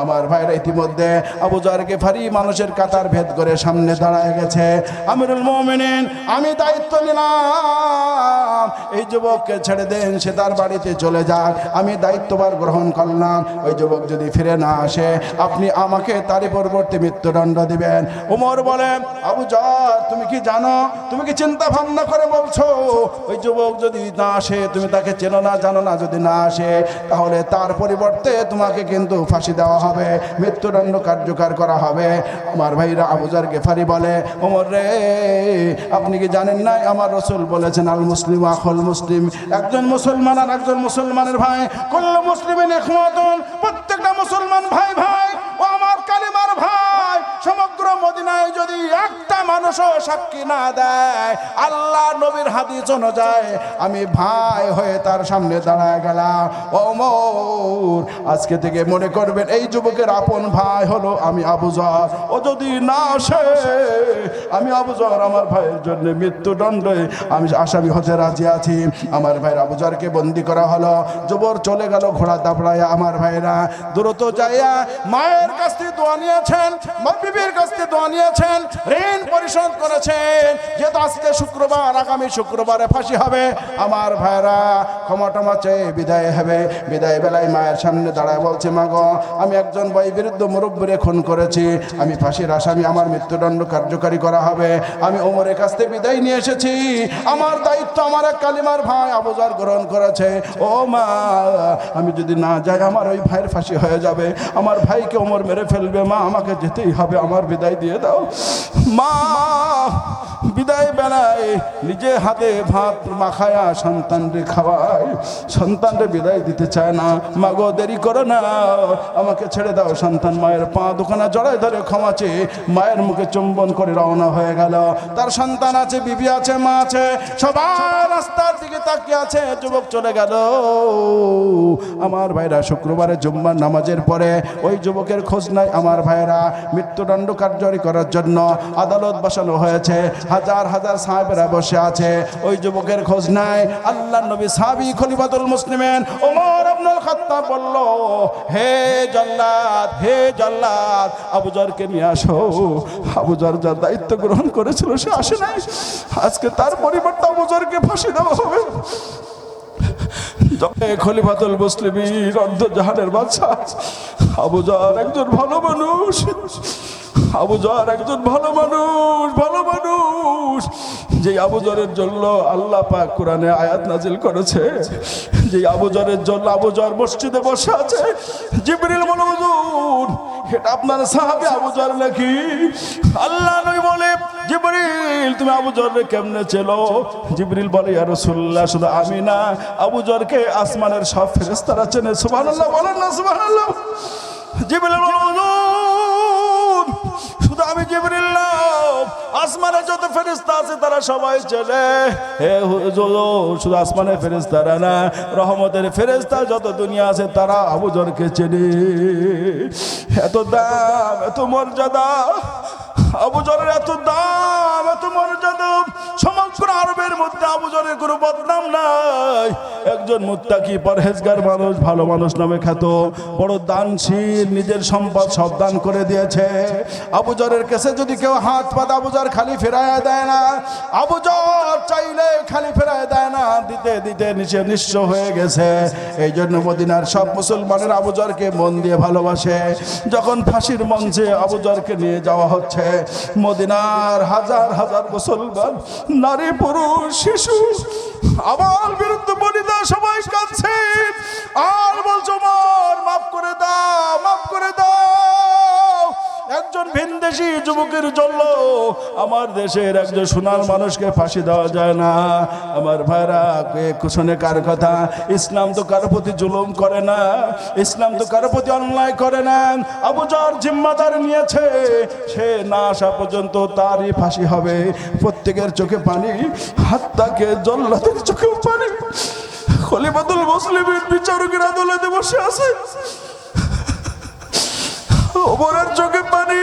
আমার ভাইরা ইতিমধ্যে আবু যর গিফারি মানুষের কাতার ভেদ করে সামনে দাঁড়ায় গেছে। আমিরুল মুমিনিন, আমি দায়িত্ব নিলাম, এই যুবককে ছেড়ে দেন, সে তার বাড়িতে চলে যাক। আমি দায়িত্বভার গ্রহণ করলাম। ওই যুবক যদি ফিরে না আসে, আপনি আমাকে তারই পরবর্তী মৃত্যুদণ্ড দিবেন। ওমর বলে, আবু যর, তুমি কি জানো, তুমি কি চিন্তা ভাবনা করে বলছো ওই যুবক যদি না আসে, তুমি তাকে চেনো না, জানো না, যদি না আসে তাহলে তার পরিবর্তে তোমাকে কিন্তু ফাঁসি দেওয়া হবে, মৃত্যুদণ্ড কার্যকর করা হবে। আমার ভাইরা আবু যর গিফারি বলে, ওমর রে, আপনি কি জানেন না আমার রাসূল বলেছেন, আল মুসলিম আখুল মুসলিম, একজন মুসলমান আর একজন মুসলমানের ভাই, কুল্লু মুসলিমিন ইখওয়াতুন, প্রত্যেকটা মুসলমান ভাই ভাই, ও আমার কালিমার ভাই। সমগ্র মদিনায় যদি একটা মানুষও সাক্ষী না দেয়, আল্লাহ নবীর হাদিস অনুযায়ী আমি ভাই হয়ে তার সামনে দাঁড়ায় গেলাম। ওমর, আজকে থেকে মনে করবেন এই যুবকের আপন ভাই হলো আমি আবু যর। ও যদি না আসে, আমি আবু যর আমার ভাইয়ের জন্য মৃত্যুদণ্ডে আমি আসামি হতে রাজি আছি। আমার ভাইয়ের আবু যরকে বন্দি করা হলো। যুবক চলে গেল ঘোড়া দাপড়ায়। আমার ভাইরা দ্রুত যাইয়া মায়ের কাছ থেকে দোয়া নিয়েছেন, বিবির কাছ থেকে দোয়া নিয়েছেন, ঋণ পরিশোধ করেছেন। যেহেতু আজকে শুক্রবার, আগামী শুক্রবারে ফাঁসি হবে। আমার ভাইরা ক্ষমা টমা চেয়ে বিদায় হবে। বিদায় বেলায় মায়ের সামনে দাঁড়ায় বলছে, মা গো, আমি একজন ভাই বিরুদ্ধে মুরব্বিরে খুন করেছি, আমি ফাঁসির আসামি, আমার মৃত্যুদণ্ড কার্যকারী করা হবে। আমি ওমরের কাছ থেকে বিদায় নিয়ে এসেছি, আমার দায়িত্ব আমার এক কালিমার ভাই আবু যর গ্রহণ করেছে। ও মা, আমি যদি না যাই আমার ওই ভাইয়ের ফাঁসি হয়ে যাবে, আমার ভাইকে ওমর মেরে ফেলবে। মা, আমাকে যেতেই হবে, আমার বিদায় দিয়ে দাও। মা বিদায় বেলায় নিজে হাতে ভাত মাখায়া সন্তানরে খাওয়ায়, সন্তানরে বিদায় দিতে চায় না। মা গো, দেরি করো না, আমাকে ছেড়ে দাও। সন্তান মায়ের পা দুখানা জড়ায় ধরে ক্ষমা চেয়ে মায়ের মুখে চুম্বন করে রওনা হয়ে গেল। তার সন্তান আছে, বিবি আছে, মা আছে, সবাই রাস্তার দিকে তাকিয়ে আছে। যুবক চলে গেল। আমার ভাইরা শুক্রবারে জুম্মার নামাজের পরে ওই যুবকের খোঁজ নাই। আমার ভাইরা মৃত্যুদণ্ড কার্যকরী করার জন্য আদালত বসানো হয়েছে, হাজার হাজার সাহাবেরা বসে আছে, ওই যুবকের খোঁজ নাই। আল্লাহর নবী সাহাবী খলিফাতুল মুসলিমিন ওমর ইবনুল খাত্তাব বলল, হে জল্লাদ, হে জল্লাদ, আবু যরকে নিয়ে আসো। আবু যর যার দায়িত্ব গ্রহণ করেছিল সে আসে নাই, আজকে তার পরিবর্তে আবু যরকে ফাঁসি দেওয়া হবে। খলিফাতুল মুসলিমিন অর্ধজাহানের বাদশা আবু যর একজন ভালো মানুষ, আবু যর একজন ভালো মানুষ, ভালো মানুষ। যে আবু যরের জন্য আল্লাহ পাক কোরআনে আয়াত নাজিল করেছে, যে আবু যরের জন্য আবু যর মসজিদে বসে আছে। জিবরিল বলে, হুজুর, এটা আপনার সাহাবী আবু যর নাকি? আল্লাহ নবী বলে, জিবরিল, তুমি আবু যরকে কেমনে চেনো? জিবরিল বলে, ইয়া রাসূলুল্লাহ, শুধু আমি না, আবু যরকে আসমানের সব ফেরেশতারা চেনে। সুবহানাল্লাহ, বলেন না সুবহানাল্লাহ। জিবরিল বলে, হুজুর, শুধু আমি জিবরিল না, আসমানে যত ফেরেশতা আছে তারা সবাই চেনে। হে হুজুর, শুধু আসমানের ফেরেশতারা না, রহমতের ফেরেশতা যত দুনিয়া আছে তারা আবু যরকে চেনে। এত দাম, এত মর্যাদা, আবু যরের এত দাম, এত মর্যাদা। সমগ্র আরবের মধ্যে আবু যরের কোনো বদনাম নাই। একজন মুত্তাকি পরহেজগার মানুষ, ভালো মানুষ নামে খ্যাত, বড় দানশীল, নিজের সম্পদ সব দান করে দিয়েছে। আবু যরের কাছে যদি কেউ হাত পাতে, আবু যর খালি ফেরায় দেয় না। আবু যর চাইলে খালি ফেরায় দেয় না, দিতে দিতে নিচে নিঃস্ব হয়ে গেছে। এই জন্য মদিনার সব মুসলমানের আবু যরকে মন দিয়ে ভালোবাসে। যখন ফাঁসির মঞ্চে আবু যরকে নিয়ে যাওয়া হচ্ছে, মদিনার হাজার হাজার মুসলমান, নারী পুরুষ শিশু, আবার বিরুদ্ধে বনিতা সবাই কাঁদছে আর বলছো, মাফ করে দাও, মাফ করে দাও। একজন ভিনদেশী যুবকের জন্য আমার দেশের একজন সোনার মানুষকে ফাঁসি দেওয়া যায় না। আমার ভাইরা, শুনে কার কথা? ইসলাম তো কারো প্রতি জুলুম করে না, ইসলাম তো কারো প্রতি অন্যায় করে না। আবু যর জিম্মাদার নিয়েছে, সে না আসা পর্যন্ত তারই ফাঁসি হবে। প্রত্যেকের চোখে পানি, হাত্তাকে জল্লাদের চোখেও পানি। খলিফাতুল মুসলিমিন বিচারকের আদালতে বসে আছে, ওমরের চোখে পানি।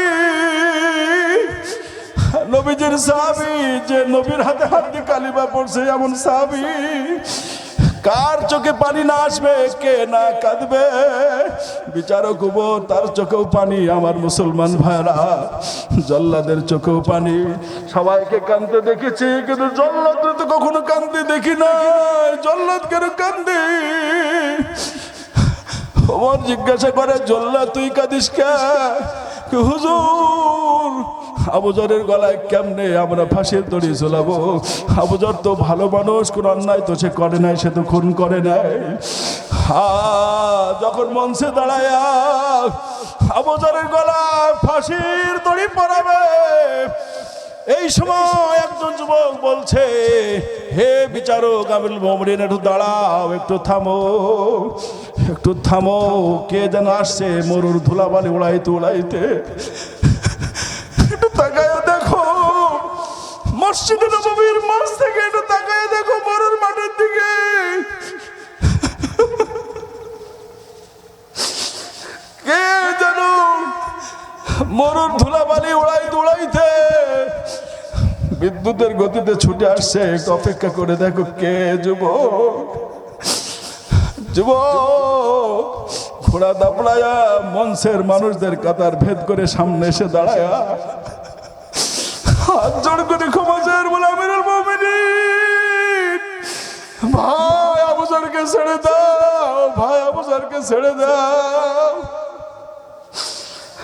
নবীজির সাহাবী, যে নবীর হাতে হাত দিয়ে কালিমা পড়ছে এমন সাহাবী, কার চোখে পানি না আসবে, কে না কাঁদবে? বিচারক উপর তার চোখেও পানি। আমার মুসলমান ভাইরা, জল্লাদের চোখেও পানি। সবাইকে কাঁদতে দেখেছি, কিন্তু জল্লাদকে তো কখনো কাঁদতে দেখি না। জল্লাদ কেন কান্দে? ওমর জিজ্ঞাসা করে, জল্লাদ তুই কাঁদিস কে? হুজুর, আবু যরের গলায় কেমনে আমরা ফাঁসির দড়ি ঝোলাবো? আবু যর তো ভালো মানুষ, কোন অন্যায় তো সে করে নাই, সে তো খুন করে নাই। যখন মঞ্চে দাঁড়ায় আবু যরের গলায় ফাঁসির দড়ি পরাবে, এই সময় একজন যুবক বলছে, হে বিচারক আমিরুল মুমিনিন, একটু দাঁড়াও, একটু থামো, একটু থামো। কে যেন আসছে মরুর ধুলাবালি উড়াইতে উড়াইতে। একটু তাকায় দেখো, মসজিদে নববীর মাঝ থেকে একটু তাকায় দেখো মরুর মাঠের দিকে। কে যেন মরুর ধুলাবালি উড়াইতে উড়াইতে বিদ্যুতের গতিতে ছুটে আসছে। একটু অপেক্ষা করে দেখো কে। যুবক, যুবক ঘোড়া দাপড়ায়া মঞ্চের মানুষদের কাতার ভেদ করে সামনে এসে দাঁড়ায়া হাত জোড় করে ক্ষমা চায়, বলে আমিরুল মুমিনিন, ভাই আবু যরকে ছেড়ে দাও, ভাই আবু যরকে ছেড়ে দাও।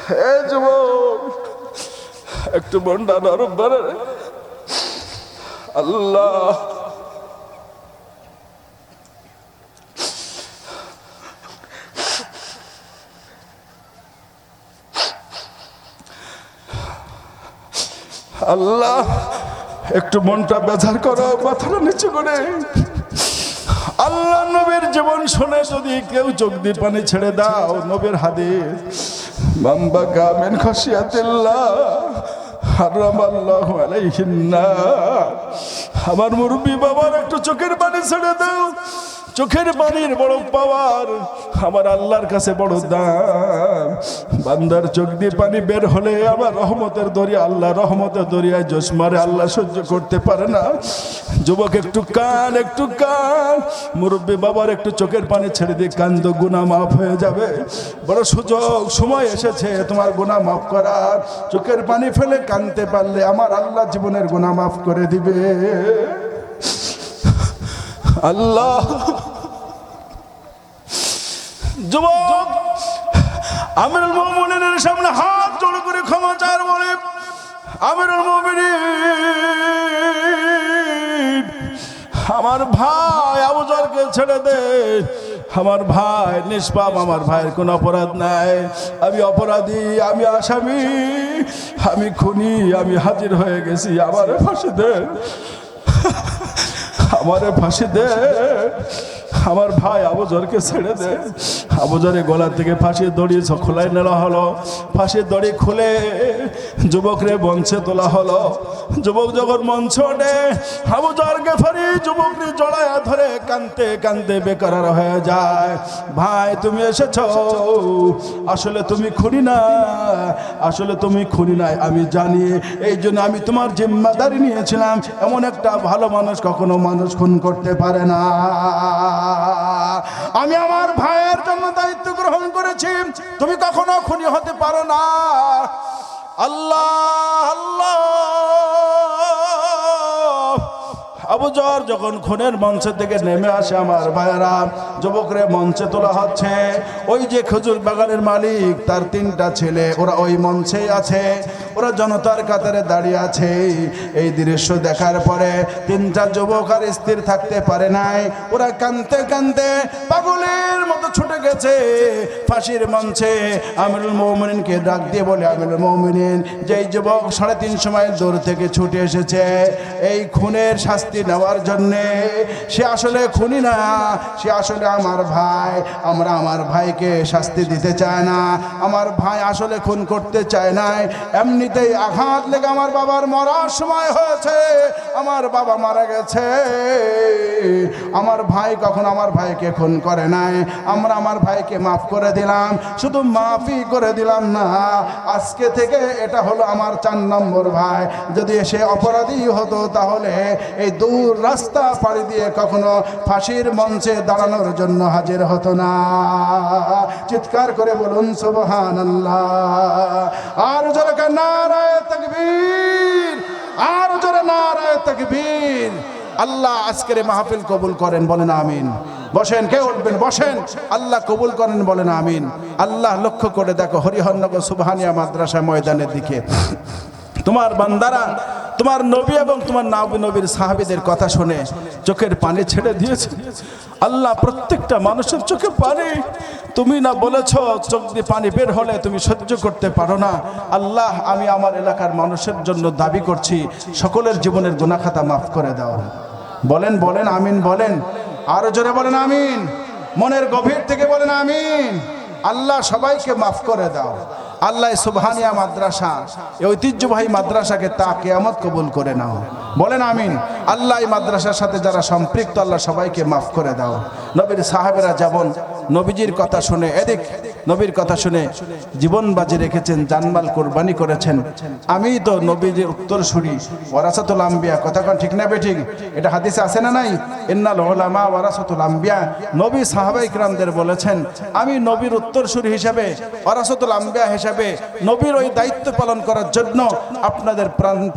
হে যুবক, একটু মনটা নরম করে। আল্লাহ, আল্লাহ, একটু মনটা বেজার করো, মাথাটা নিচু করে। আল্লাহ নবীর জীবন শুনে যদি কেউ চোখ দিয়ে পানি ছেড়ে দাও, নবীর হাদিস, মাম্বা গামেন খাশিয়াতিল্লাহ হারামাল্লাহু আলাইহিন নার। আমার মুরব্বী বাবার একটু চোখের পানি ছেড়ে দাও। চোখের পানির বড় পাওয়ার, আমার আল্লাহর কাছে বড় দাম। বান্দার চোখ দিয়ে পানি বের হলে আমার রহমতের দরিয়া, আল্লাহ রহমতের দরিয়ায় জোশ মারে, আল্লাহ সহ্য করতে পারে না। যুবক একটু কান, একটু কান। মুরব্বী বাবার একটু চোখের পানি ছেড়ে দিয়ে কান্দ, গুনাহ মাফ হয়ে যাবে। বড় সুযোগ, সময় এসেছে তোমার গুনাহ মাফ করার। চোখের পানি ফেলে কাঁদতে পারলে আমার আল্লাহ জীবনের গুনাহ মাফ করে দিবে। আল্লাহ, যুবক আমিরুল মুমিনিনের সামনে হাত জোড় করে ক্ষমা চায়, বলে আমিরুল মুমিনিন, আমার ভাই আবু যরকে ছেড়ে দে। আমার ভাই নিষ্পাপ, আমার ভাইয়ের কোনো অপরাধ নাই। আমি অপরাধী, আমি আসামি, আমি খুনি, আমি হাজির হয়ে গেছি। আমারে ফাঁসি দে, আমারে ফাঁসি দে। আমার ভাই আবু যরকে ছেড়ে দে। আবু যরের গলা থেকে ফাঁসির দড়ি খোলাই নেওয়া হলো। ফাঁসির দড়ি খুলে যুবকরে মঞ্চে তোলা হলো। যুবক যখন মঞ্চ ওঠে, আবু যর গেফারি যুবকরে জড়ায়া ধরে কাঁদতে কাঁদতে বেকরার হয়ে যায়। ভাই তুমি এসেছো, আসলে তুমি খুনি না, আসলে তুমি খুনি নাই আমি জানি। এই জন্য আমি তোমার জিম্মাদারি নিয়েছিলাম। এমন একটা ভালো মানুষ কখনো মানুষ খুন করতে পারে না। আমি আমার ভাইয়ের জন্য দায়িত্ব গ্রহণ করেছি, তুমি কখনো খুনি হতে পারো না। আল্লাহ আল্লাহ। আবু যর যখন খুনের মঞ্চ থেকে নেমে আসে, আমার ভাইয়েরা, যুবকরে মঞ্চে তোলা হচ্ছে। ওই যে খেজুর বাগানের মালিক, তার 3টা ছেলে, ওরা ওই মঞ্চেই আছে। ওরা জনতার কাতারে দাঁড়িয়ে আছে। এই দৃশ্য দেখার পরে 3টা যুবক আর স্থির থাকতে পারে নাই। ওরা কাঁদতে কাঁদতে পাগলের মতো ছুটে গেছে ফাঁসির মঞ্চে। আমিরুল মুমিনিনকে ডাক দিয়ে বলে, আমিরুল মুমিনিন, যেই যুবক 350 মাইল দূর থেকে ছুটে এসেছে এই খুনের শাস্তি নেওয়ার জন্যে, সে আসলে খুনি না, সে আসলে আমার ভাই। আমরা আমার ভাইকে শাস্তি দিতে চায় না। আমার ভাই আসলে খুন করতে চায় না। এমনিতেই আঘাত লেগে আমার বাবার মরার সময় হয়েছে, আমার বাবা মারা গেছে। আমার ভাই কখন আমার ভাইকে খুন করে নাই। আমরা আমার ভাইকে মাফ করে দিলাম, শুধু মাফই করে দিলাম না, আজকে থেকে এটা হলো আমার 4 নম্বর ভাই। যদি সে অপরাধী হতো তাহলে এই দূর রাস্তা পাড়ি দিয়ে কখনো ফাঁসির মঞ্চে দাঁড়ানোর জন্য হাজির হতো না। চিৎকার করে বলুন সুবহানাল্লাহ। আর জোরে নারায়ে তাকবীর, আর জোরে নারায়ে তাকবীর। আল্লাহ আজকের মাহফিল কবুল করেন, বলেন আমিন। বসেন, কে উঠবেন, বসেন। আল্লাহ কবুল করেন, বলেন আমিন। আল্লাহ লক্ষ্য করে দেখো হরিহরনগর সুবহানিয়া মাদ্রাসা ময়দানের দিকে তোমার বান্দারা তোমার নবী এবং তোমার নবীর সাহাবীদের কথা শুনে চোখের পানি ছেড়ে দিয়েছে। আল্লাহ প্রত্যেকটা মানুষের চোখে পানি, তুমি না বলেছ চোখ দিয়ে পানি বের হলে তুমি সহ্য করতে পারো না। আল্লাহ আমি আমার এলাকার মানুষের জন্য দাবি করছি, সকলের জীবনের গুনাহ খাতা মাফ করে দাও। বলেন বলেন আমিন, বলেন আরো জোরে বলেন আমিন, মনের গভীর থেকে বলেন আমিন। আল্লাহ সবাইকে মাফ করে দাও। আল্লাহ সুবহানিয়া মাদ্রাসা, এই ঐতিহ্যবাহী মাদ্রাসাকে তা কিয়ামত কবুল করে নাও, বলেন আমিন। আল্লাহ এই মাদ্রাসার সাথে যারা সম্পৃক্ত আল্লাহ সবাইকে মাফ করে দাও। নবীর সাহাবেরা যেমন নবীজির কথা শুনে এদিক নবীর কথা শুনে জীবন বাজি রেখেছেন, জানমাল কোরবানি করেছেন। আমি তো নবীজির উত্তরসূরি, ওয়ারাসাতুল আম্বিয়া, কথা কোন ঠিক না বেঠিক? এটা হাদিসে আছে না নাই? ইন্নাল উলামা ওয়ারাসাতুল আম্বিয়া। নবী সাহাবায়ে কিরামদের বলেছেন, আমি নবীর উত্তরসূরি হিসাবে, ওয়ারাসাতুল আম্বিয়া হিসাবে নবীর ওই দায়িত্ব পালন করার জন্য আপনাদের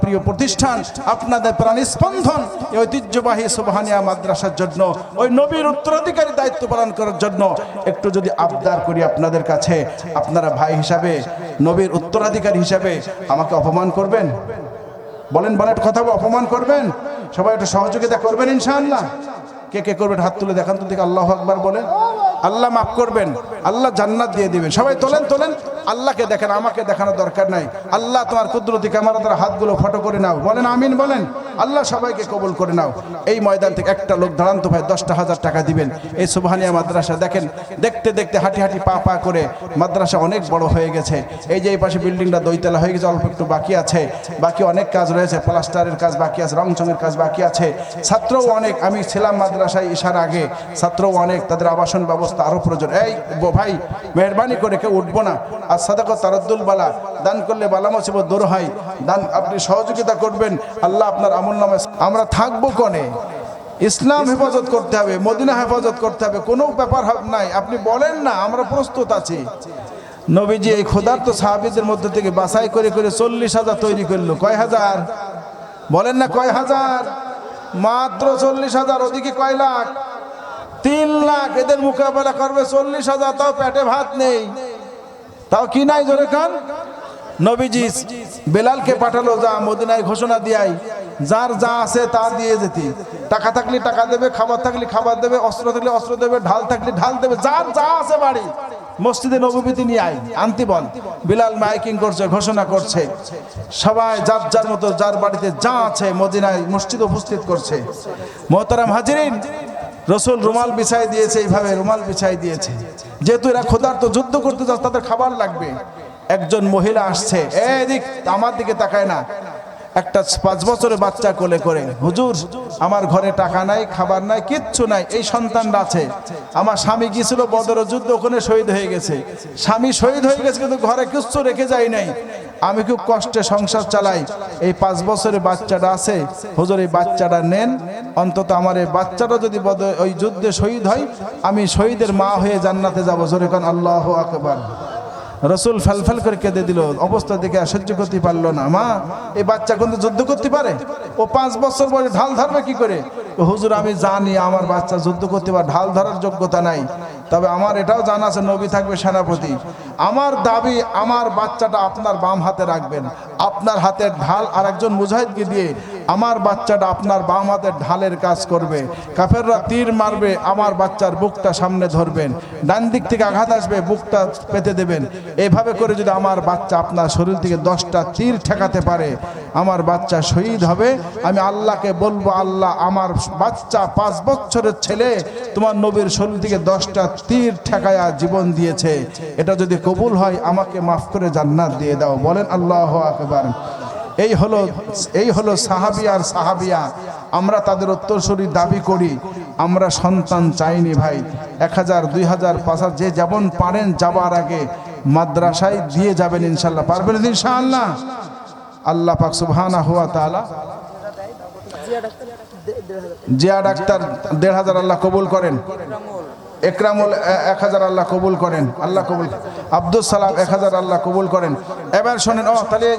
প্রিয় প্রতিষ্ঠান, আপনাদের প্রাণ স্পন্দন এই ঐতিহ্যবাহী সুবহানিয়া মাদ্রাসার জন্য, ওই নবীর উত্তরাধিকারী দায়িত্ব পালন করার জন্য একটু যদি আবদার করি আপনাদের কাছে, আপনারা ভাই হিসাবে, নবীর উত্তরাধিকারী হিসাবে আমাকে অপমান করবেন? বলেন বলেন, কথা অপমান করবেন? সবাই একটু সহযোগিতা করবেন ইনশাআল্লাহ। কে কে করবেন হাত তুলে দেখান তো, দেখে আল্লাহু আকবার বলেন। আল্লাহ মাফ করবেন, আল্লাহ জান্নাত দিয়ে দিবেন। সবাই তোলেন তোলেন, আল্লাহকে দেখেন, আমাকে দেখানোর দরকার নাই। আল্লাহ তোমার কুদরতি ক্যামেরার হাতগুলো ফটো করে নাও, বলেন আমিন বলেন। আল্লাহ সবাইকে কবুল করে নাও। এই ময়দান থেকে একটা লোক দাঁড়ান তো ভাই, 10,000 টাকা দিবেন। এই সুবহানিয়া মাদ্রাসা দেখেন, দেখতে দেখতে হাঁটি হাঁটি পা পা করে মাদ্রাসা অনেক বড় হয়ে গেছে। এই যে এই পাশে বিল্ডিংটা 2 তলা হয়ে গেছে, অল্প একটু বাকি আছে, বাকি অনেক কাজ রয়েছে, প্লাস্টারের কাজ বাকি আছে, রংচঙের কাজ বাকি আছে। ছাত্রও অনেক, আমি ছিলাম মাদ্রাসায় ইশার আগে, ছাত্রও অনেক, তাদের আবাসন ব্যবস্থা আরো প্রয়োজন। এই ভাই মেহরবানি করে কেউ উঠবো না। আর সাদাকা তারাদ্দুল বালা, দান করলে বালা মুসিবত দূর হয়। দান আপনি সহযোগিতা করবেন, আল্লাহ আপনার আমলনামায়। আমরা থাকবো কোনে? ইসলাম হেফাজত করতে হবে, মদিনা হেফাজত করতে হবে, কোনো ব্যাপার নাই। আপনি বলেন না, আমরা প্রস্তুত আছি। নবীজি এই ক্ষুধার্ত সাহাবীদের মধ্যে থেকে বাছাই করে করে 40,000 তৈরি করলো। কয় হাজার? বলেন না কয় হাজার? মাত্র 40,000। ওদিকে কয় লাখ? 3 লাখ। এদের মোকাবেলা করবে 40,000, তাও পেটে ভাত নেই, তাও কি নাই জোরে খান। নবীজি বেলালকে পাঠালো, যা মদিনায় ঘোষণা দিয়াই, যার যা আছে তা দিয়ে যেতে। টাকা থাকলে টাকা দেবে, খাবার থাকলে খাবার দেবে, অস্ত্র থাকলে অস্ত্র দেবে, ঢাল থাকলে ঢাল দেবে, যার যা আছে বাড়ি মসজিদে নববীতে নিয়ে আই আনতে বল। বিলাল মাইকিং করছে, ঘোষণা করছে, সবাই যার যার মতো যার বাড়িতে যা আছে মদিনায় মসজিদে উপস্থিত করছে। মোহতারাম হাজিরিন, রসুল রুমাল বিছাই দিয়েছে, এইভাবে রুমাল বিছাই দিয়েছে। যেহেতু এরা ক্ষুধার্ত, যুদ্ধ করতে যাচ্ছে, তাদের খাবার লাগবে। একজন মহিলা আসছে, এদিক আমার দিকে তাকায় না, একটা 5 বছরের বাচ্চা কোলে করে, হুজুর আমার ঘরে টাকা নাই, খাবার নাই, কিচ্ছু নাই, এই সন্তানটা আছে। আমার স্বামী গিয়েছিল বদর যুদ্ধ, ওখানে শহীদ হয়ে গেছে। স্বামী শহীদ হয়ে গেছে কিন্তু ঘরে কিচ্ছু রেখে যায় নাই। আমি খুব কষ্টে সংসার চালাই, এই 5 বছরের বাচ্চাটা আছে, হুজুর এই বাচ্চাটা নেন, অন্তত আমার এই বাচ্চাটা যদি ওই যুদ্ধে শহীদ হয়, আমি শহীদের মা হয়ে জান্নাতে যাব। জোরে কান আল্লাহু আকবার। রসুল ফেলফেল করে কেঁদে দিল, অবস্থা দেখে সহ্য করতে পারলো না। মা, এই বাচ্চা কিন্তু যুদ্ধ করতে পারে? ও 5 বছর বয়সে ঢাল ধরবে কি করে? হুজুর আমি জানি আমার বাচ্চা যুদ্ধ করতে পারে, ঢাল ধরার যোগ্যতা নাই, তবে আমার এটাও জানা আছে নবী থাকবে সেনাপতি। আমার দাবি, আমার বাচ্চাটা আপনার বাম হাতে রাখবেন, আপনার হাতের ঢাল আর একজন মুজাহিদকে দিয়ে আমার বাচ্চাটা আপনার বাম হাতের ঢালের কাজ করবে। কাফেররা তীর মারবে, আমার বাচ্চার বুকটা সামনে ধরবেন, ডান দিক থেকে আঘাত আসবে, বুকটা পেতে দেবেন। এভাবে করে যদি আমার বাচ্চা আপনার শরীর থেকে 10টা তীর ঠেকাতে পারে, আমার বাচ্চা শহীদ হবে। আমি আল্লাহকে বলবো, আল্লাহ আমার বাচ্চা 5 বছরের ছেলে তোমার নবীর শরীর থেকে 10টা তীর ঠেকায়া জীবন দিয়েছে, এটা যদি কবুল হয় আমাকে মাফ করে জান্নাত দিয়ে দাও। বলেন আল্লাহু আকবার। এই হলো সাহাবী আর সাহাবিয়া। আমরা তাদের উত্তরসূরি দাবি করি। আমরা সন্তান চাইনি ভাই। 1000, 2000, 5000 যে যেমন পারেন যাবার আগে মাদ্রাসায় দিয়ে যাবেন ইনশাআল্লাহ। পারবেন ইনশাআল্লাহ? আল্লাহ পাক সুবহানাহু ওয়া তাআলা জিয়া ডাক্তার 1500 আল্লাহ কবুল করেন। একরামুল 1000 আল্লাহ কবুল করেন। আল্লাহ কবুল। আব্দুল সালাম 1000 আল্লাহ কবুল করেন। এবার শোনেন, তাহলে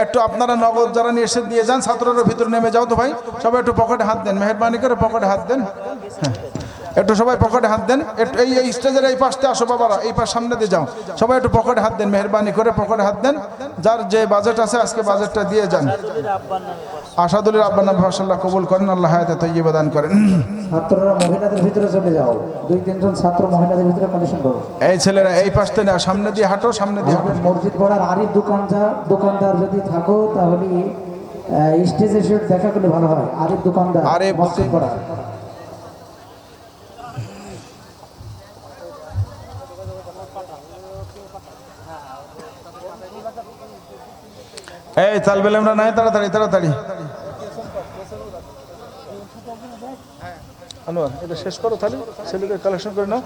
একটু আপনারা নগদ যারা নিয়ে এসে দিয়ে যান, ছাত্ররা ভিতরে নেমে যাও তো ভাই। সবাই একটু পকেটে হাত দেন, মেহেরবানি করে পকেটে হাত দেন। হ্যাঁ, একটু সবাই পকেটে হাত দেন। একটু এই স্টেজের এই পাশে আসো বাবারা, এই পাশ সামনে দিয়ে যাও। সবাই একটু পকেটে হাত দেন, মেহেরবানি করে পকেটে হাত দেন। যার যে বাজেট আছে আজকে বাজেটটা দিয়ে যান। আসাদুলের আব্বার নাম মাশাআল্লাহ কবুল করেন, আল্লাহ হায়াতে তাইয়্যিবা দান করেন। ছাত্ররা মহিলাদের ভিতরে চলে যাও, 2-3 জন ছাত্র মহিলাদের ভিতরে কন্ডিশন করো। এই ছেলেরা এই পাশতে না, সামনে দিয়ে হাঁটো, সামনে দিয়ে হাঁটো। মসজিদ পড়ার আরিফ দোকানদার যদি থাকো তাহলে স্টেজে এসে দেখা করলে ভালো হয়। আরিফ দোকানদার, আরিফ মসজিদ পড়া। এই তালবেল আমরা নাই, তাড়াতাড়ি তাড়াতাড়ি আনোয়ার এটা শেষ করো, তাহলে ছেলেদের কালেকশন করে নাও।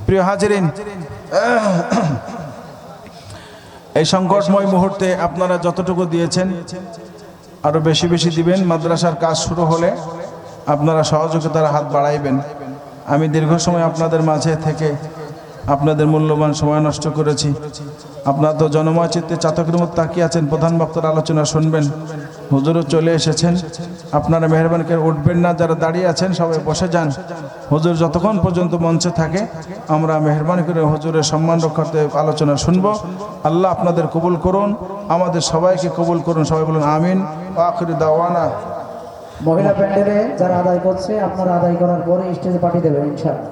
প্রিয় হাজিরিন, এই সংকটময় মুহূর্তে আপনারা যতটুকু দিয়েছেন আরো বেশি বেশি দিবেন। মাদ্রাসার কাজ শুরু হলে আপনারা সহযোগিতার হাত বাড়াইবেন। আমি দীর্ঘ সময় আপনাদের মাঝে থেকে আপনাদের মূল্যবান সময় নষ্ট করেছি। আপনারা তো জনময় চিত্তে চাতকের মতো তাকিয়ে আছেন, প্রধান বক্তার আলোচনা শুনবেন। হুজুরও চলে এসেছেন, আপনারা মেহরবানি করে উঠবেন না। যারা দাঁড়িয়ে আছেন সবাই বসে যান। হুজুর যতক্ষণ পর্যন্ত মঞ্চে থাকে আমরা মেহরবানি করে হুজুরের সম্মান রক্ষার্থে আলোচনা শুনবো। আল্লাহ আপনাদের কবুল করুন, আমাদের সবাইকে কবুল করুন। সবাই বলুন আমিন। আখির দাওয়ানা। মহিলা প্যান্ডেলে যারা আদায় করছে আপনারা আদায় করার পরে স্টেজে পাঠিয়ে দেবেন ইনশাআল্লাহ।